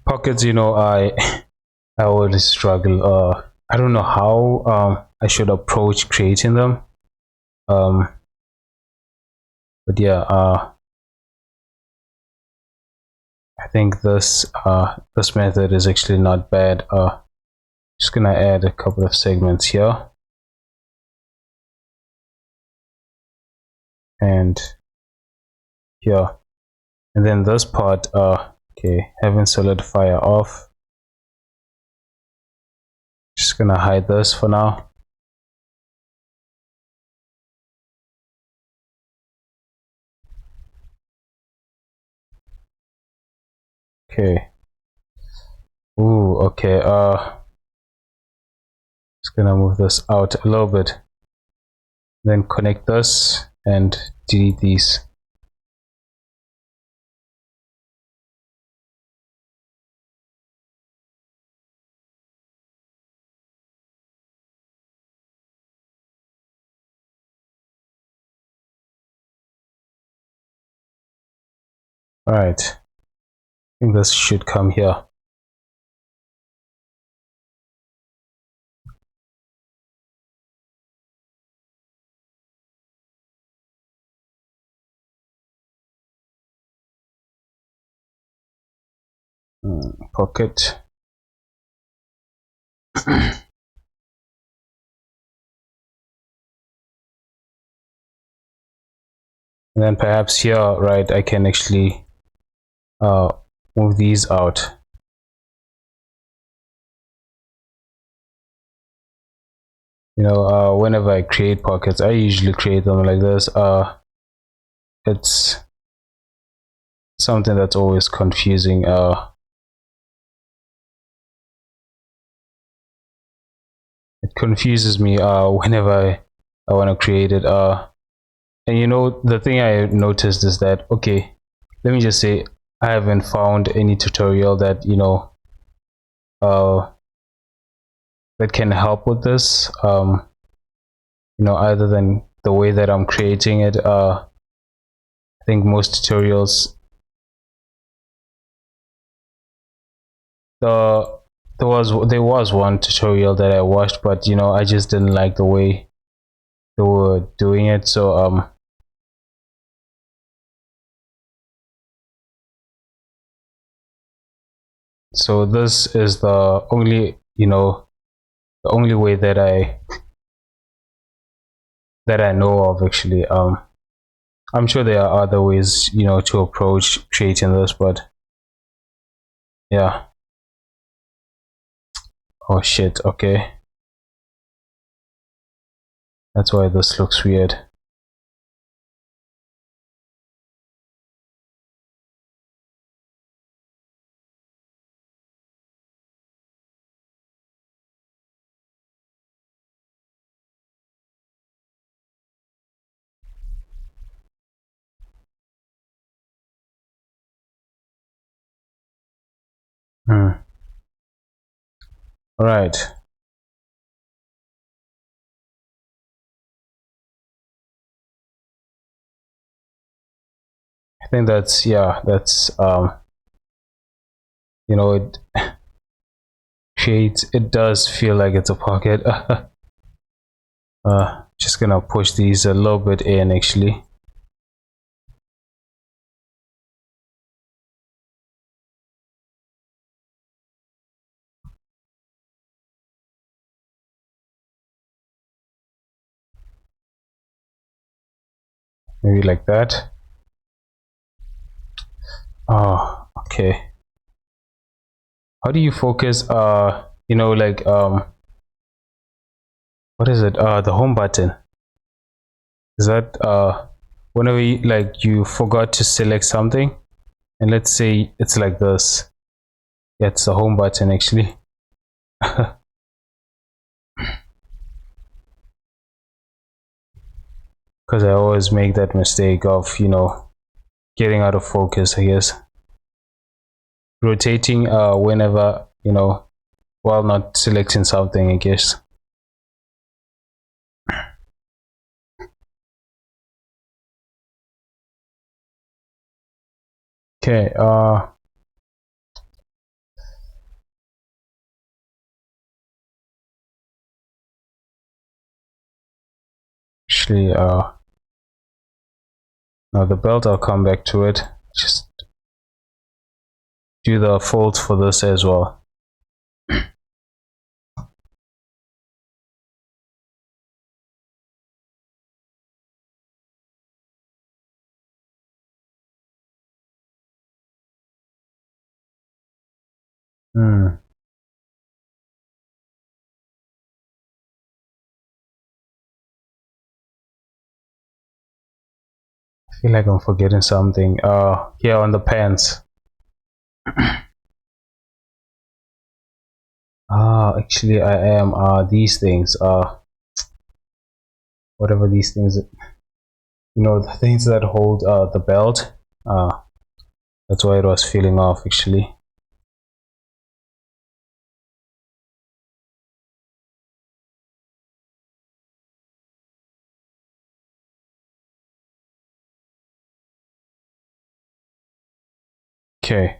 Pockets, I always struggle. I don't know how I should approach creating them. But yeah, I think this method is actually not bad. Just gonna add a couple of segments here, and here, and then this part. Okay, having solidifier off. Just gonna hide this for now. Okay. Ooh, okay. Just gonna move this out a little bit. Then connect this and delete these. All right. I think this should come here. Pocket. And then perhaps here, right, I can actually move these out. Whenever I create pockets, I usually create them like this. It's something that's always confusing. It confuses me whenever I want to create it. And the thing I noticed is that, okay, let me just say I haven't found any tutorial that that can help with this, other than the way that I'm creating it. I think most tutorials, there was one tutorial that I watched, but you know, I just didn't like the way they were doing it. So this is the only, you know, the only way that I know of actually. I'm sure there are other ways, you know, to approach creating this, but yeah. Oh shit, okay. That's why this looks weird. Hmm. All right. I think that's, yeah, that's you know, it does feel like it's a pocket. Just gonna push these a little bit in actually. Maybe like that. Oh, okay. How do you focus, you know, like what is it? The home button. Is that whenever you, like, you forgot to select something, and let's say it's like this. Yeah, it's the home button actually. Because I always make that mistake of, you know, getting out of focus, I guess. Rotating whenever, you know, while not selecting something, I guess. Okay, actually, now the belt, I'll come back to it. Just do the folds for this as well. Hmm. I feel like I'm forgetting something. Here on the pants. Actually, I am. These things. Whatever these things. You know, the things that hold the belt. That's why it was feeling off actually. Okay.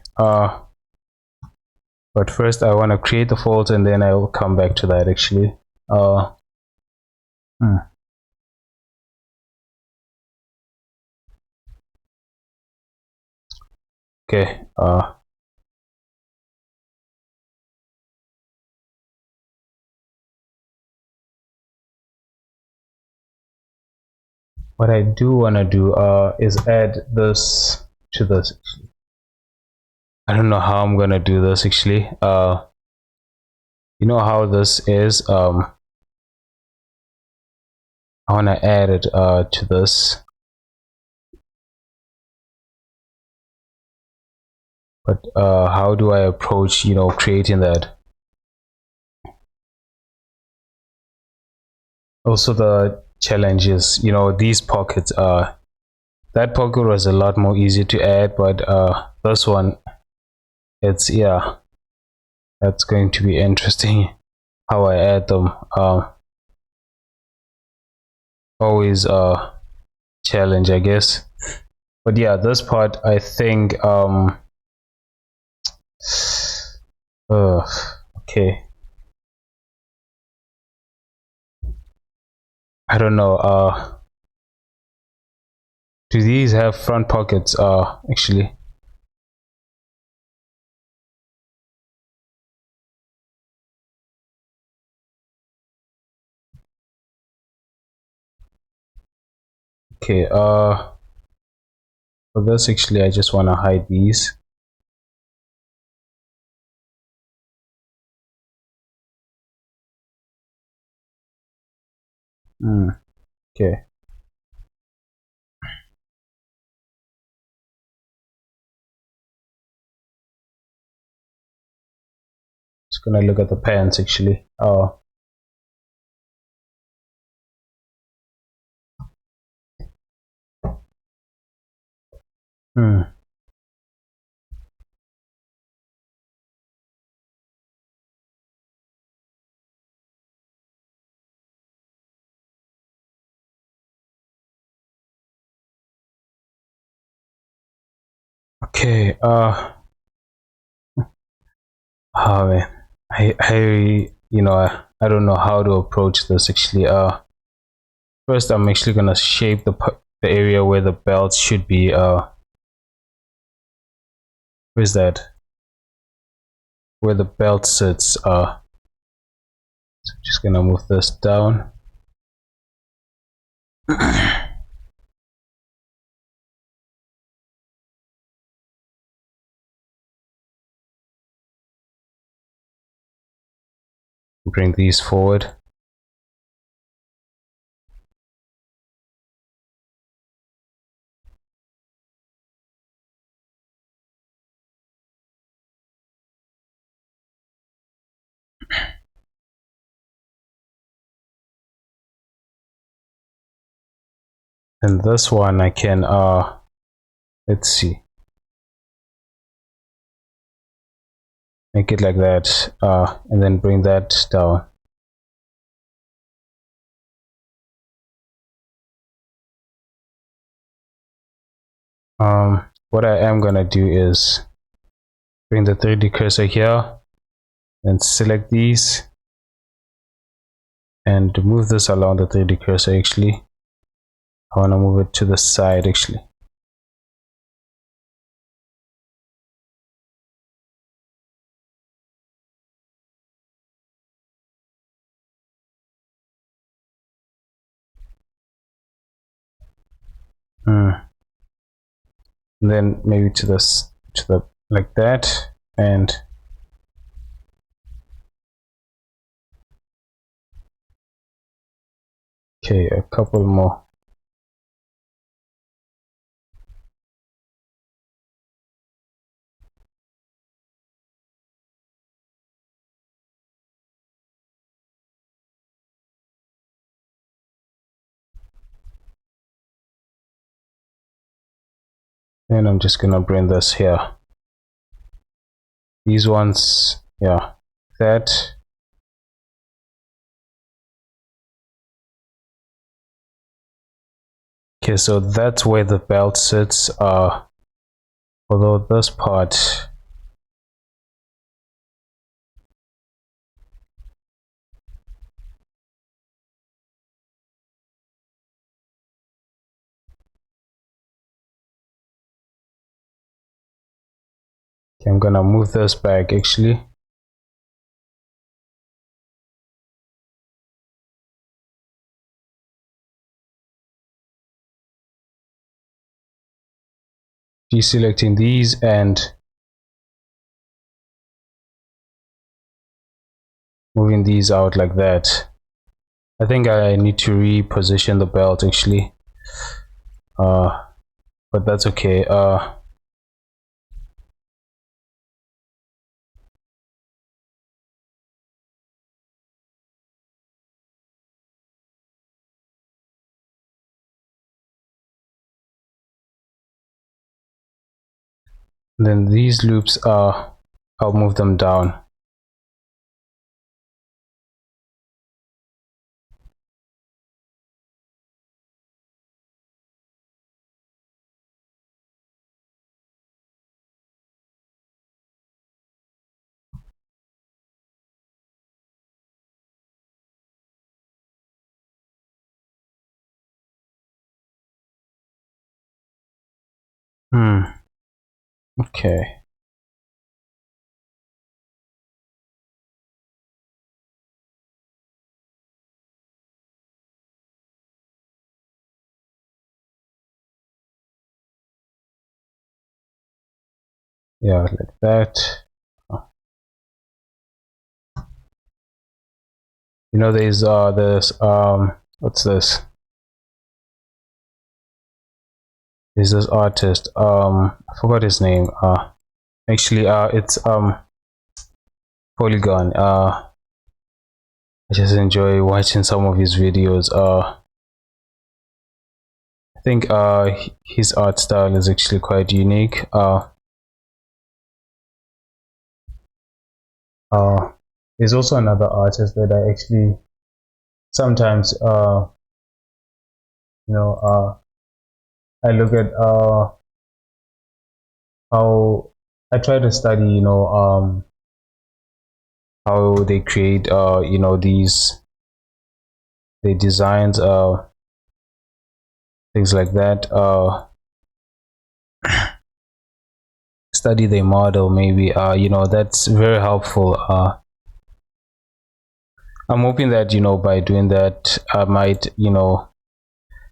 But first I want to create the folds, and then I will come back to that actually. Uh. Hmm. Okay. What I do want to do is add this to this. I don't know how I'm gonna do this actually. You know how this is. I want to add it to this, but how do I approach, you know, creating that? Also, the challenge is, you know, these pockets. That pocket was a lot more easy to add, but this one, it's, yeah, that's going to be interesting how I add them. Always a challenge, I guess. but yeah, this part I think okay, I don't know, do these have front pockets? Actually, okay, for this actually I just want to hide these. Okay, just gonna look at the pants actually. Hmm. Okay, oh man, I don't know how to approach this actually. First I'm actually gonna shape the area where the belt should be. Where's that? Where the belt sits. So I'm just gonna move this down. Bring these forward. And this one I can let's see, make it like that, and then bring that down. What I am gonna do is bring the 3D cursor here and select these and move this along the 3D cursor. Actually, I want to move it to the side actually. And then maybe to the like that, and okay, a couple more. And I'm just gonna bring this here. These ones, yeah, that. Okay, so that's where the belt sits. Although this part, okay, I'm gonna move this back actually. Deselecting these and moving these out like that. I think I need to reposition the belt actually. But that's okay. Then these loops are, I'll move them down. Okay. Yeah, like that. You know, there's this what's this? There's this artist. I forgot his name. Actually, it's Polygon. I just enjoy watching some of his videos. I think his art style is actually quite unique. Uh, there's also another artist that I actually sometimes you know I look at how I try to study, how they create these the designs, things like that. Study their model, maybe. That's very helpful. I'm hoping that by doing that, I might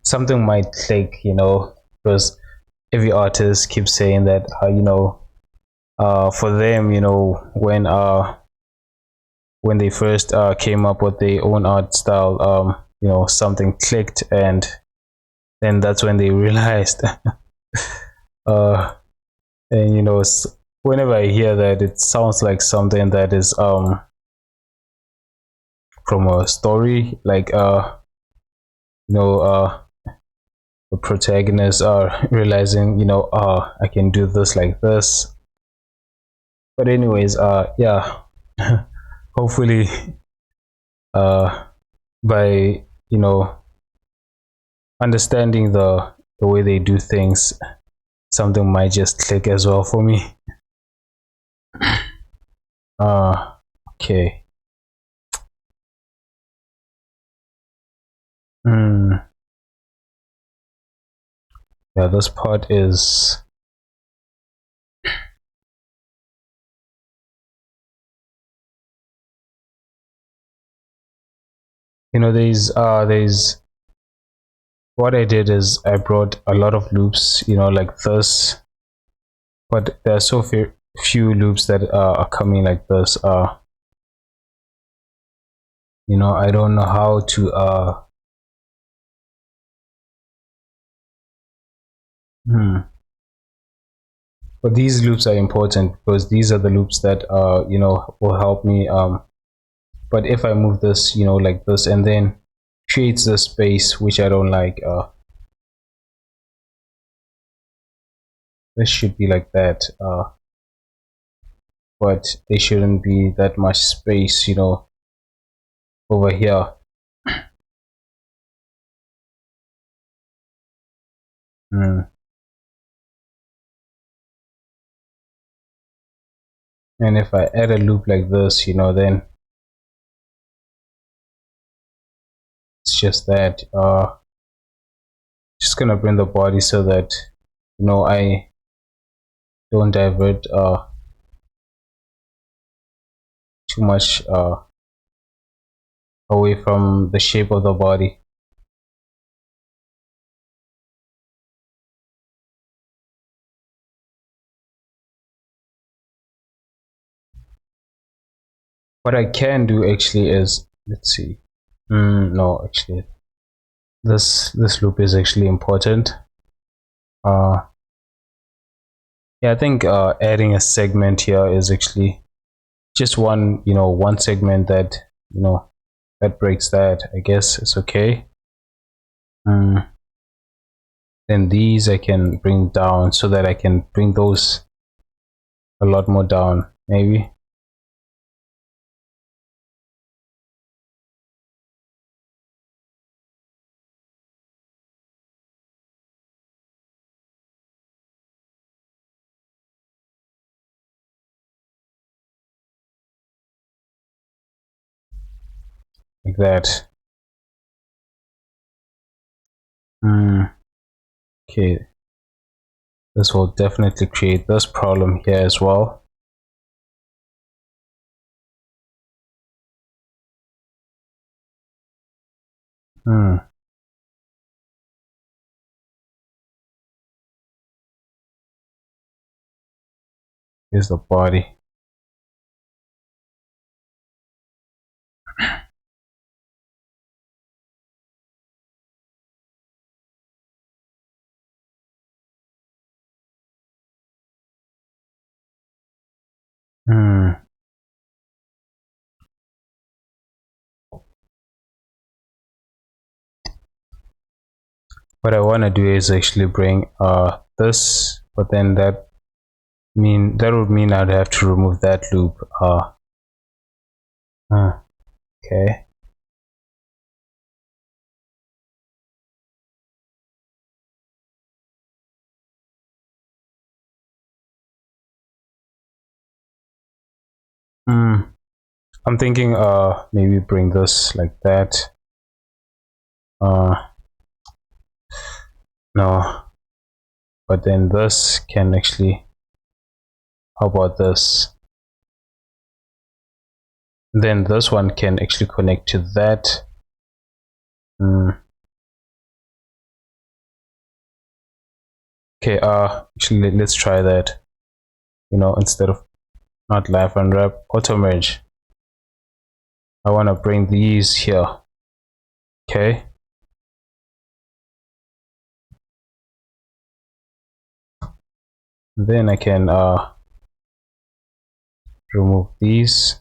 something might click. Because every artist keeps saying that for them, when they first came up with their own art style, something clicked, and then that's when they realized. uh, and whenever I hear that, it sounds like something that is from a story, like you know uh the protagonists are realizing, I can do this like this. But anyways, yeah. Hopefully, uh by understanding the way they do things, something might just click as well for me. Okay. Hmm. Yeah, this part is, there's what I did is I brought a lot of loops, like this, but there are so few loops that are coming like this. I don't know how to hmm. But these loops are important because these are the loops that will help me. But if I move this, like this, and then creates the space which I don't like, this should be like that. But there shouldn't be that much space, over here. Hmm. And if I add a loop like this, then it's just that. Just gonna bring the body so that I don't divert too much away from the shape of the body. What I can do actually is, let's see. No, actually, this loop is actually important. Uh, yeah, I think adding a segment here is actually just one segment that that breaks that. I guess it's okay. Mm, then these I can bring down so that I can bring those a lot more down, maybe. Like that. Okay. This will definitely create this problem here as well. Here's the body. What I want to do is actually bring this, but then that would mean I'd have to remove that loop. Okay. I'm thinking maybe bring this like that. No, but then this can actually, how about this? Then this one can actually connect to that. Okay, actually let's try that. You know, instead of not live unwrap, auto merge. I want to bring these here. Okay. Then I can remove these.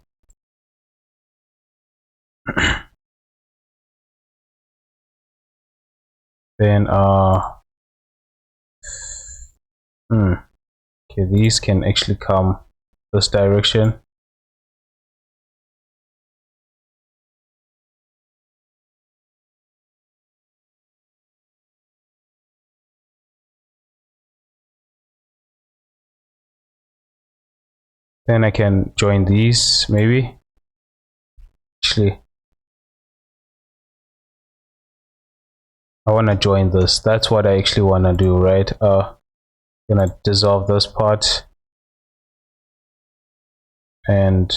Then okay, these can actually come this direction. Then I can join these maybe. Actually, I want to join this. That's what I actually want to do, right? Gonna dissolve this part and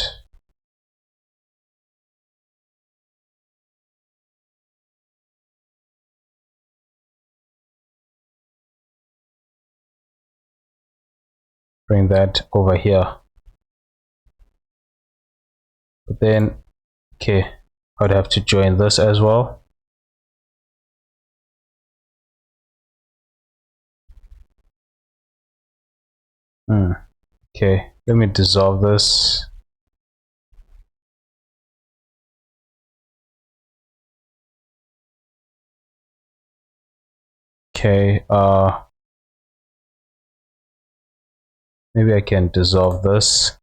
bring that over here. But then, okay, I'd have to join this as well. Okay, let me dissolve this. Okay, maybe I can dissolve this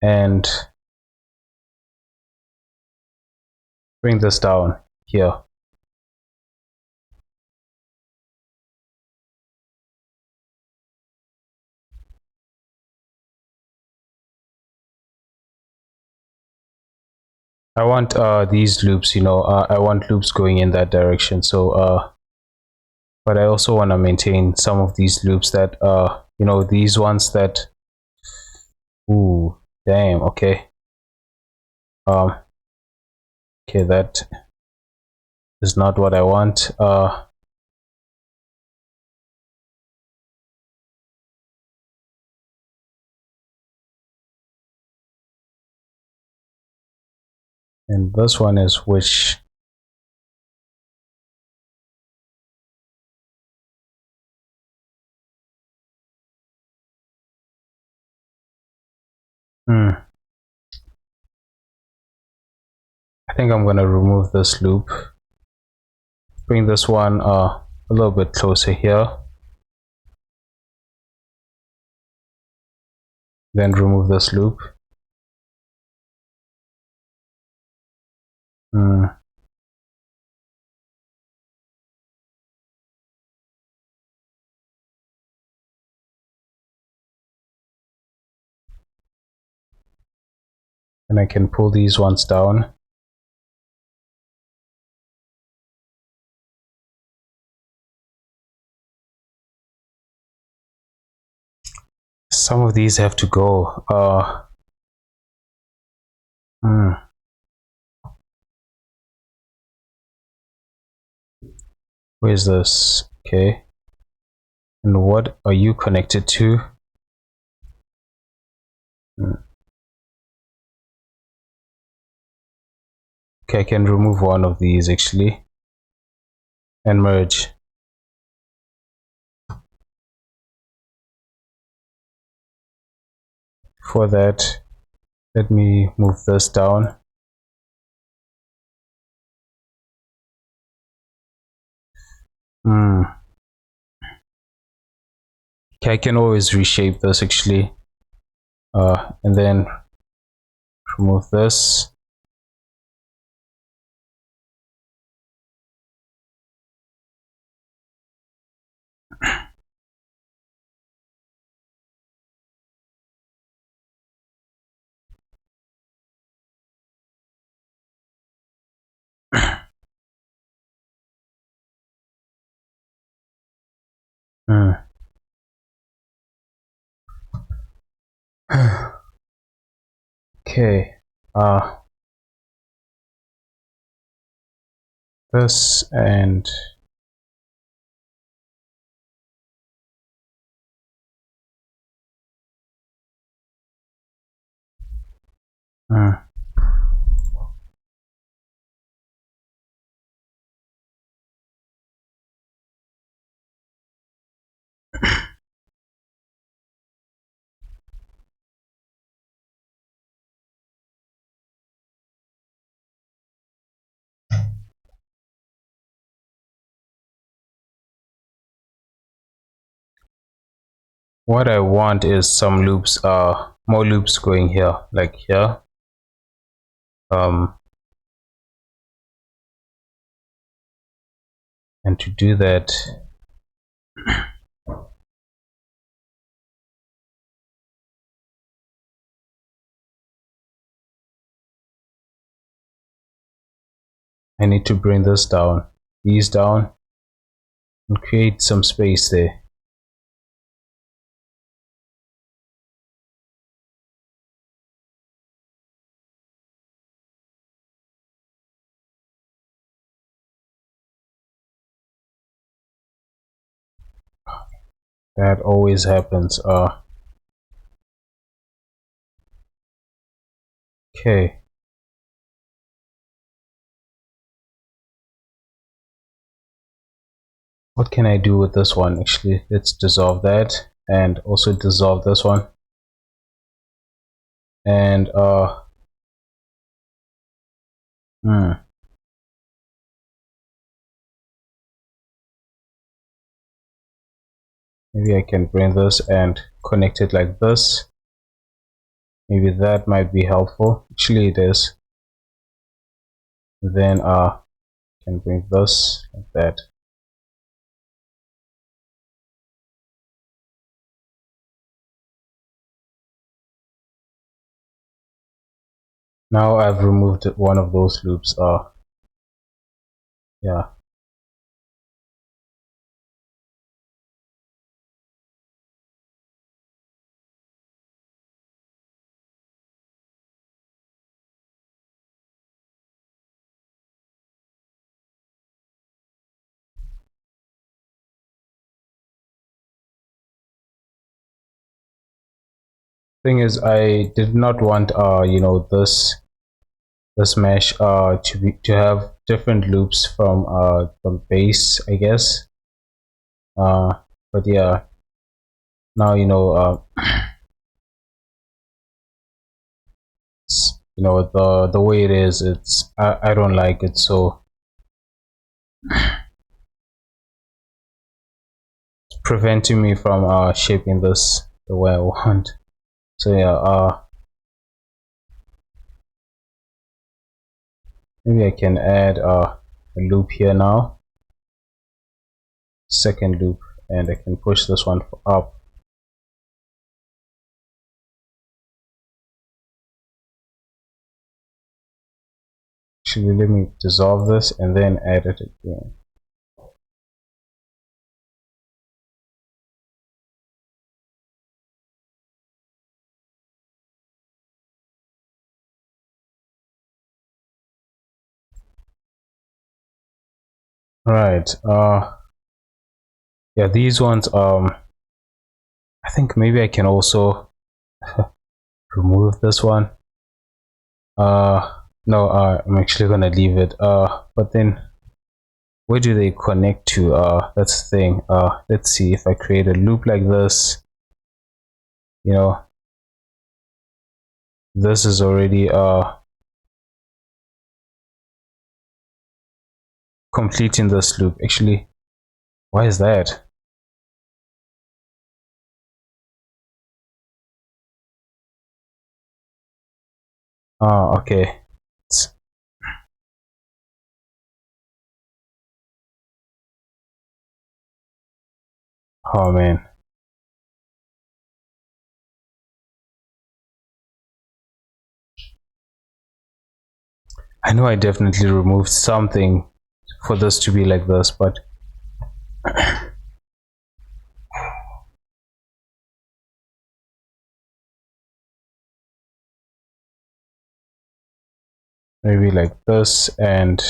and bring this down here. I want these loops, you know, I want loops going in that direction. So but I also want to maintain some of these loops that you know, these ones that, ooh, damn, okay. Okay, that is not what I want. And this one is which? I think I'm gonna remove this loop. Bring this one a little bit closer here. Then remove this loop. And I can pull these ones down. some of these have to go. Where's this? Okay. And what are you connected to? Okay, I can remove one of these actually and merge. For that, let me move this down. Okay, I can always reshape this actually. And then remove this. Okay. This and what I want is some loops, more loops going here, like here. And to do that, I need to bring this down, these down, and create some space there. That always happens. Okay. What can I do with this one? Actually, let's dissolve that and also dissolve this one. And maybe I can bring this and connect it like this. Maybe that might be helpful. Actually, it is. Then can bring this like that. Now I've removed one of those loops. Yeah. Thing is, I did not want you know, this mesh to have different loops from the base, I guess. But yeah, now you know, it's, you know, the way it is, it's I don't like it, so it's preventing me from shaping this the way I want. So yeah, maybe I can add a loop here now, second loop, and I can push this one up. Actually, let me dissolve this and then add it again. Right. Yeah, these ones, I think maybe I can also remove this one. No, I'm actually gonna leave it. But then where do they connect to? That's the thing. Let's see if I create a loop like this, you know, this is already completing this loop. Actually, why is that? Okay. Oh man. I know I definitely removed something for this to be like this, but maybe like this. And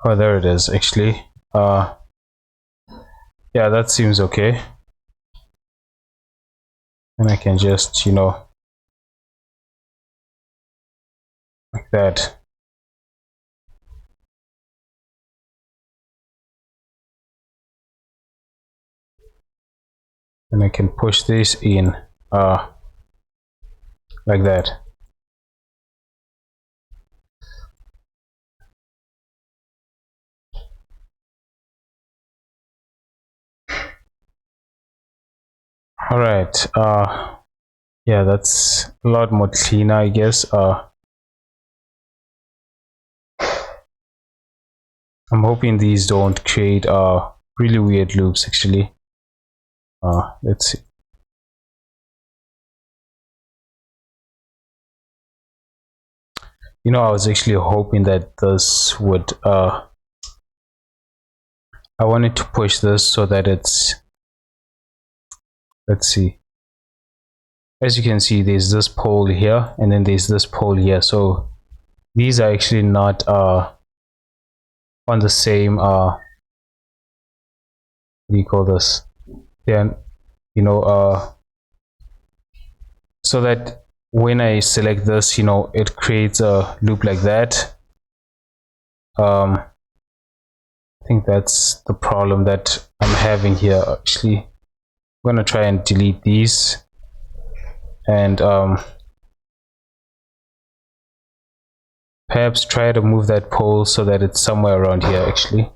oh, there it is actually. Yeah, that seems okay. And I can just, like that. And I can push this in like that. All right. Yeah, that's a lot more cleaner, I guess. I'm hoping these don't create really weird loops actually. Let's see. I was actually hoping that this would I wanted to push this so that it's, let's see, as you can see, there's this pole here and then there's this pole here, so these are actually not on the same what do you call this, then so that when I select this, it creates a loop like that. I think that's the problem that I'm having here actually. I'm gonna try and delete these and perhaps try to move that pole so that it's somewhere around here actually.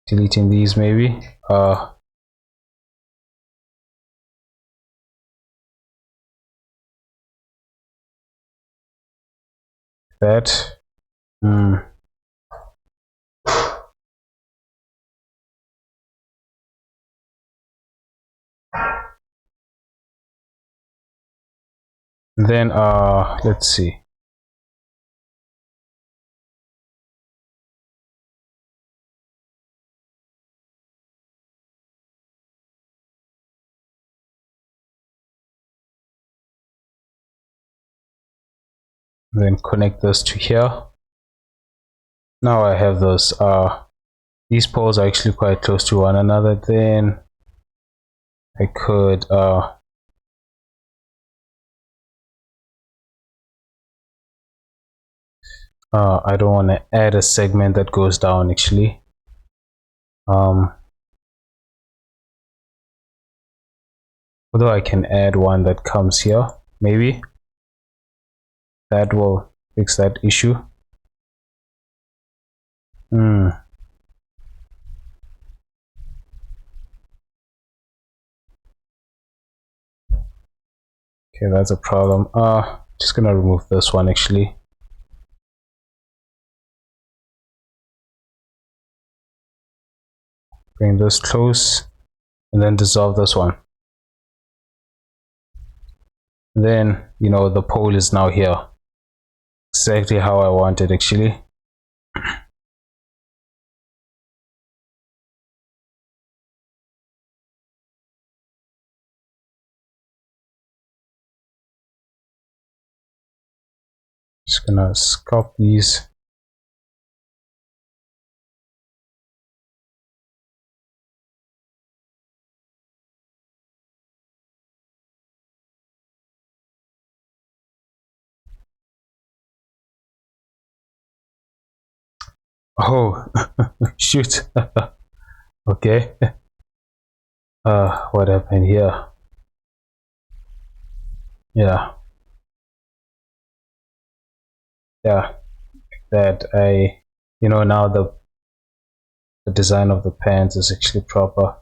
Deleting these maybe. That. Then let's see. Then connect this to here. Now I have those these poles are actually quite close to one another. Then I could I don't want to add a segment that goes down actually. Although I can add one that comes here, maybe that will fix that issue. Okay, that's a problem. Just gonna remove this one actually. Bring this close and then dissolve this one. Then the pole is now here, exactly how I want it actually. Just gonna sculpt these. Oh, shoot. Okay. What happened here? Yeah, yeah. That now the design of the pants is actually proper.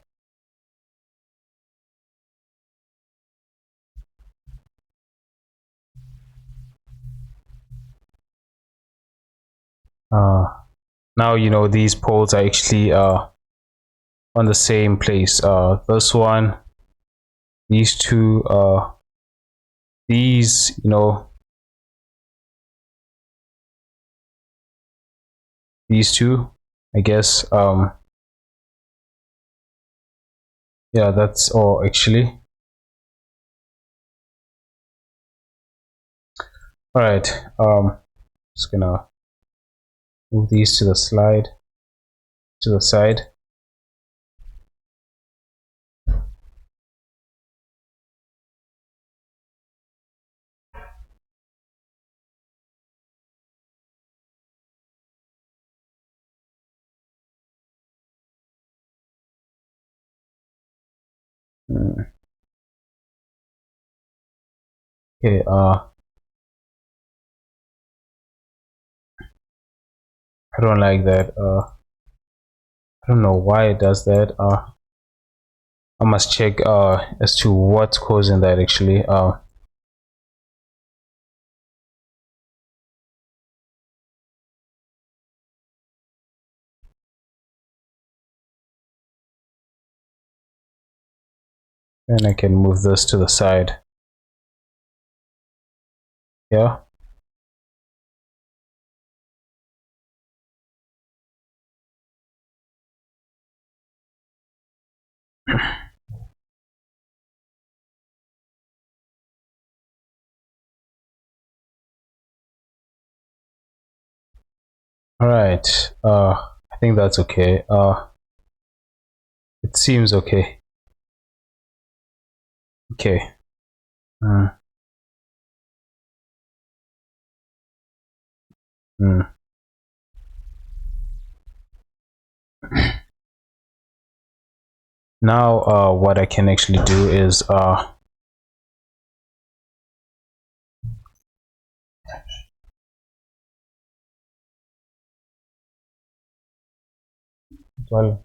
Now these poles are actually on the same place. This one, these two, these, these two, I guess. Yeah, that's all actually. All right. Just gonna move these to the side. Okay. I don't like that. I don't know why it does that. I must check as to what's causing that actually. And I can move this to the side. Yeah. All right. I think that's okay. It seems okay. Okay. Mm. Mm. Now, what I can actually do is well,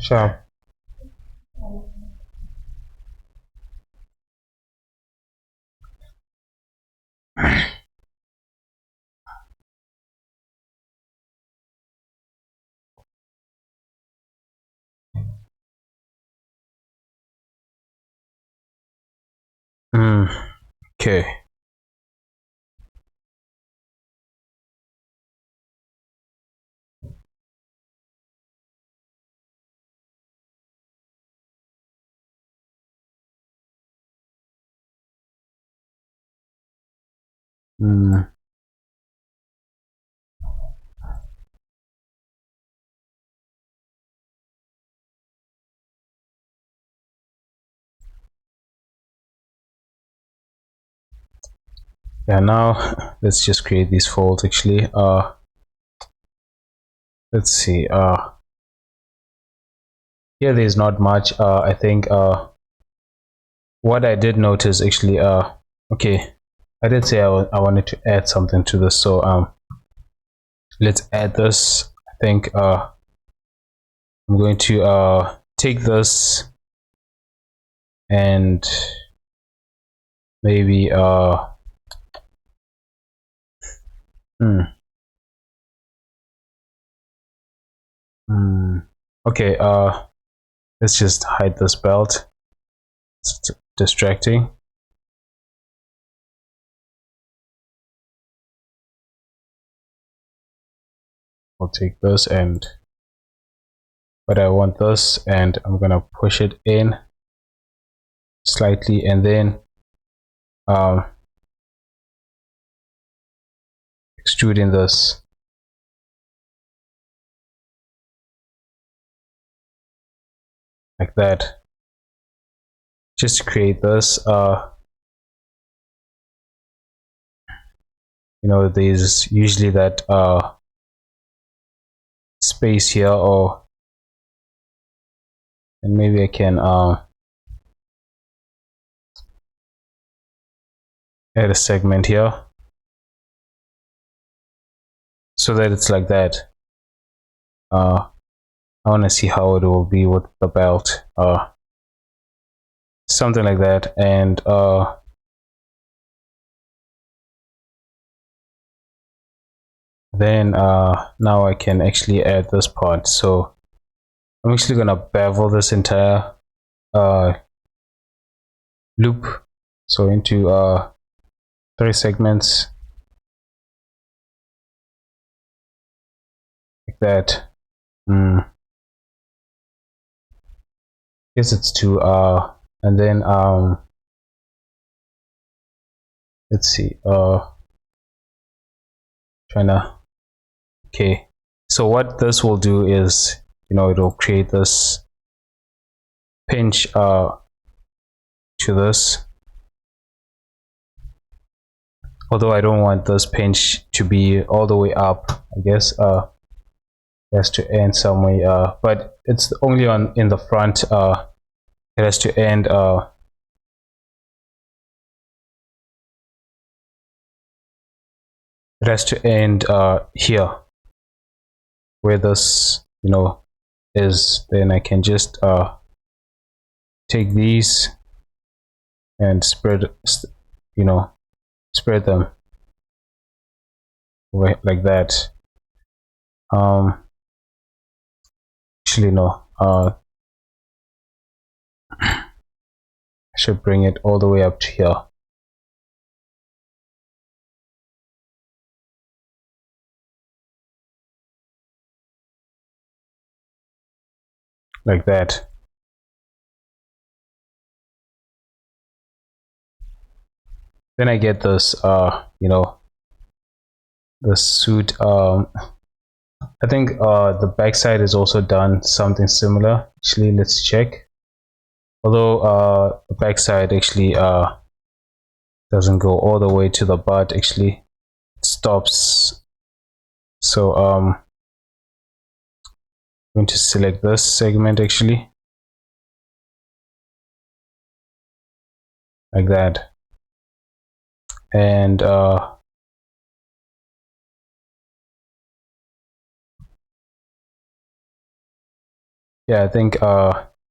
sure. Mm. Okay. Mm. Yeah. Now, let's just create these folds. Actually, let's see. Here there's not much. I think. What I did notice actually. Okay. I did say I wanted to add something to this, so let's add this. I think I'm going to take this and maybe hmm, hmm. Okay, let's just hide this belt. It's distracting. I'll take this and but I want this and I'm gonna push it in slightly and then um, extruding this like that, just to create this. You know, there's usually that space here, or and maybe I can add a segment here so that it's like that. I want to see how it will be with the belt, something like that. And then now I can actually add this part. So I'm actually gonna bevel this entire loop, so into 3 segments like that. Guess it's 2. And then let's see, trying to, okay, so what this will do is, you know, it'll create this pinch to this, although I don't want this pinch to be all the way up. I guess it has to end somewhere, but it's only on in the front. It has to end here, where this, you know, is. Then I can just take these and spread, you know, spread them like that. Actually no, I should bring it all the way up to here. Like that. Then I get this you know, the suit. I think the backside is also done something similar. Actually, let's check. Although the backside actually doesn't go all the way to the butt, actually it stops. So I'm going to select this segment actually, like that. And yeah, I think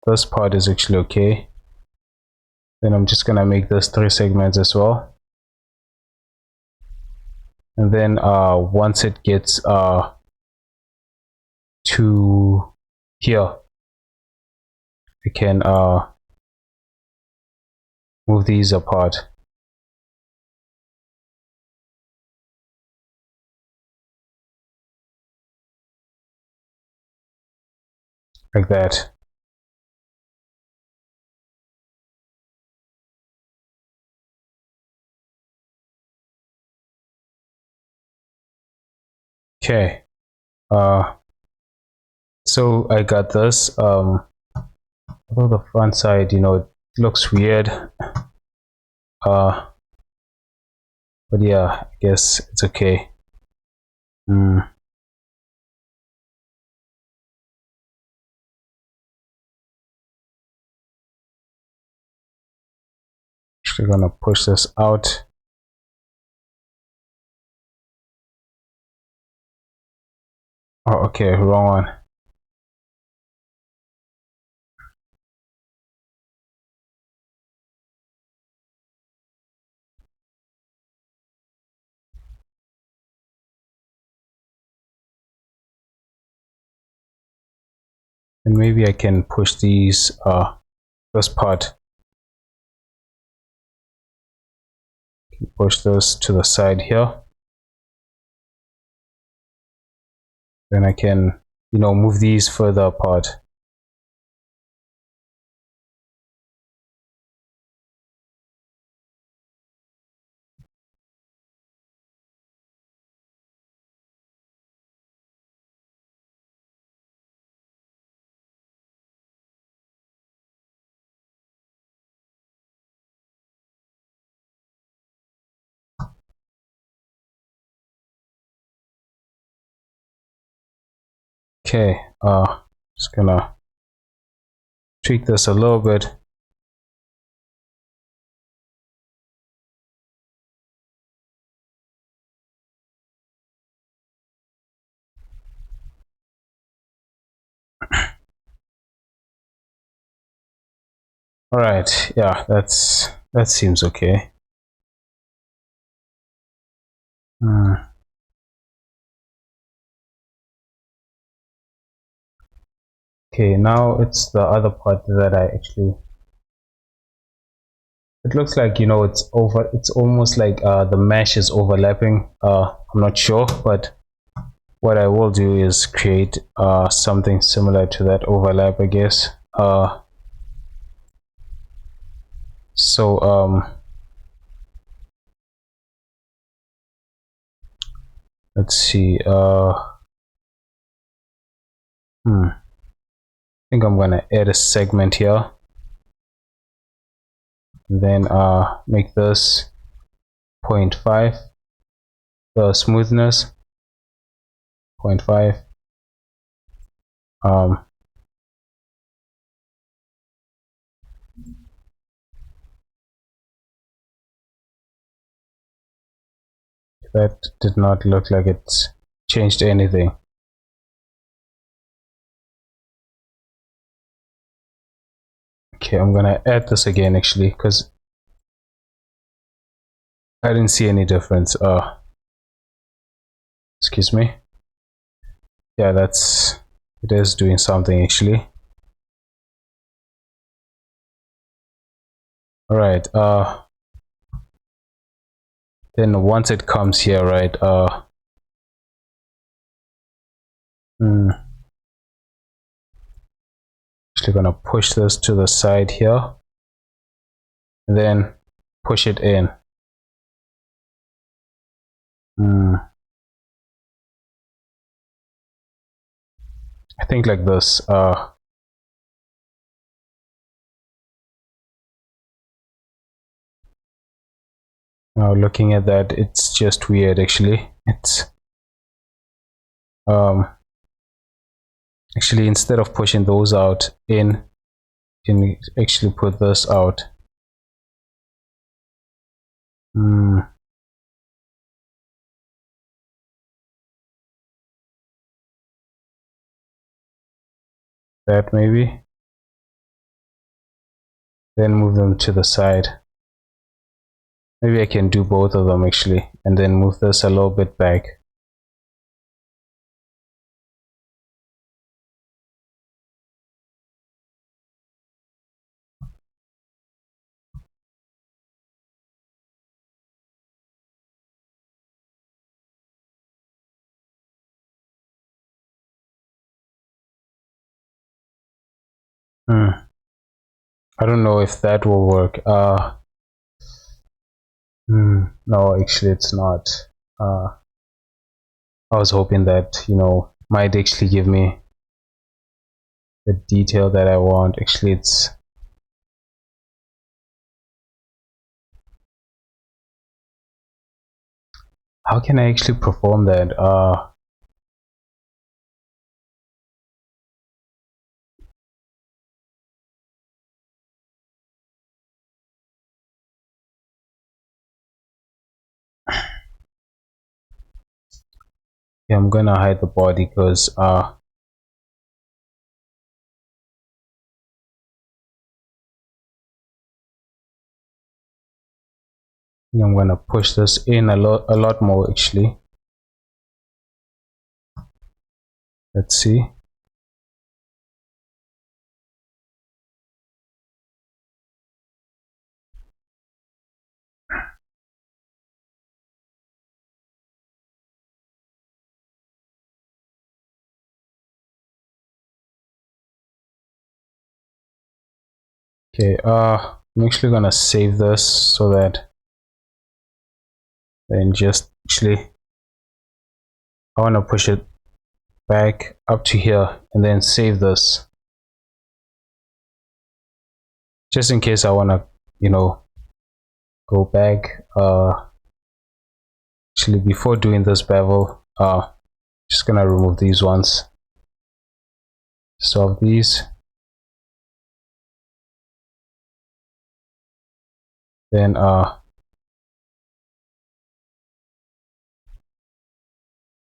this part is actually okay. Then I'm just gonna make this 3 segments as well. And then once it gets to here, I can move these apart. Like that. Okay. So I got this. Although the front side, you know, it looks weird. But yeah, I guess it's okay. Actually gonna push this out. Oh, okay, wrong one. And maybe I can push these this part. Push this to the side here. Then I can, you know, move these further apart. Okay, just gonna tweak this a little bit. All right, yeah, that seems okay. Okay, now it's the other part that I actually, it looks like, you know, it's almost like the mesh is overlapping. I'm not sure, but what I will do is create something similar to that overlap, I guess. So let's see. I think I'm gonna add a segment here, and then make this 0.5, the smoothness 0.5. That did not look like it's changed anything. Okay, I'm gonna add this again actually, because I didn't see any difference. Excuse me. Yeah, it is doing something actually. All right. Then once it comes here, right? Actually gonna push this to the side here, and then push it in. I think like this. Now looking at that, it's just weird actually. It's actually, instead of pushing those out in, you can actually put this out. That maybe. Then move them to the side. Maybe I can do both of them actually, and then move this a little bit back. I don't know if that will work. No, actually it's not. I was hoping that, you know, might actually give me the detail that I want. Actually, it's how can I actually perform that? Yeah, I'm gonna hide the body because I'm gonna push this in a lot more actually. Let's see. Okay, I'm actually gonna save this so that then just actually I want to push it back up to here and then save this just in case I want to, you know, go back. Actually, before doing this bevel, just gonna remove these ones. solve these. Then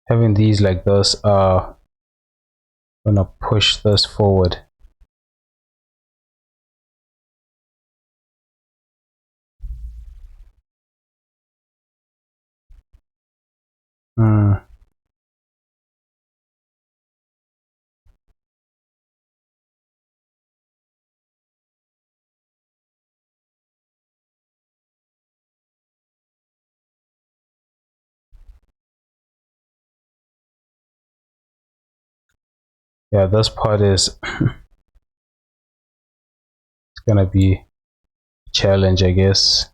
having these like this, gonna push this forward. Yeah, this part is it's gonna be a challenge, I guess.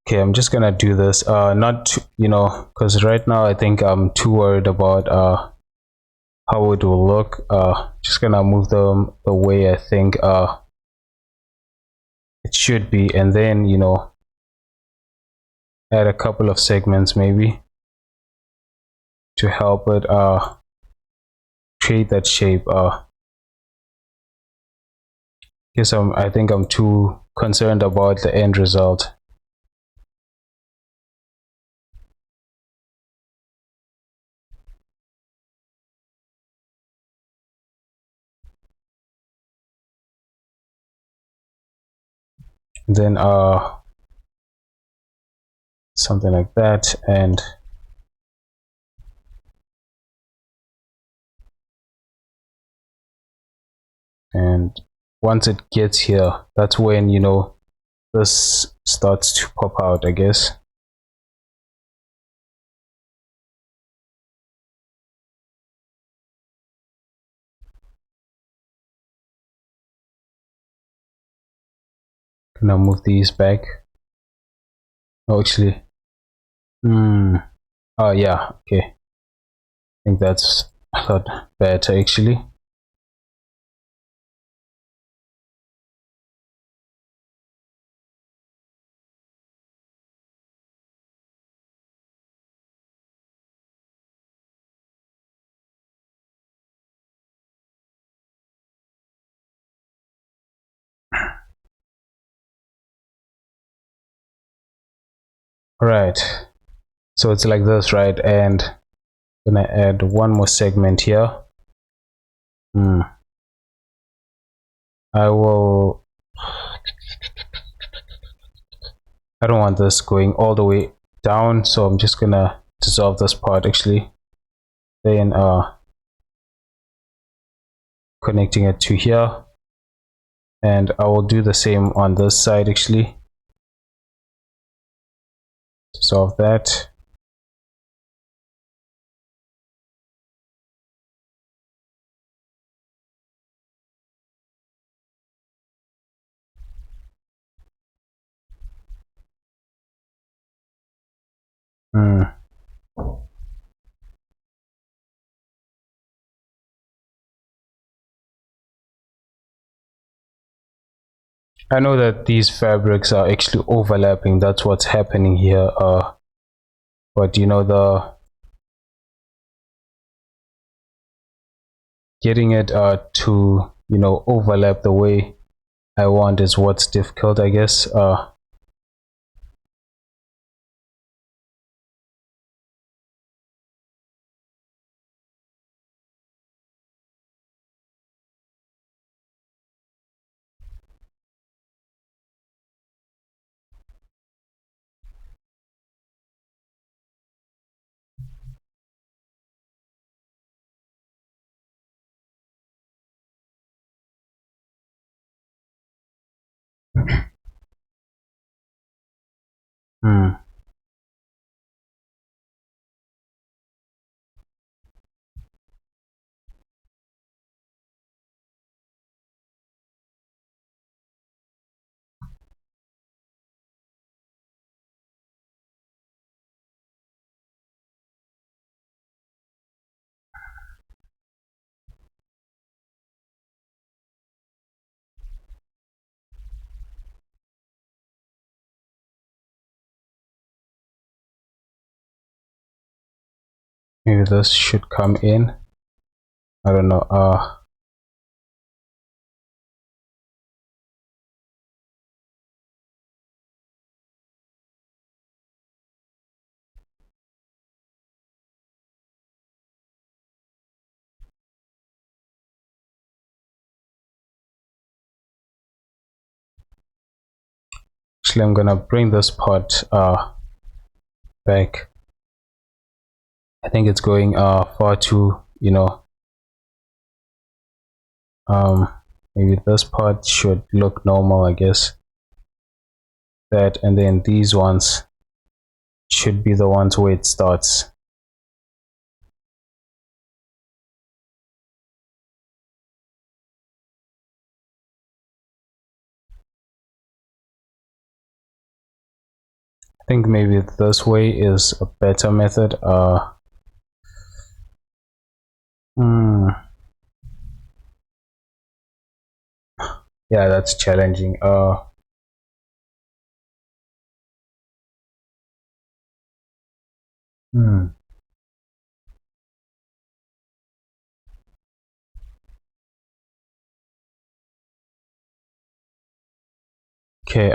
Okay, I'm just gonna do this. Not because right now I think I'm too worried about how it will look. Just gonna move them the way I think it should be, and then add a couple of segments maybe to help it create that shape. Guess I think I'm too concerned about the end result. Then something like that, and once it gets here, that's when this starts to pop out, I guess. Gonna move these back. Oh, actually, oh yeah, okay. I think that's a lot better actually. All right, so it's like this, right? And I'm gonna add one more segment here. I will. I don't want this going all the way down, so I'm just gonna dissolve this part actually. Then connecting it to here, and I will do the same on this side actually. Dissolve that. I know that these fabrics are actually overlapping. That's what's happening here. But the getting it to overlap the way I want is what's difficult, I guess. Hmm. maybe this should come in. I don't know. Actually, I'm gonna bring this part back. I think it's going far too, maybe this part should look normal, I guess. That, and then these ones should be the ones where it starts. I think maybe this way is a better method. Yeah, that's challenging. Okay,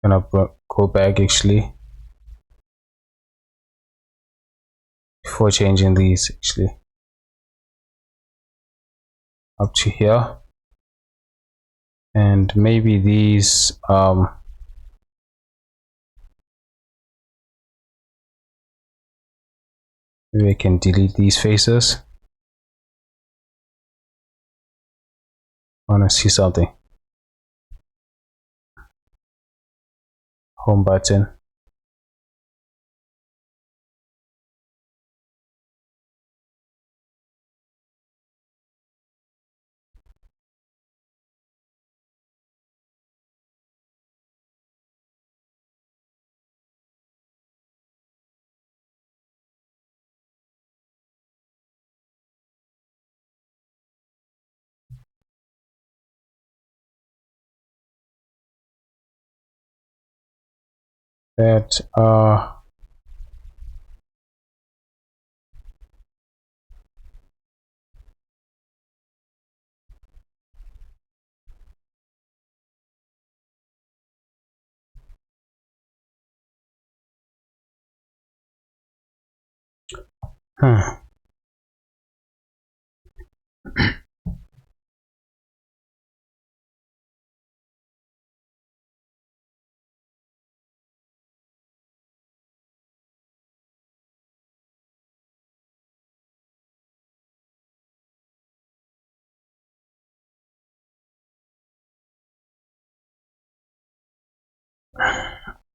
gonna go back actually before changing these actually up to here, and maybe these maybe I can delete these faces. I want to see something. Home button. That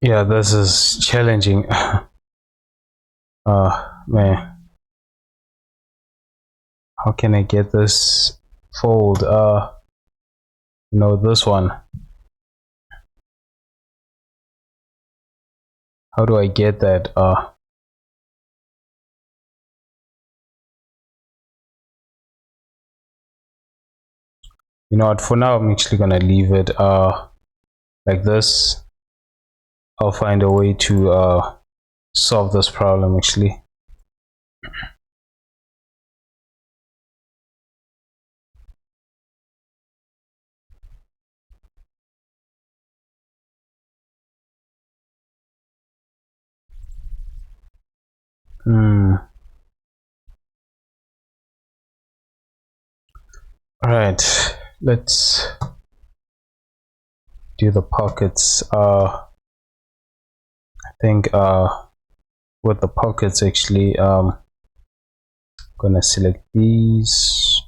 yeah, this is challenging. Man, how can I get this fold? This one. How do I get that? You know what? For now, I'm actually gonna leave it like this. I'll find a way to solve this problem actually. All right, let's do the pockets. I think with the pockets actually, gonna select these.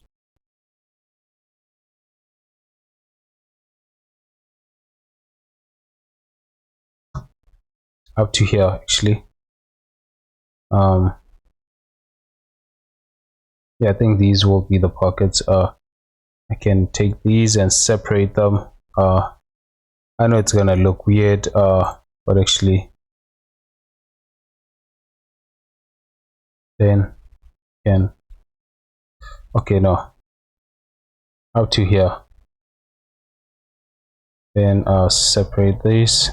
Up to here actually. Yeah, I think these will be the pockets. I can take these and separate them. I know it's gonna look weird, but actually then can, okay, no, up to here, then separate these.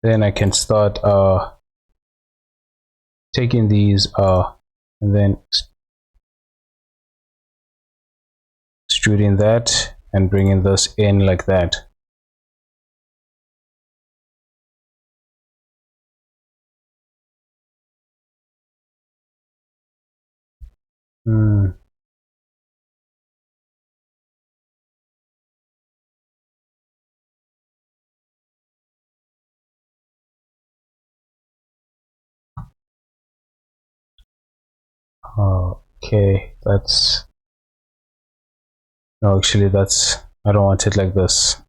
Then I can start taking these and then extruding that and bringing this in like that. Okay, that's no, actually that's, I don't want it like this.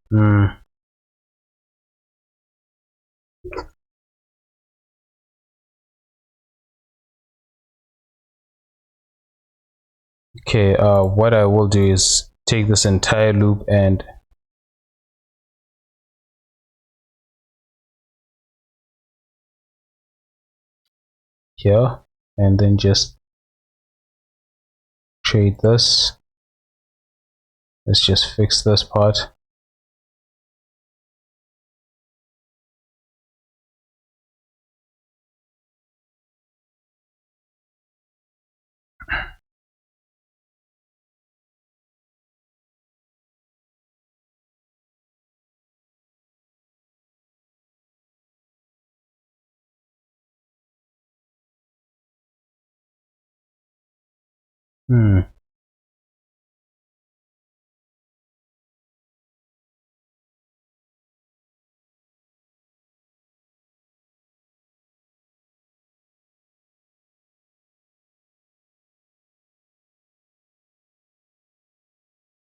Okay, what I will do is take this entire loop and here, and then just trade this. Let's just fix this part.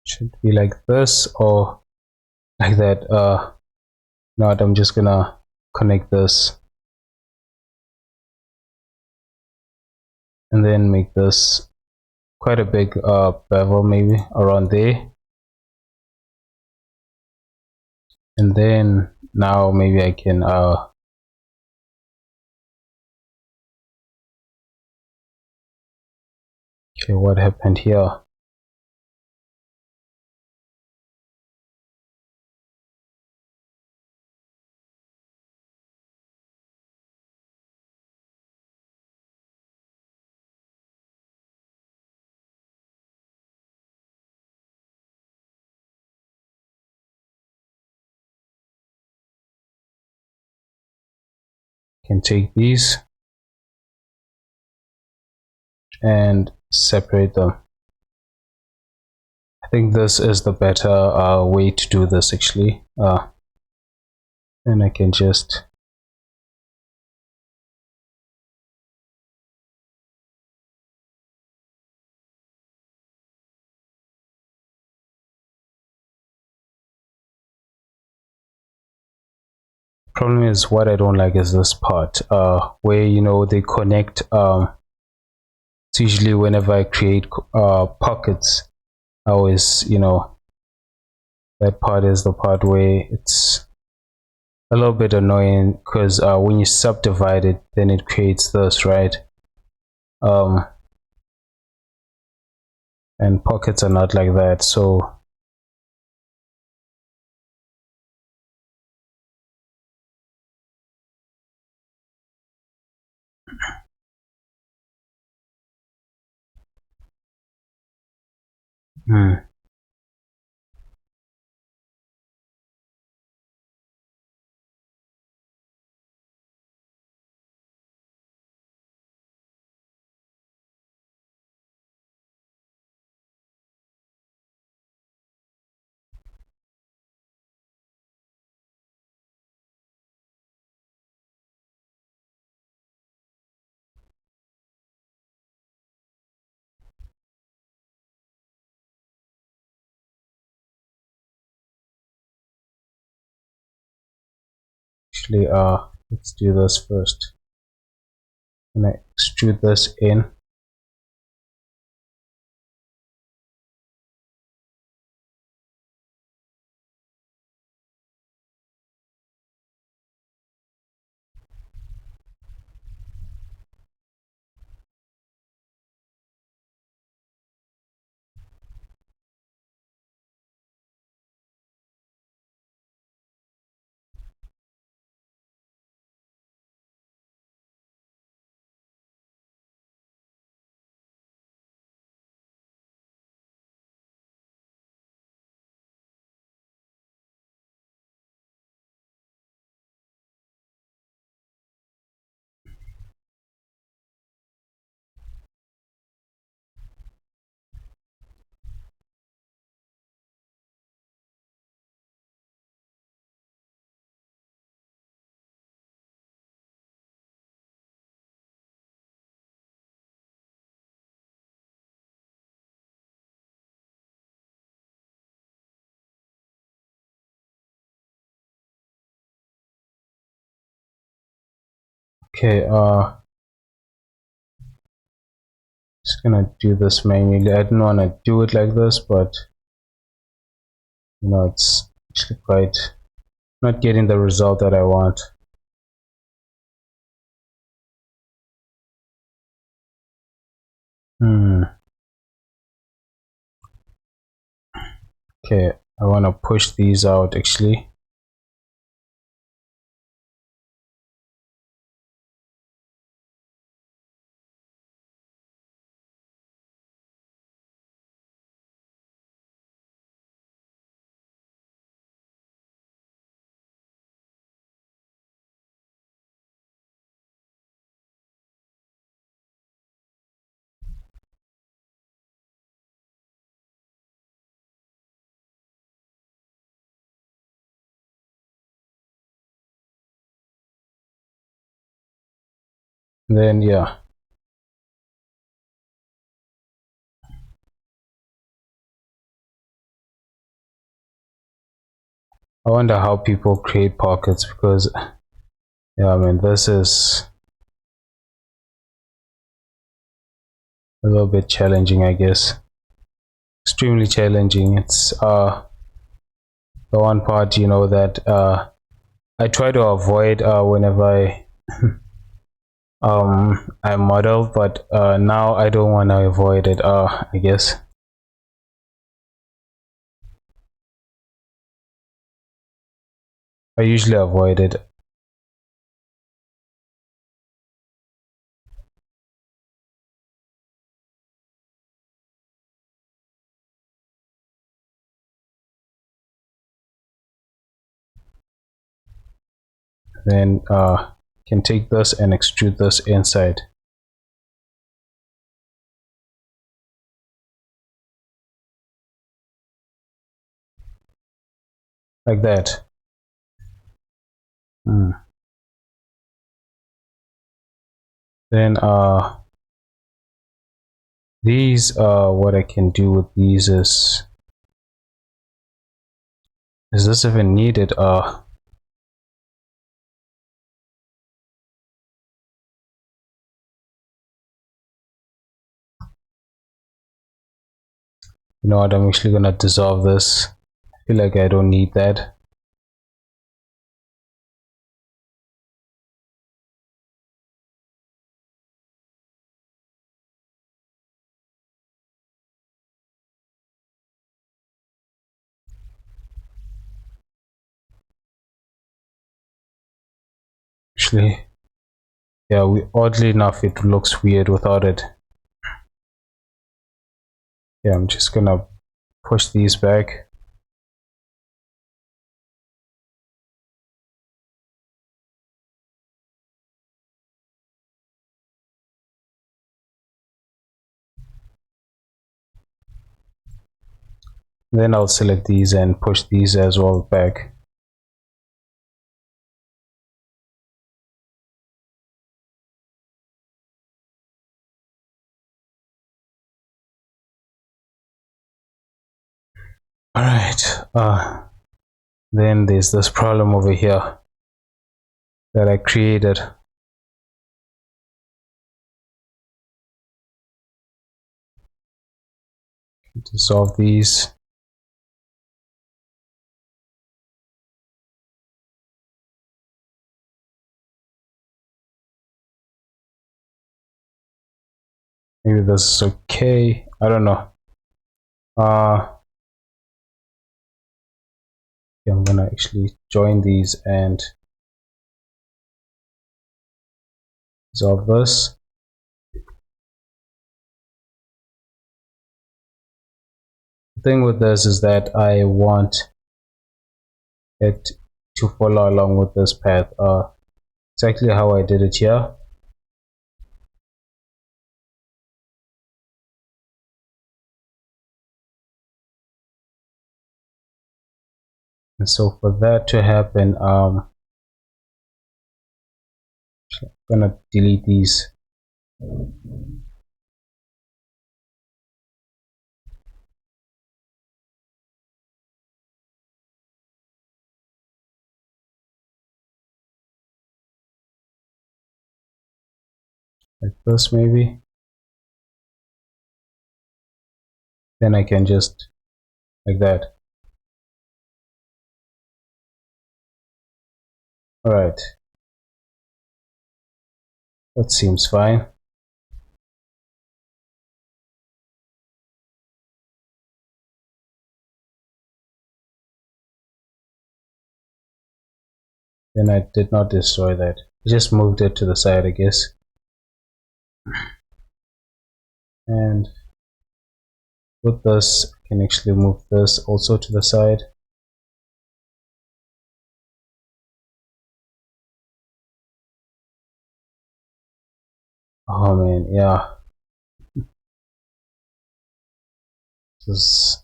Should be like this or like that. Not, I'm just gonna connect this and then make this quite a big bevel, maybe around there. And then now maybe I can okay, what happened here? Can take these and separate them. I think this is the better way to do this actually. And I can just problem is what I don't like is this part where, you know, they connect. It's usually whenever I create pockets, I always, you know, that part is the part where it's a little bit annoying because when you subdivide it, then it creates this, right? And pockets are not like that, so actually let's do this first. When I extrude this in, Okay, just gonna do this manually. I didn't want to do it like this, but you know, it's actually quite not getting the result that I want. Okay, I want to push these out actually. Then yeah, I wonder how people create pockets, because yeah, I mean, this is a little bit challenging, I guess. Extremely challenging. It's the one part, you know, that I try to avoid whenever I model, but now I don't want to avoid it. I guess I usually avoid it. Then can take this and extrude this inside like that. Then these what I can do with these is this even needed? You know what, I'm actually gonna dissolve this. I feel like I don't need that. Actually, yeah, oddly enough, it looks weird without it. Yeah, I'm just gonna push these back. Then I'll select these and push these as well back. All right. Then there's this problem over here that I created. To solve these, maybe this is okay. I don't know. Yeah, I'm gonna actually join these and solve this. The thing with this is that I want it to follow along with this path. Exactly how I did it here. And so for that to happen, I'm gonna delete these. like this maybe. Then I can just like that. All right, that seems fine. Then I did not destroy that. I just moved it to the side, I guess. And with this, I can actually move this also to the side. Oh man, yeah. This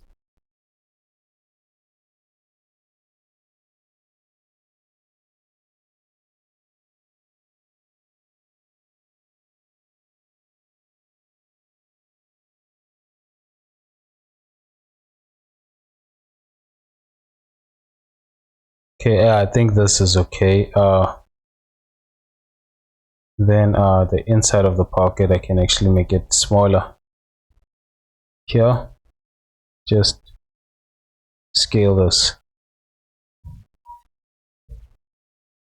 okay, yeah, I think this is okay. Then the inside of the pocket, I can actually make it smaller. Here, just scale this.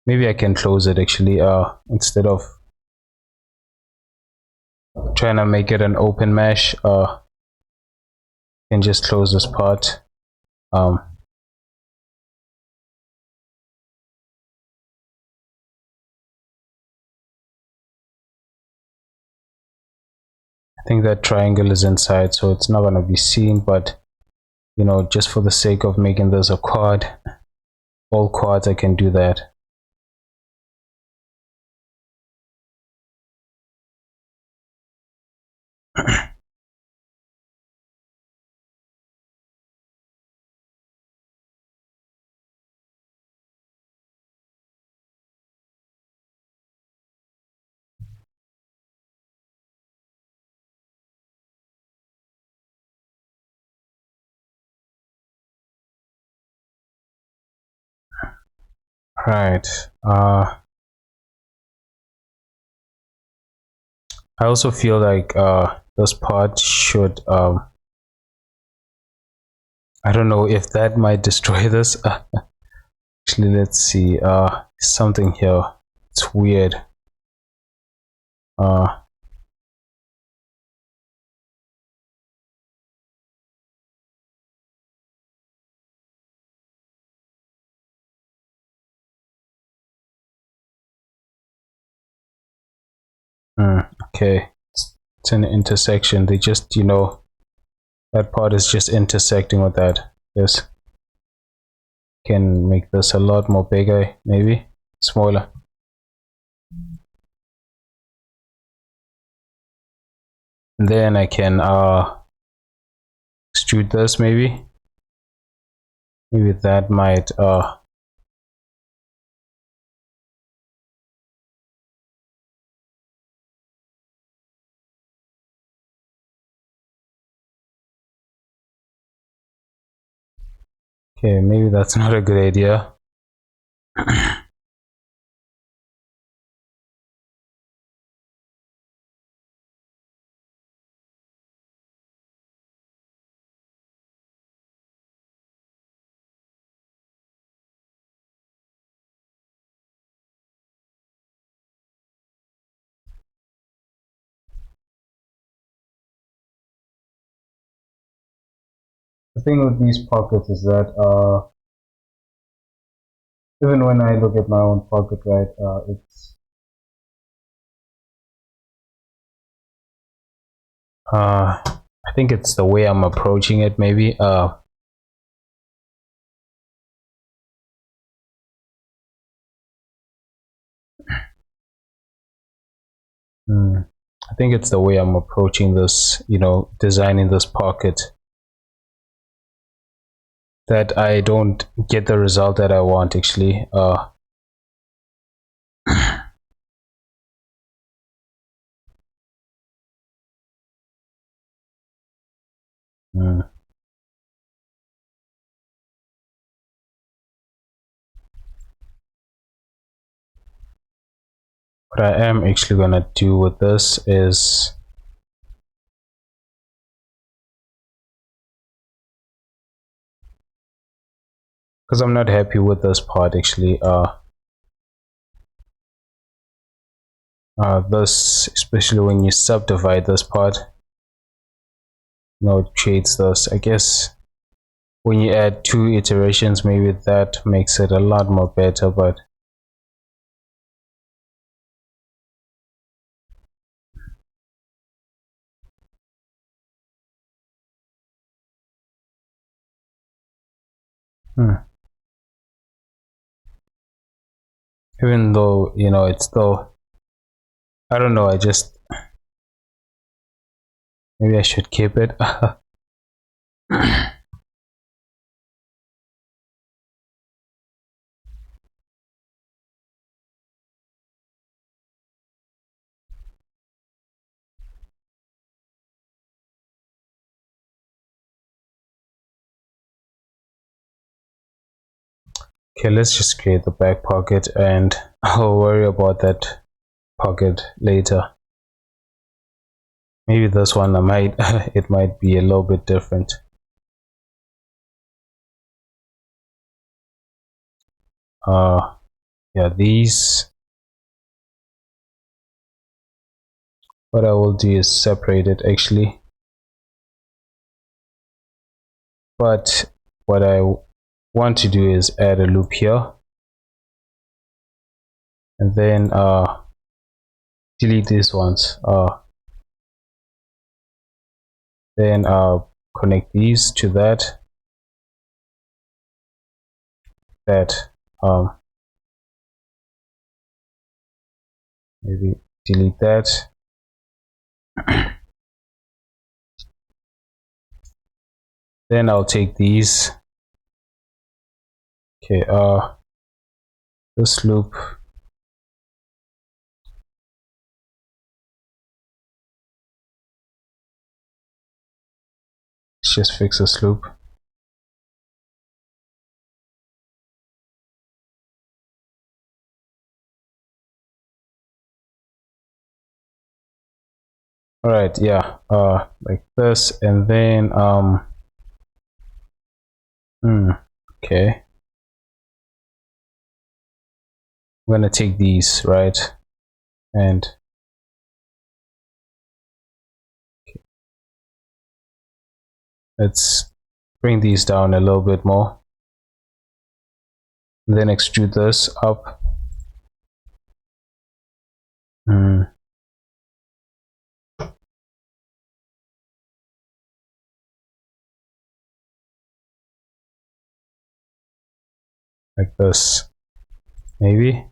Maybe I can close it actually, instead of trying to make it an open mesh. Can just close this part. I think that triangle is inside, so it's not gonna be seen, but you know, just for the sake of making this a quad, all quads, I can do that. Right. I also feel like this part should I don't know if that might destroy this. Actually, let's see. Something here. It's weird. Uh, okay. It's an intersection. They just, you know, that part is just intersecting with that. Yes. Can make this a lot more bigger, maybe smaller. And then I can extrude this maybe. Maybe that might okay, maybe that's not a good idea. The thing with these pockets is that even when I look at my own pocket, right, it's I think it's the way I'm approaching it, maybe. I think it's the way I'm approaching this, you know, designing this pocket, that I don't get the result that I want actually. Mm. what I am actually gonna do with this is because I'm not happy with this part actually. This, especially when you subdivide this part, it creates this. I guess when you add 2 iterations, maybe that makes it a lot more better, but even though it's still, I don't know, I just, maybe I should keep it. Okay, let's just create the back pocket and I'll worry about that pocket later. Maybe this one I might it might be a little bit different. Yeah, these, what I will do is separate it actually, but what I want to do is add a loop here and then delete these ones, then connect these to that maybe delete that. Then I'll take these. Okay, this loop, let's just fix this loop. All right, yeah, like this, and then okay, I'm gonna take these, right, and let's bring these down a little bit more, and then extrude this up. Like this, maybe.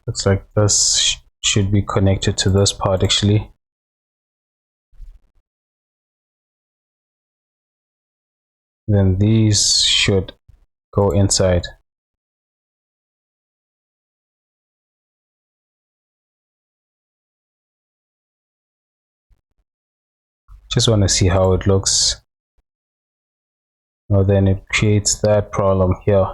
Looks like this should be connected to this part actually. Then these should go inside. Just want to see how it looks. Now then it creates that problem here.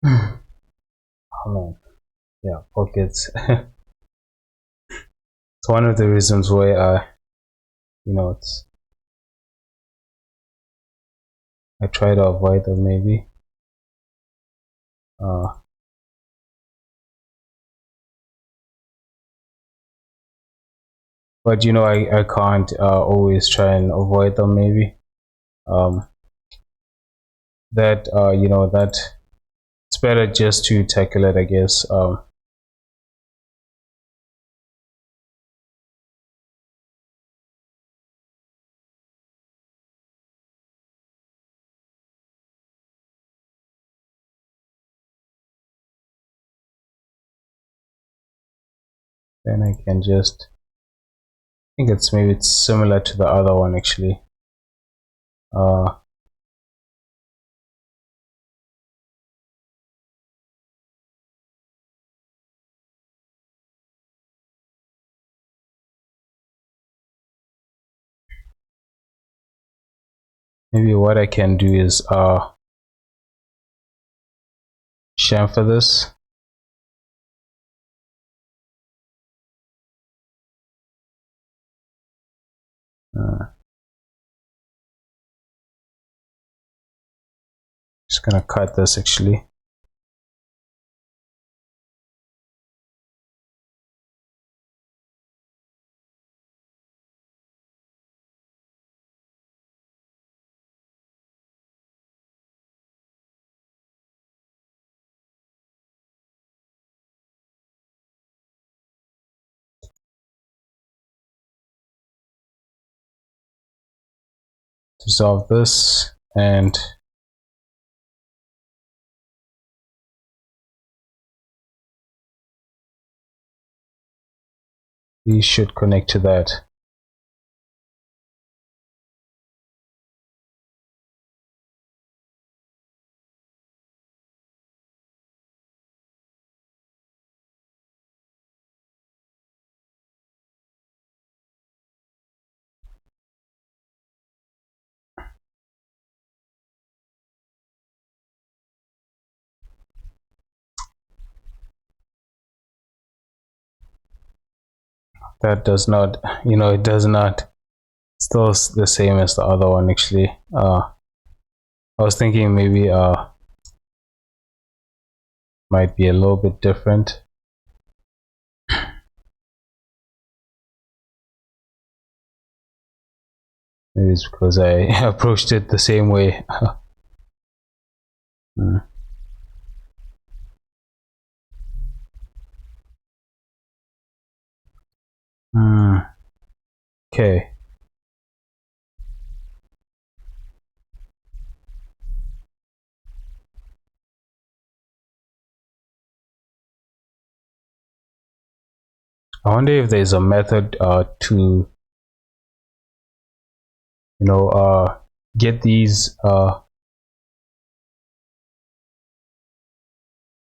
Oh man, yeah, pockets. It's one of the reasons why I try to avoid them maybe. But I can't always try and avoid them maybe. That that it's better just to tackle it, I guess. Then I can just, I think maybe it's similar to the other one actually. Maybe what I can do is chamfer this. Just gonna cut this actually. Dissolve this, and these should connect to that. That does not, it does not, still the same as the other one actually. I was thinking maybe might be a little bit different. Maybe it's because I approached it the same way. Okay. I wonder if there's a method to get these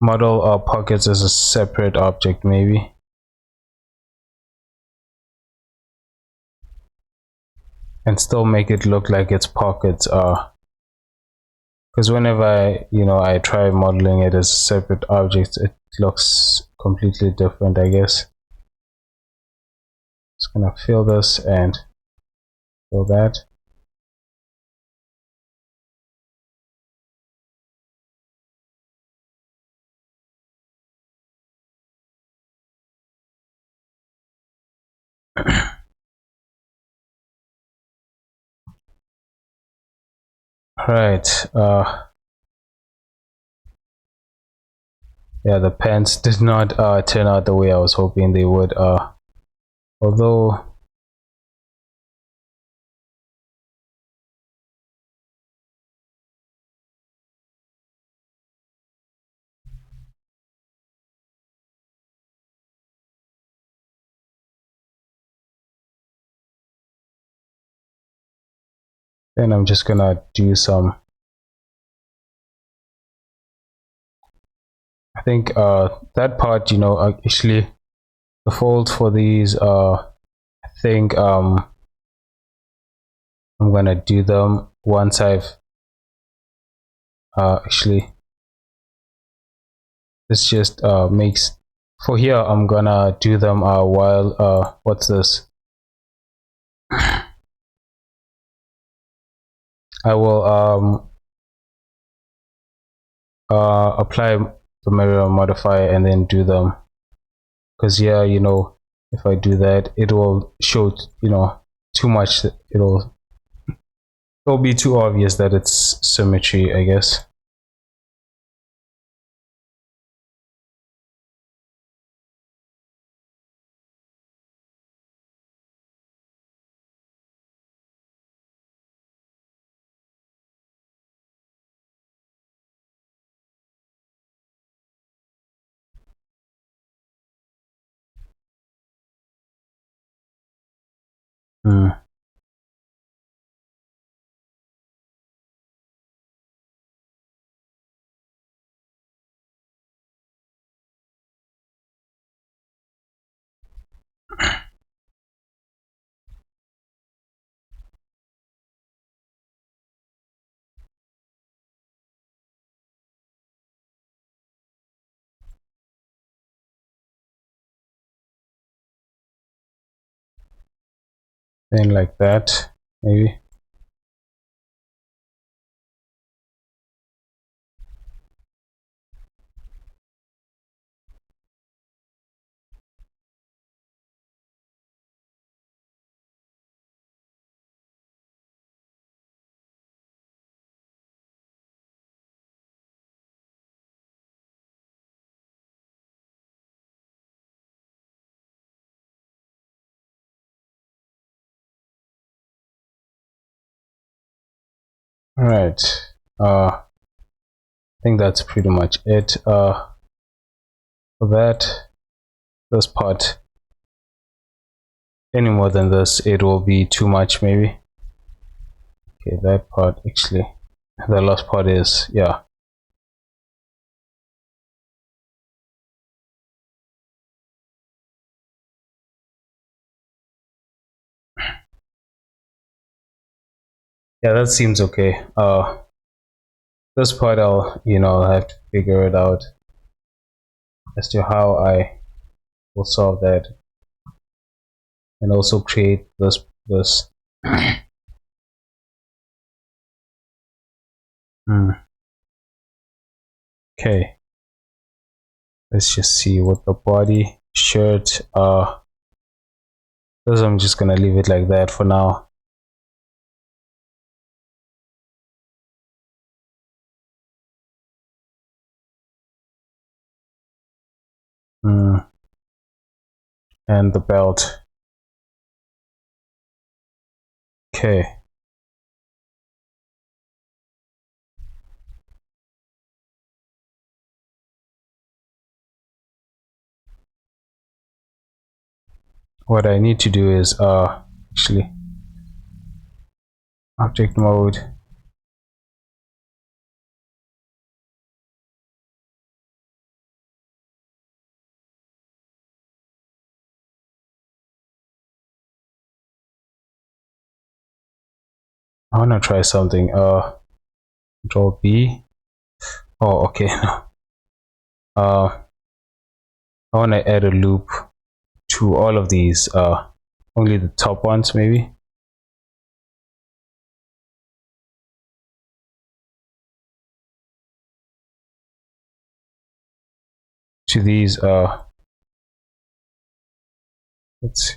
model pockets as a separate object maybe, and still make it look like it's pockets because whenever I try modeling it as separate objects, it looks completely different, I guess. Just gonna fill this and fill that. Right. Yeah, the pants did not turn out the way I was hoping they would, although then I'm just gonna do some, I think that part, actually the folds for these I think I'm gonna do them once I've actually, this just makes, for here I'm gonna do them while what's this, I will apply the mirror modifier and then do them, because yeah, if I do that, it will show too much. It'll be too obvious that it's symmetry, I guess. Hmm. Then like that, maybe. All right. I think that's pretty much it. For that, this part, any more than this, it will be too much, maybe. Okay, that part actually, the last part is, yeah. Yeah, that seems okay. This part I'll have to figure it out as to how I will solve that, and also create this. Hmm. Okay, let's just see what the body shirt. This I'm just gonna leave it like that for now. Hmm. And the belt. Okay. What I need to do is actually object mode. I wanna try something. Control B. Oh, okay. I wanna add a loop to all of these. Only the top ones, maybe. To these. Let's see.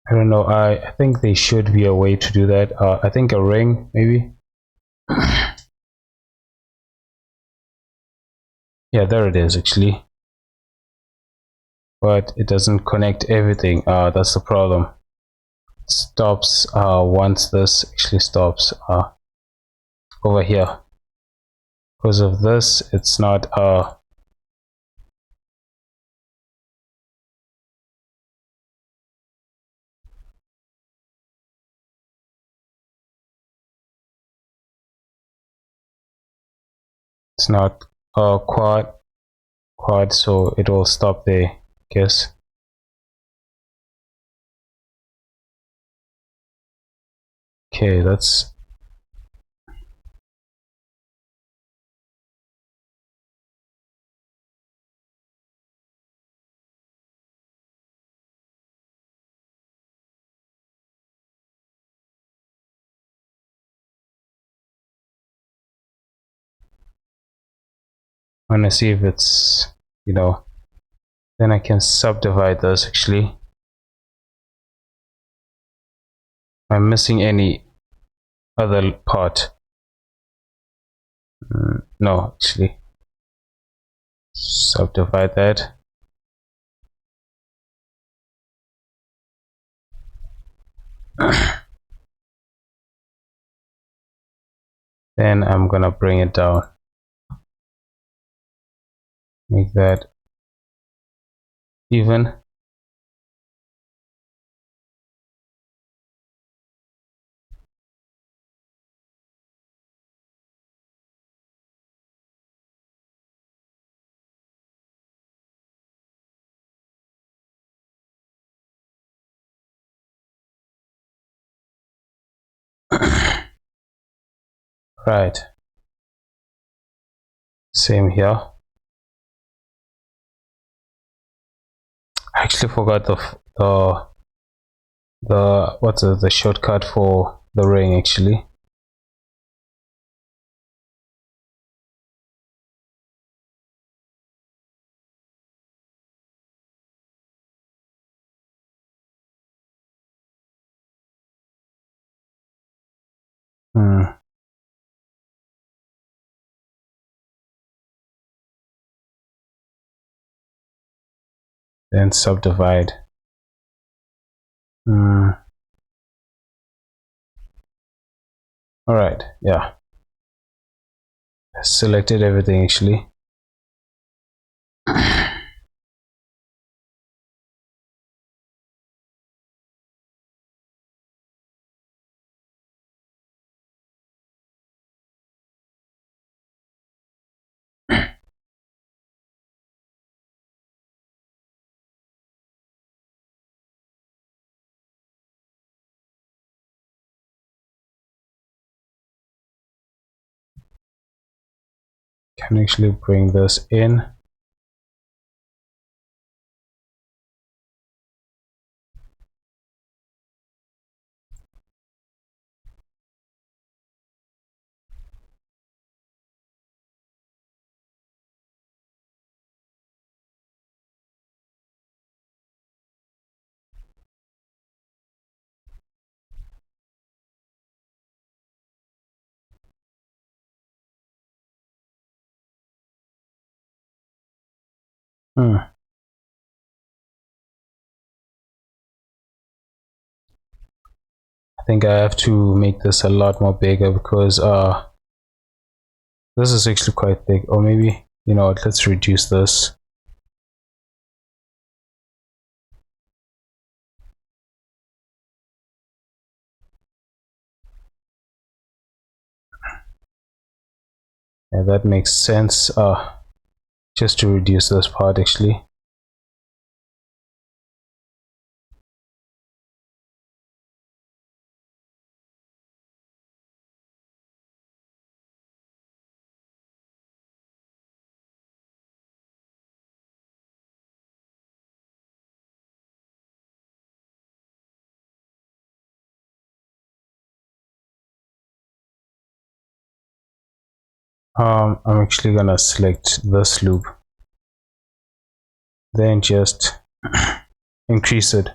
I don't know. I think there should be a way to do that. I think a ring, maybe. Yeah, there it is actually. But it doesn't connect everything. That's the problem. It stops once this actually stops over here. Because of this, it's not it's not quad, so it will stop there, I guess. Okay, that's I'm gonna see if it's then I can subdivide this actually. I'm missing any other part. No, actually, subdivide that. Then I'm gonna bring it down, make that even. Right, same here. I actually forgot the what's the shortcut for the ring actually. Then subdivide. All right, yeah, selected everything actually. Can actually bring this in. I think I have to make this a lot more bigger because this is actually quite thick. Or maybe, you know what, let's reduce this. Yeah, that makes sense. Just to reduce this part actually. I'm actually gonna select this loop, then just increase it.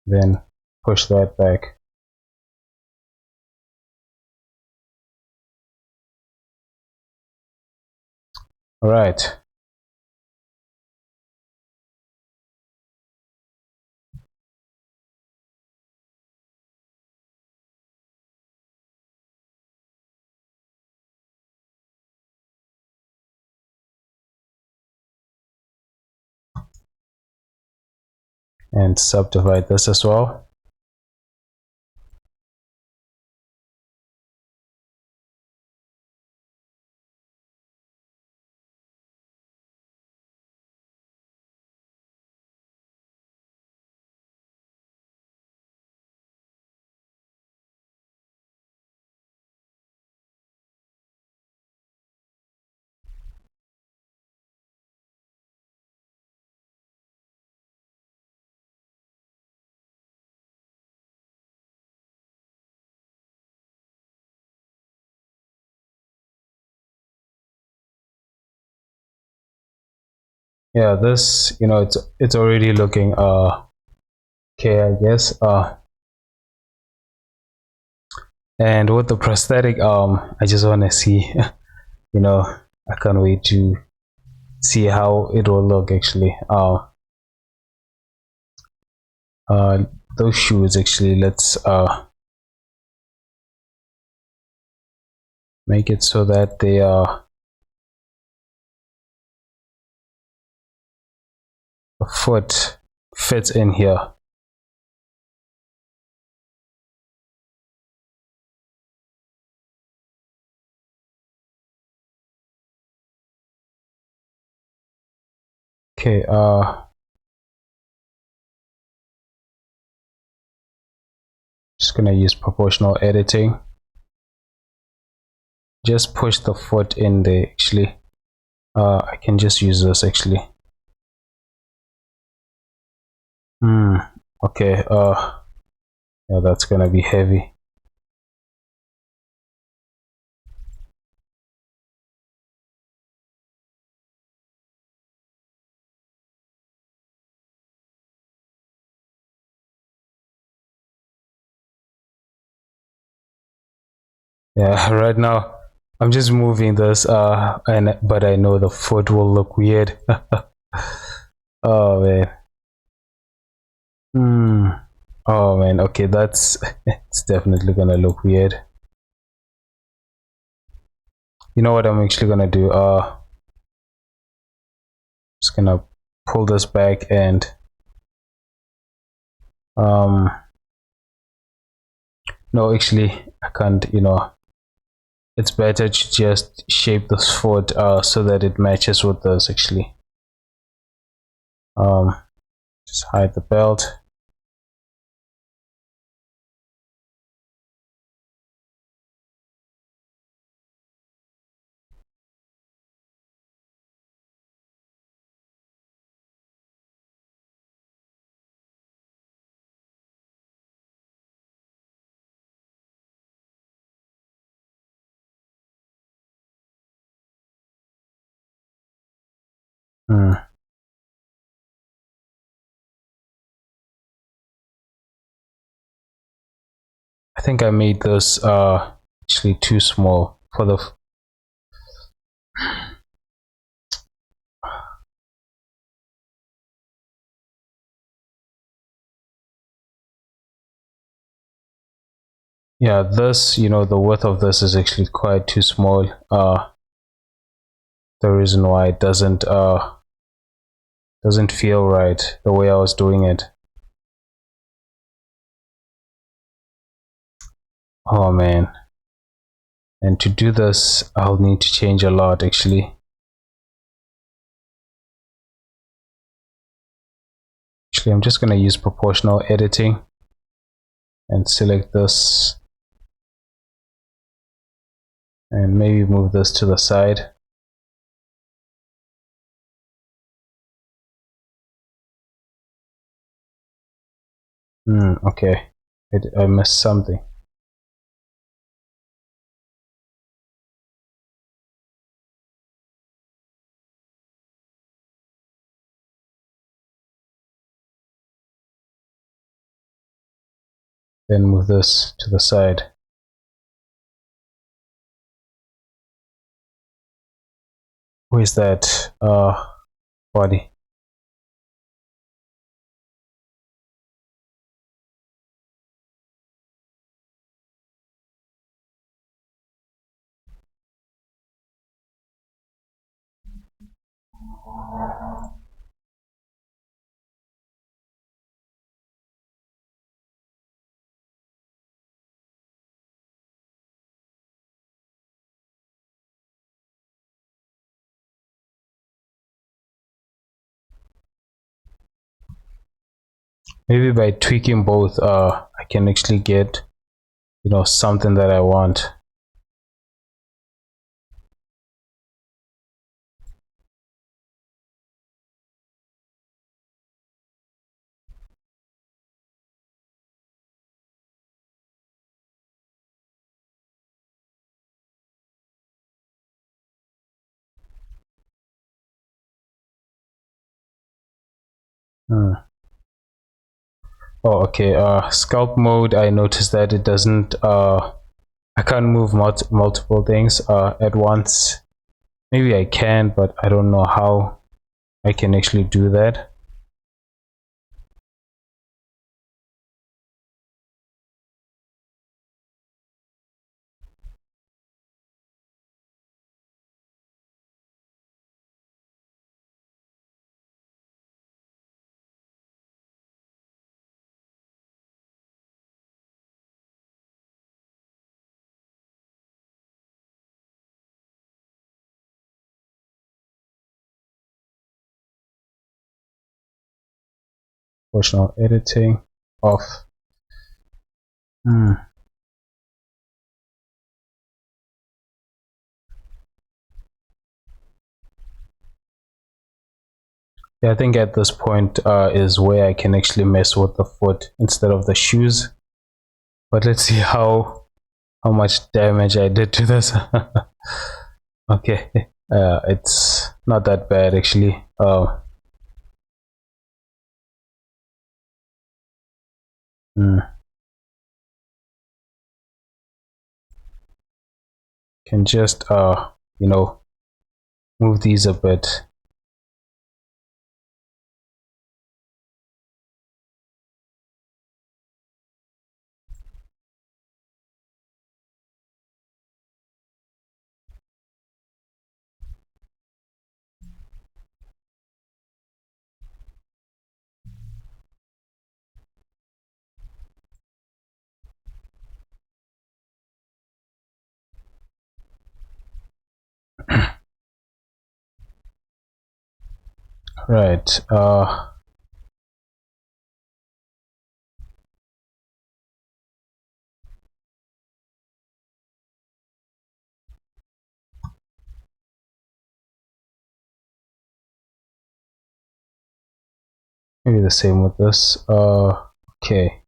Then push that back. All right. And subdivide this as well. Yeah, this, you know, it's already looking okay, I guess. And with the prosthetic, I just want to see, you know, I can't wait to see how it will look actually. Those shoes actually, let's make it so that they are foot fits in here. Okay, just gonna use proportional editing. Just push the foot in there. Actually, I can just use this actually. Okay, yeah, that's gonna be heavy. Yeah, right now I'm just moving this, but I know the foot will look weird. Oh man. Oh man, okay, that's it's definitely gonna look weird. You know what I'm actually gonna do? Just gonna pull this back and um no, actually I can't, it's better to just shape this foot so that it matches with this actually. Just hide the belt. I think I made this actually too small for the yeah, this, the width of this is actually quite too small. The reason why it doesn't feel right the way I was doing it. Oh man. And to do this, I'll need to change a lot actually. Actually, I'm just going to use proportional editing and select this and maybe move this to the side. Okay, I missed something. Then move this to the side. Who is that? Body. Maybe by tweaking both, I can actually get, something that I want. Oh, okay. Sculpt mode. I noticed that it doesn't. I can't move multiple things at once. Maybe I can, but I don't know how I can actually do that. proportional editing off. Yeah, I think at this point is where I can actually mess with the foot instead of the shoes. But let's see how much damage I did to this. Okay, it's not that bad actually. Can just you know, move these a bit. Right, maybe the same with this. Okay.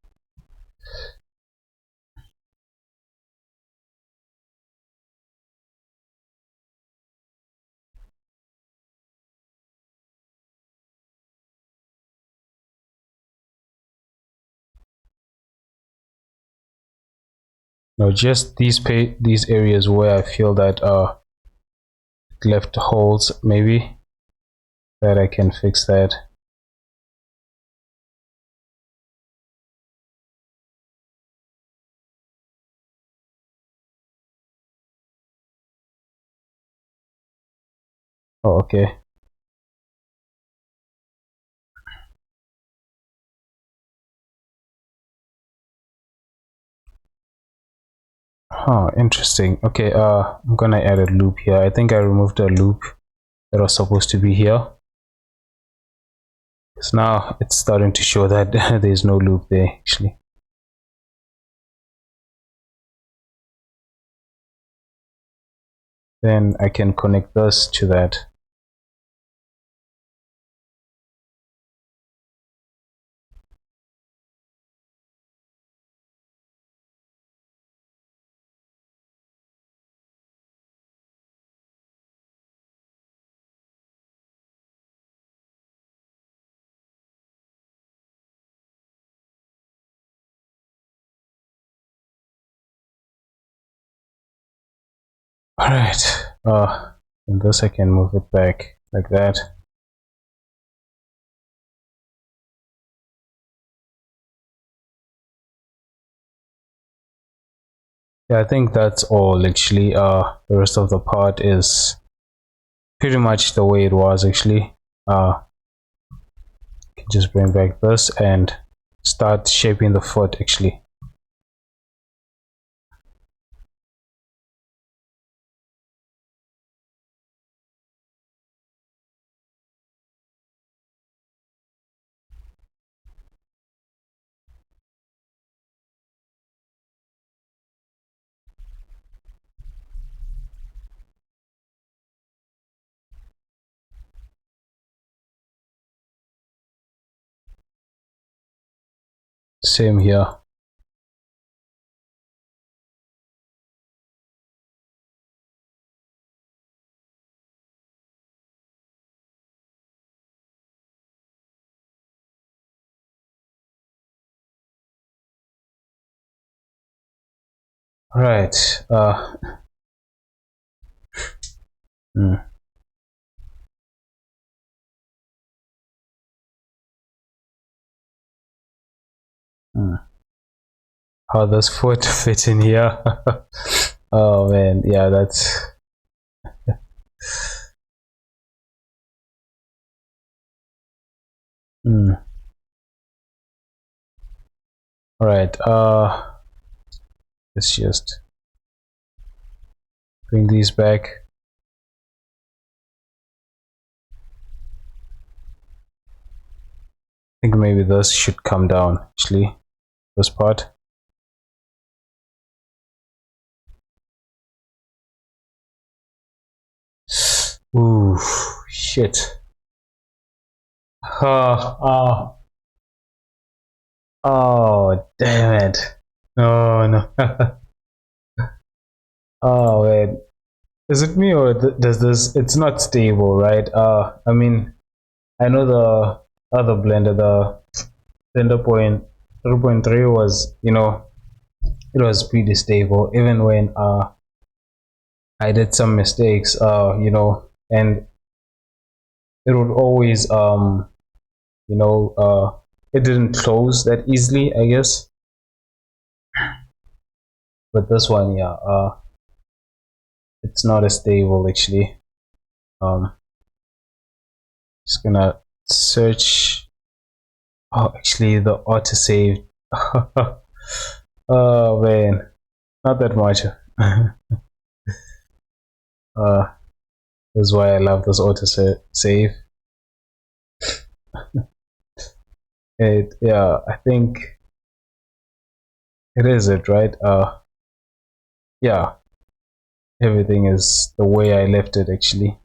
No, just these areas where I feel that left holes, maybe that I can fix that. Oh, okay. Huh, interesting. Okay, I'm gonna add a loop here. I think I removed a loop that was supposed to be here. So now it's starting to show that there's no loop there actually. Then I can connect this to that. All right. And this I can move it back like that. Yeah, I think that's all actually. The rest of the part is pretty much the way it was actually. Can just bring back this and start shaping the foot actually. Same here. All right. Hmm. How does foot fit in here? Oh man, yeah, that's all right. Let's just bring these back. think maybe this should come down actually, this part. Ooh, shit. Oh, oh, damn it. Oh, no. Oh, wait. Is it me or does this? It's not stable, right? I mean, I know the other blender, the blender point 3.3 was, it was pretty stable, even when I did some mistakes, and it would always, it didn't close that easily, I guess. But this one, yeah, it's not as stable actually. Just gonna search. Oh, actually, the autosave. Oh man, not that much. This is why I love this autosave. Yeah, I think it is it, right? Yeah, everything is the way I left it actually.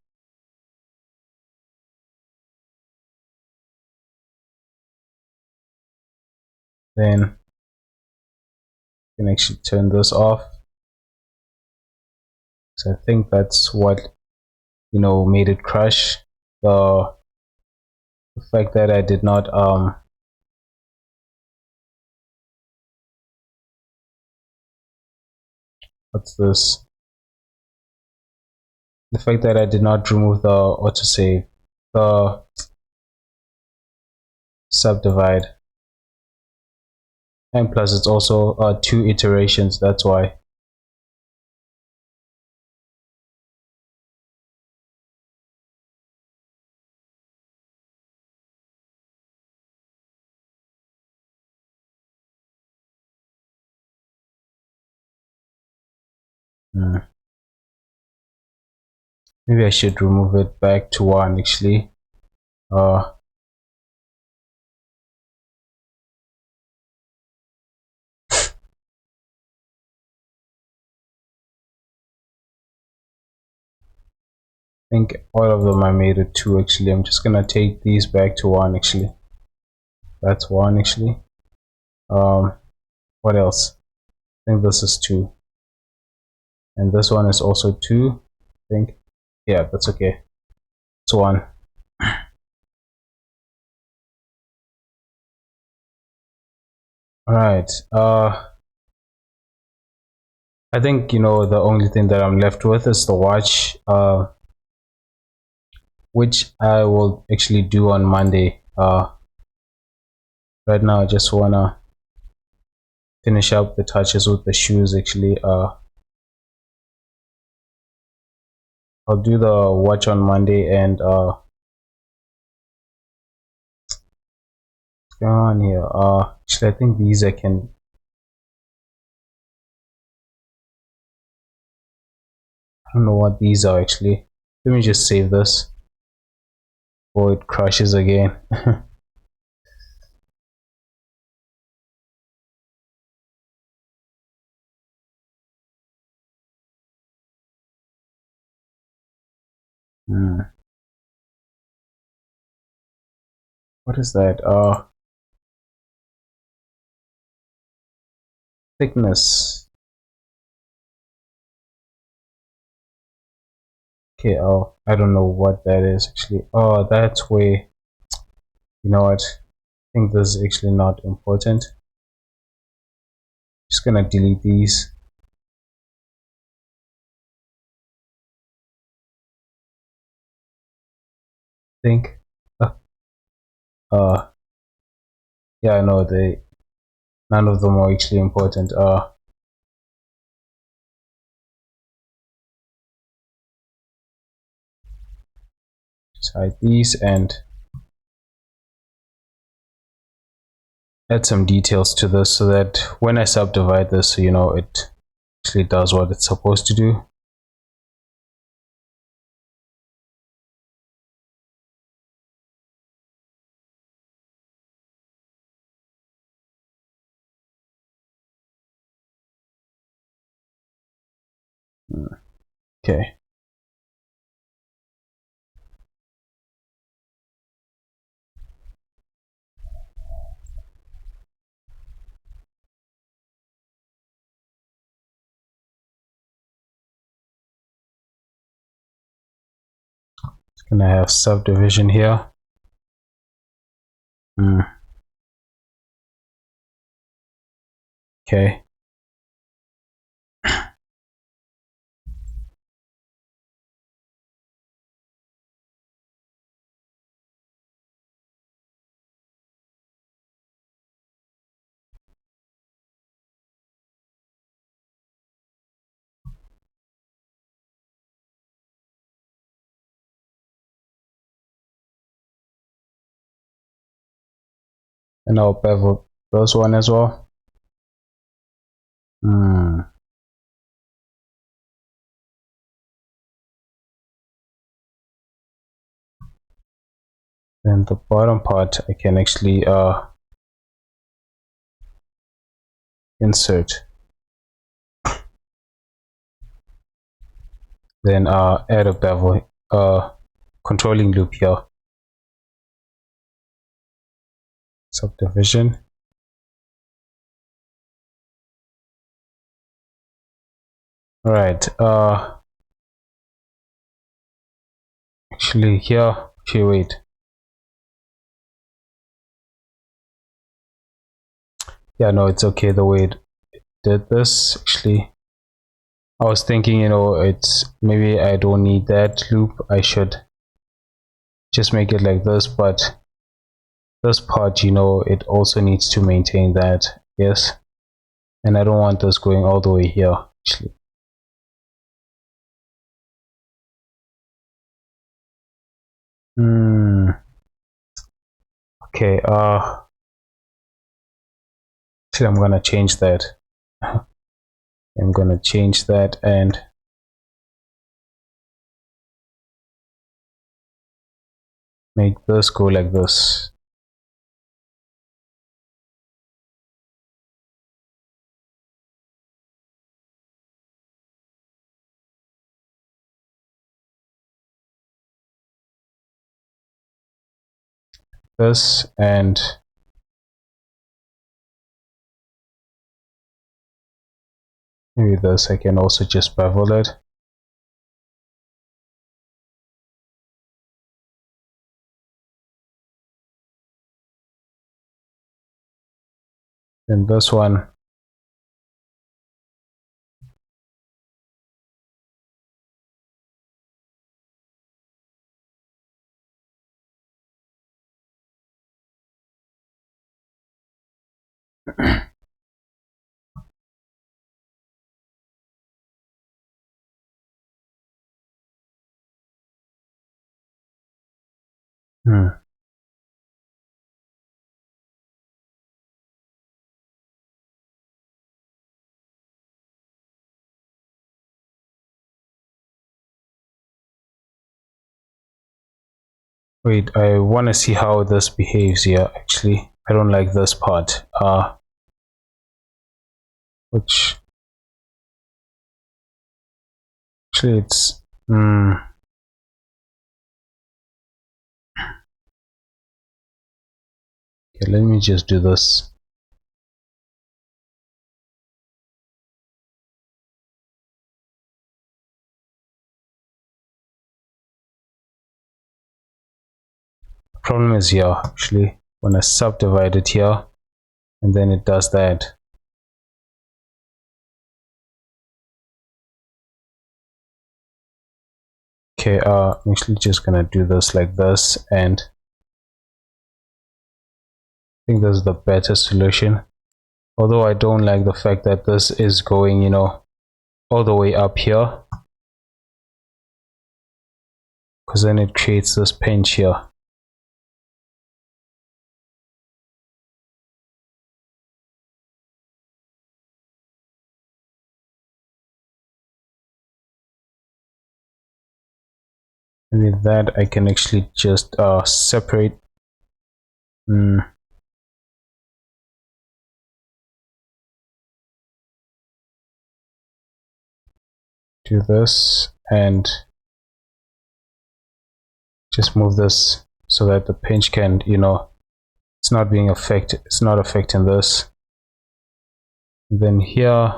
Then you can actually turn this off. So I think that's what made it crash. The fact that I did not what's this? The fact that I did not remove the autosave, the subdivide, and plus it's also 2 iterations. That's why. Hmm. Maybe I should remove it back to 1 actually. Uh, I think all of them I made it 2 actually. I'm just gonna take these back to 1 actually. That's 1 actually. What else? I think this is 2. And this one is also 2. I think. Yeah, that's okay. It's 1. Alright. I think the only thing that I'm left with is the watch. Which I will actually do on Monday. Right now I just wanna finish up the touches with the shoes actually. I'll do the watch on Monday and what's going on here? Actually I think these I can. I don't know what these are actually. Let me just save this before it crashes again. Hmm. What is that? Thickness. Okay, oh, I don't know what that is actually. Oh, that's where, you know what? I think this is actually not important. Just gonna delete these. I think. Uh, yeah, no, none of them are actually important. Just hide these and add some details to this so that when I subdivide this, it actually does what it's supposed to do. Okay. It's gonna have subdivision here. Okay. And I'll bevel this one as well. And the bottom part I can actually insert, then add a bevel controlling loop here, subdivision. All right, actually here, okay, wait, yeah, no, it's okay the way it did this. Actually, I was thinking, you know, it's maybe I don't need that loop, I should just make it like this, but this part, you know, it also needs to maintain that, yes, and I don't want this going all the way here actually. Okay, actually I'm gonna change that. I'm gonna change that and make this go like this. This and maybe this, I can also just bevel it. And this one, wait, I want to see how this behaves here actually. I don't like this part, which actually it's okay, let me just do this. The problem is here actually when I subdivide it here and then it does that. Okay, I'm actually just gonna do this like this, and I think this is the better solution. Although I don't like the fact that this is going, you know, all the way up here, because then it creates this pinch here. And with that, I can actually just separate. do this and just move this so that the pinch can, you know, it's not being affected, it's not affecting this. And then here,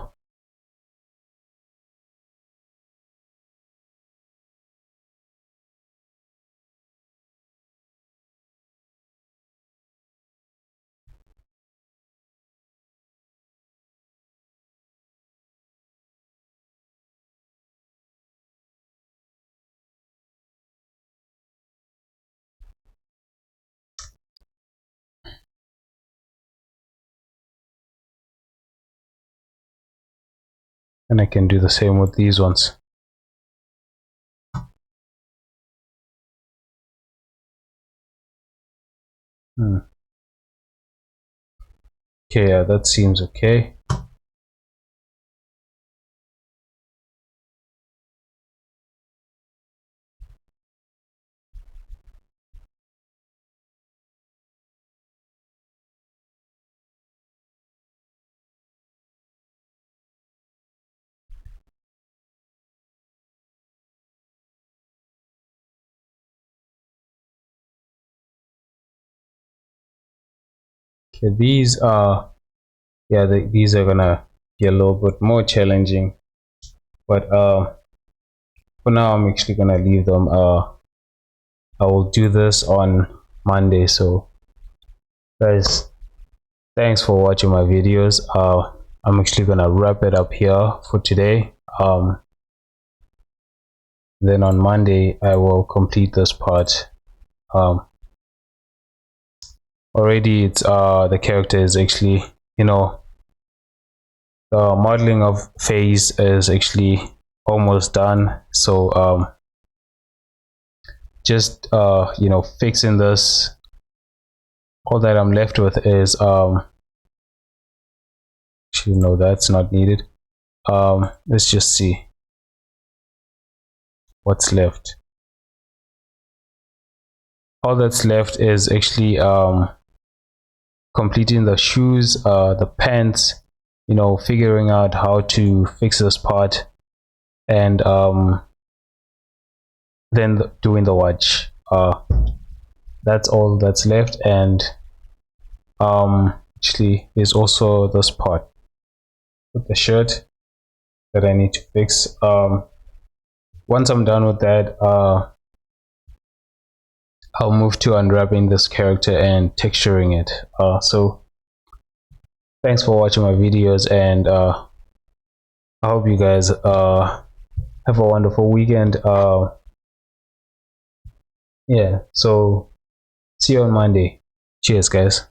and I can do the same with these ones. Okay, yeah, that seems okay. Okay, these are, yeah, these are gonna be a little bit more challenging, but for now I'm actually gonna leave them. I will do this on Monday. So guys, thanks for watching my videos. I'm actually gonna wrap it up here for today. Then on Monday I will complete this part. Already it's the character is actually, you know, the modeling of face is actually almost done. So just you know, fixing this, all that I'm left with is actually no, that's not needed. Let's just see what's left. All that's left is actually completing the shoes, the pants, you know, figuring out how to fix this part, and then doing the watch. That's all that's left. And actually there's also this part with the shirt that I need to fix. Once I'm done with that, I'll move to unwrapping this character and texturing it. So thanks for watching my videos, and I hope you guys have a wonderful weekend. Yeah, so see you on Monday. Cheers, guys.